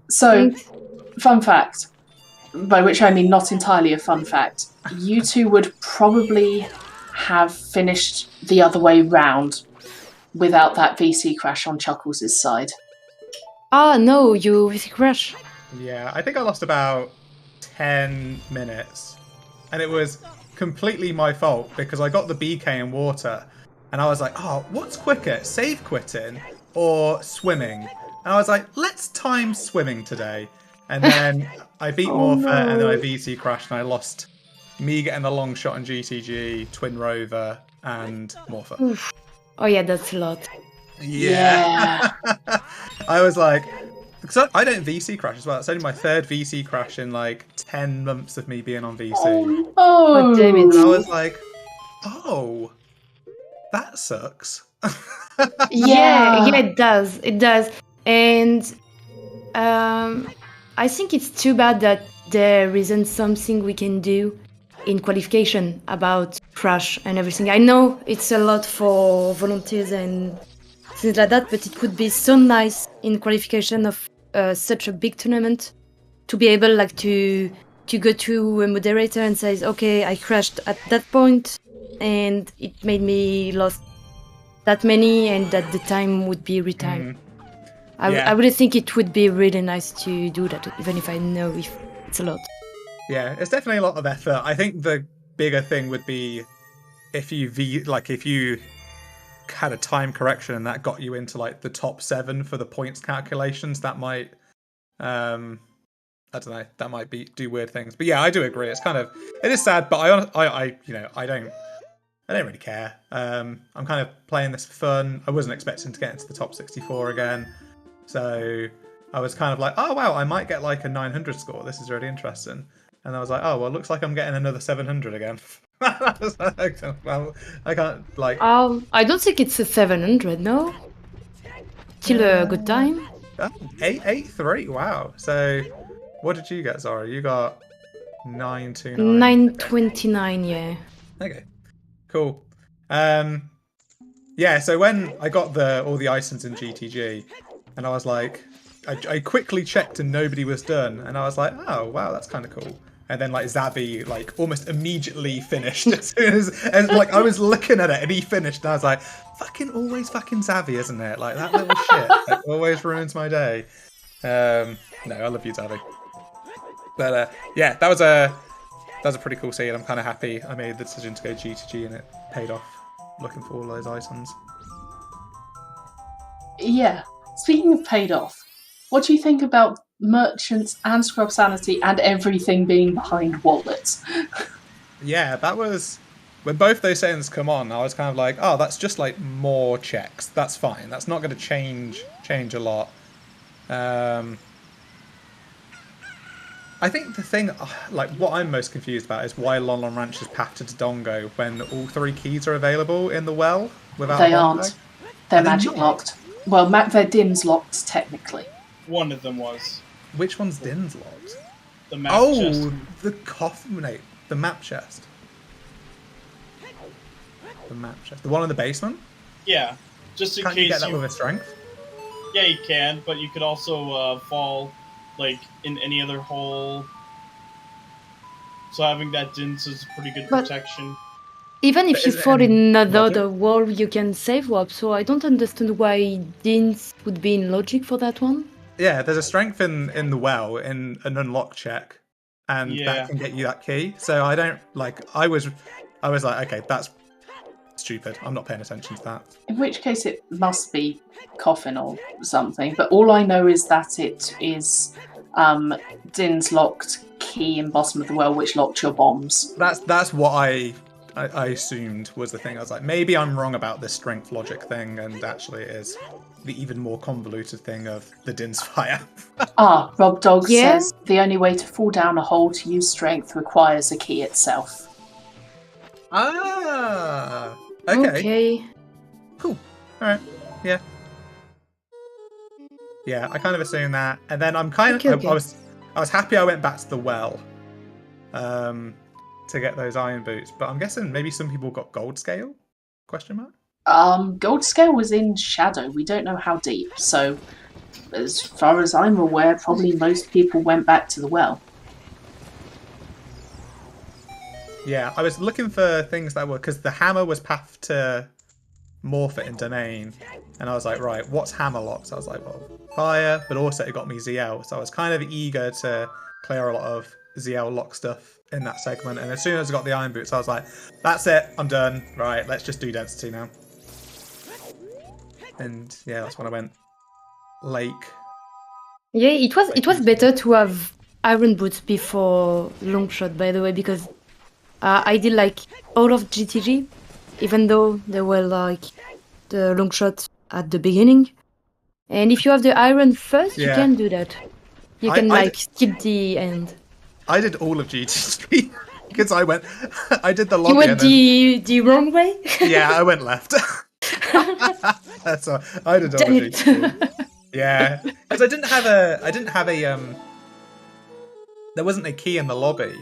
So, fun fact, by which I mean not entirely a fun fact, you two would probably have finished the other way round without that VC crash on Chuckles' side. Ah no, you with crash. Yeah, I think I lost about 10 minutes. And it was completely my fault because I got the BK in water and I was like, oh, what's quicker, save quitting or swimming? And I was like, let's time swimming today. And then I beat Morpher and then I VC crashed and I lost me getting the long shot on GTG, Twin Rover and Morpher. Oof. Oh yeah, that's a lot. Yeah. I was like, because I don't VC crash as well. It's only my third VC crash in like 10 months of me being on VC. Oh, damn it. And I was like, oh, that sucks. Yeah. Yeah, it does. It does. And I think it's too bad that there isn't something we can do in qualification about crash and everything. I know it's a lot for volunteers and things like that, but it would be so nice in qualification of such a big tournament to be able like to go to a moderator and say, okay, I crashed at that point and it made me lost that many, and that the time would be retimed. Yeah. I really think it would be really nice to do that, even if I know if it's a lot. Yeah, it's definitely a lot of effort. I think the bigger thing would be if you had a time correction and that got you into like the top 7 for the points calculations, that might I don't know, that might do weird things. But yeah, I do agree. It is sad, but I don't really care. I'm kind of playing this for fun. I wasn't expecting to get into the top 64 again, so I was kind of like, oh wow, I might get like a 900 score. This is really interesting. And I was like, oh well, looks like I'm getting another 700 again. Well, I can't like. I don't think it's a 700. No, still a good time. 883. Wow. So, what did you get, Zara? You got 929. 929. Yeah. Okay. Cool. Yeah. So when I got all the items in GTG, and I was like, I quickly checked and nobody was done, and I was like, oh wow, that's kind of cool. And then like Zavi like almost immediately finished as soon as like I was looking at it and he finished and I was like, always fucking Zavi, isn't it? Like that little shit like, always ruins my day. No, I love you, Zavi. But yeah, that was a pretty cool scene. I'm kind of happy I made the decision to go G2G and it paid off. Looking for all those items. Yeah. Speaking of paid off, what do you think about merchants and Scrub Sanity and everything being behind wallets? Yeah, that was when both those settings come on. I was kind of like, oh, that's just like more checks. That's fine. That's not going to change a lot. I think the thing, like what I'm most confused about is why Lon Lon Ranch is path to Dodongo when all 3 keys are available in the well without. They aren't. They're magic locked. Well, they're DIMS locked technically. One of them was. Which one's Din's locked? The map chest. The coffin, the map chest. The map chest. The one in the basement? Yeah. Just in Can't case you get that with a strength? Yeah, you can, but you could also fall like in any other hole. So having that DINS is pretty good protection. Even if you fall in another wall, you can save warp, so I don't understand why DINS would be in logic for that one. Yeah, there's a strength in the well in an unlock check, and that can get you that key. So I don't like. I was like, okay, that's stupid. I'm not paying attention to that. In which case, it must be coffin or something. But all I know is that it is DIN's locked key in bottom of the well, which locked your bombs. That's what I assumed was the thing. I was like, maybe I'm wrong about this strength logic thing, and actually it is the even more convoluted thing of the DIN's fire. Rob Dog says the only way to fall down a hole to use strength requires a key itself. Okay. Cool. Alright. Yeah. Yeah, I kind of assumed that. And then I'm kind of I was happy I went back to the well. To get those iron boots, but I'm guessing maybe some people got gold scale? Question mark? Gold scale was in shadow. We don't know how deep, so as far as I'm aware, probably most people went back to the well. Yeah, I was looking for things that were because the hammer was path to Morph in domain, and I was like, right, what's hammer lock? So I was like, well, fire, but also it got me ZL, so I was kind of eager to clear a lot of ZL lock stuff in that segment, and as soon as I got the iron boots I was like, that's it, I'm done, right, let's just do density now. And yeah, that's when I went lake. Yeah, it was better to have iron boots before long shot, by the way, because I did like all of GTG, even though there were like the long shot at the beginning, and if you have the iron first, you can do that. You can skip the end. I did all of GT3 because I did the lobby. You went the wrong way? Yeah, I went left. That's all. I did all of GT3. Yeah, because I didn't have a there wasn't a key in the lobby,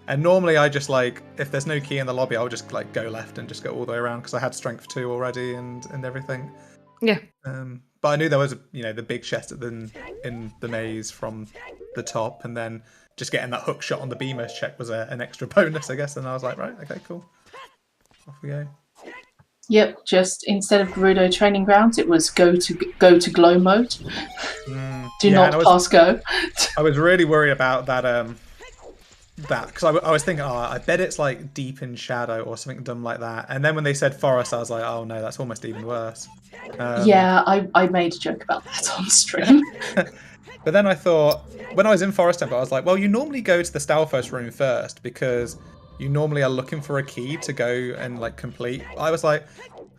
and normally I just like if there's no key in the lobby, I'll just like go left and just go all the way around because I had strength 2 already and everything. Yeah. But I knew there was the big chest in the maze from the top, and then just getting that hook shot on the beamers check was an extra bonus, I guess. And I was like, right, okay, cool. Off we go. Yep, just instead of Gerudo training grounds, it was go to glow mode. Do not pass go. I was really worried about that that because I was thinking, oh, I bet it's like deep in shadow or something dumb like that. And then when they said forest, I was like, oh no, that's almost even worse. Yeah, I made a joke about that on stream. But then I thought, when I was in Forest Temple, I was like, well, you normally go to the Stalfos room first because you normally are looking for a key to go and like complete. I was like,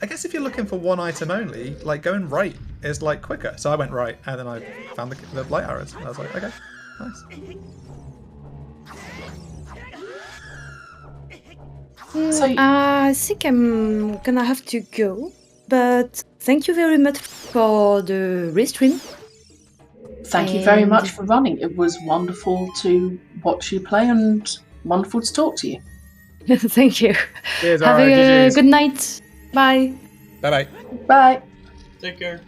I guess if you're looking for one item only, like going right is like quicker. So I went right, and then I found the light arrows. And I was like, okay, nice. So I think I'm gonna have to go, but thank you very much for the restream. thank you very much for running. It was wonderful to watch you play and wonderful to talk to you. Thank you. Cheers, Have alright, a GGs. good night. Bye. Bye bye. Bye. Take care.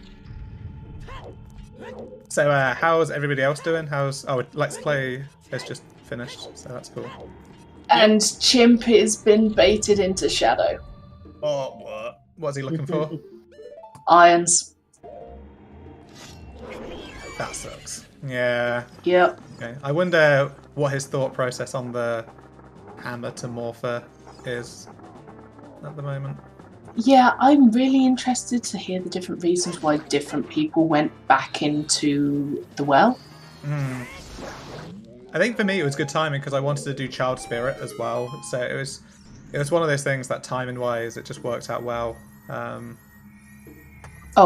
So how's everybody else doing? Let's Play has just finished, so that's cool. And Chimp has been baited into shadow. Oh, what? What's he looking for? Irons. That sucks. Yeah. Yep. Okay. I wonder what his thought process on the hammer to morpher is at the moment. Yeah, I'm really interested to hear the different reasons why different people went back into the well. I think for me it was good timing because I wanted to do Child Spirit as well. So it was one of those things that timing wise it just worked out well. Oh,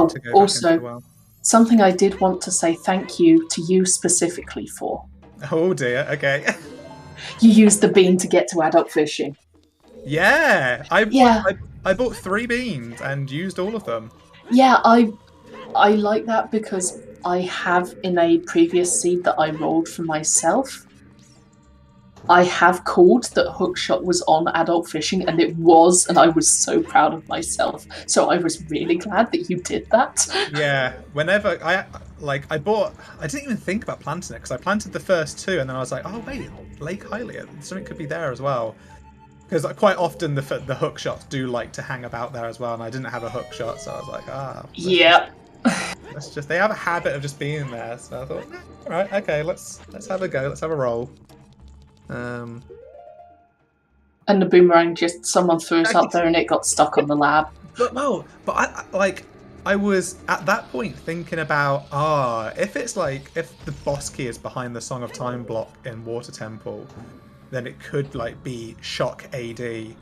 To go back into the also, well. something I did want to say thank you to you specifically for. Oh dear. Okay. You used the bean to get to adult fishing. Yeah. I Yeah. bought 3 beans and used all of them. Yeah, I like that because I have in a previous seed that I rolled for myself. I have called that Hookshot was on adult fishing, and it was, and I was so proud of myself. So I was really glad that you did that. Yeah. Whenever I didn't even think about planting it because I planted the first 2 and then I was like, oh wait, Lake Hylia, something could be there as well. Because quite often the hook shots do like to hang about there as well, and I didn't have a hook shot, so I was like, Yep. they have a habit of just being there. So I thought, all right, okay, let's have a go, let's have a roll. And the boomerang someone threw it up there and it got stuck on the lab. But I was at that point thinking about if the boss key is behind the Song of Time block in Water Temple, then it could like be shock AD.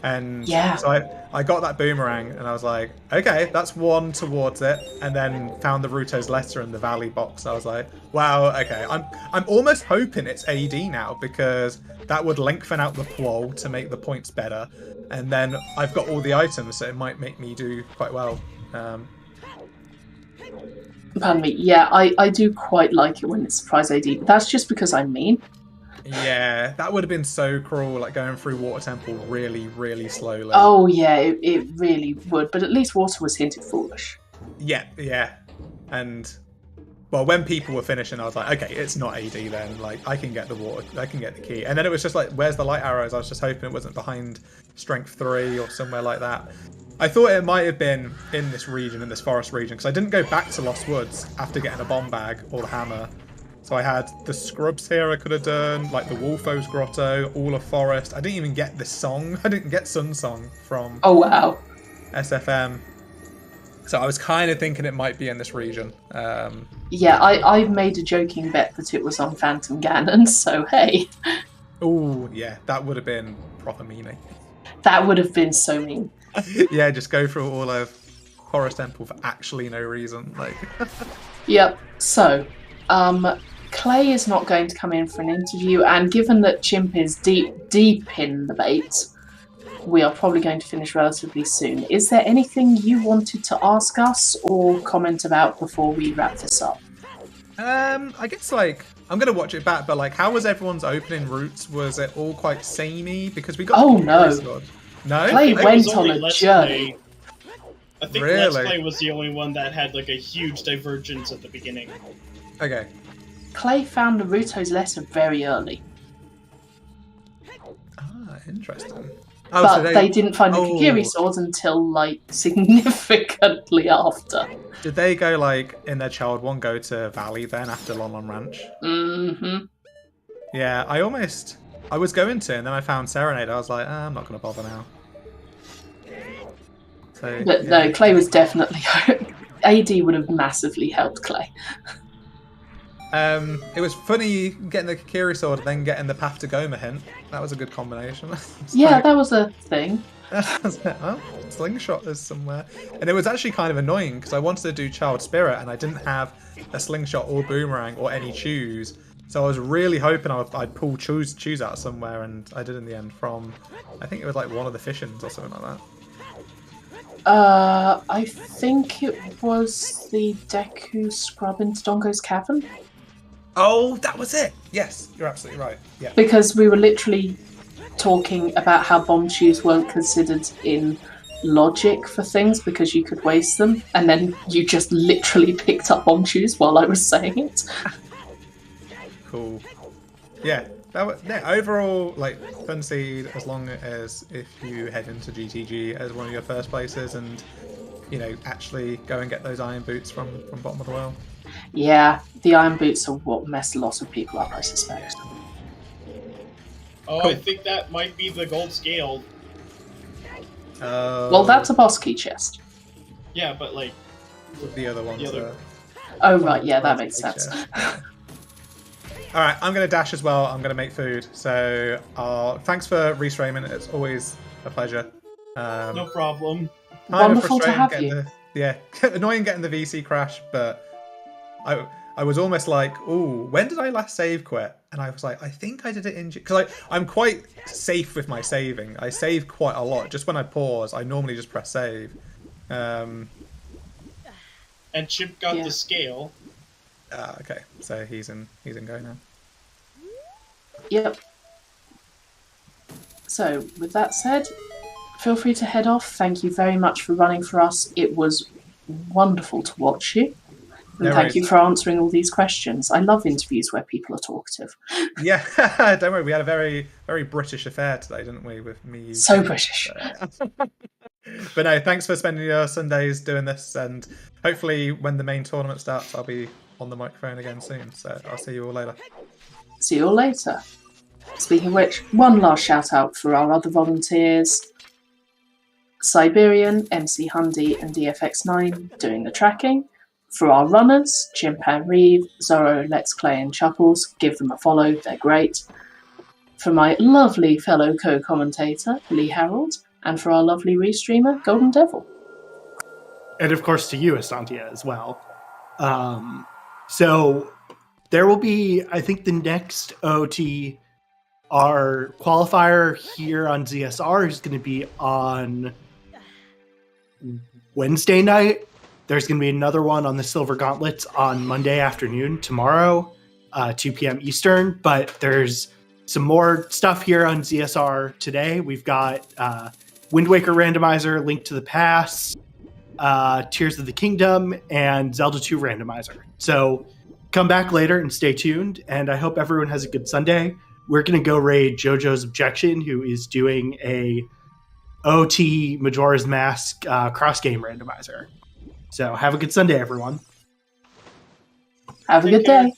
And Yeah. so I got that boomerang and I was like, okay, that's 1 towards it, and then found the Ruto's letter in the valley box. I was like, wow, okay, I'm almost hoping it's AD now because that would lengthen out the qual to make the points better, and then I've got all the items, so it might make me do quite well. Pardon me. Yeah, I do quite like it when it's surprise AD, but that's just because I'm mean. Yeah, that would have been so cruel, like going through Water Temple really, really slowly. Oh yeah, it really would, but at least Water was hinted foolish. Yeah. And well, when people were finishing, I was like, okay, it's not AD then. Like, I can get the water, I can get the key. And then it was just like, where's the light arrows? I was just hoping it wasn't behind Strength 3 or somewhere like that. I thought it might have been in this region, in this forest region, because I didn't go back to Lost Woods after getting a bomb bag or the hammer. So I had the scrubs here I could have done, like the Wolfo's Grotto, all of Forest. I didn't even get this song. I didn't get Sun Song from Oh wow. SFM. So I was kind of thinking it might be in this region. Yeah, I made a joking bet that it was on Phantom Ganon, so hey. Oh, yeah, that would have been proper meaning. That would have been so mean. Yeah, just go through all of Forest Temple for actually no reason. Like. Yep, so, Clay is not going to come in for an interview, and given that Chimp is deep in the bait, we are probably going to finish relatively soon. Is there anything you wanted to ask us or comment about before we wrap this up? I guess, like, I'm going to watch it back, but, like, how was everyone's opening routes? Was it all quite samey? Because we got... Oh, no. No? Clay It went was on only a Let's journey. Play. I think Really? Let's Play was the only one that had like a huge divergence at the beginning. Okay. Clay found Naruto's letter very early, Ah, interesting. Oh, but so they didn't find the Oh. Kagiri sword until, like, significantly after. Did they go, like, in their Child 1, go to Valley then after Lon Lon Ranch? Mm-hmm. Yeah, I almost... I was going to, and then I found Serenade. I was like, I'm not going to bother now. So, But yeah. no, Clay was definitely... AD would have massively helped Clay. It was funny getting the Kikiri sword and then getting the Path to Goma hint. That was a good combination. Yeah, that was a thing. Oh, slingshot is somewhere. And it was actually kind of annoying because I wanted to do Child Spirit and I didn't have a slingshot or boomerang or any choose. So I was really hoping I'd pull choose out somewhere, and I did in the end from, I think it was like one of the Fishins or something like that. I think it was the Deku scrub into Dongo's cavern. Oh, that was it. Yes, you're absolutely right. Yeah. Because we were literally talking about how bomb shoes weren't considered in logic for things because you could waste them, and then you just literally picked up bomb shoes while I was saying it. Cool. Yeah. Overall, like, fun seed as long as if you head into GTG as one of your first places and, you know, actually go and get those iron boots from bottom of the world. Yeah, the iron boots are what messed a lot of people up, I suspect. Oh, Cool. I think that might be the gold scale. Well, that's a boss key chest. Yeah, but like, The other ones. The other- Oh, right, yeah, that makes sense. All right, I'm going to dash as well. I'm going to make food. So thanks for restreaming. It's always a pleasure. no problem. Kind of Wonderful to frustrating have getting annoying getting the VC crash, but I was almost like, ooh, when did I last save quit? And I was like, I think I did it in... Because I'm quite safe with my saving. I save quite a lot. Just when I pause, I normally just press save. And Chip got the scale. Okay, so he's in go now. Yep. So, with that said, feel free to head off. Thank you very much for running for us. It was wonderful to watch you. And No thank worries. you for answering all these questions. I love interviews where people are talkative. Yeah, don't worry. We had a very, very British affair today, didn't we? With me. So British. But no, thanks for spending your Sundays doing this, and hopefully when the main tournament starts, I'll be on the microphone again soon. So I'll see you all later. See you all later. Speaking of which, one last shout out for our other volunteers. Siberian, MC Hundy and DFX9 doing the tracking. For our runners, Chimpan Reeve, Zorro, Let's Play and Chuckles, give them a follow, they're great. For my lovely fellow co-commentator, Lee Harold, and for our lovely restreamer, Golden Devil. And of course to you, Estantia, as well. So there will be, I think, the next OOTR qualifier here on ZSR is going to be on Wednesday night. There's going to be another one on the Silver Gauntlets on Monday afternoon, tomorrow, 2 p.m. Eastern. But there's some more stuff here on ZSR today. We've got Wind Waker Randomizer, Link to the Past, Tears of the Kingdom, and Zelda 2 Randomizer. So come back later and stay tuned. And I hope everyone has a good Sunday. We're going to go raid JoJo's Objection, who is doing a OT Majora's Mask cross-game randomizer. So have a good Sunday, everyone. Have a Take good care. day.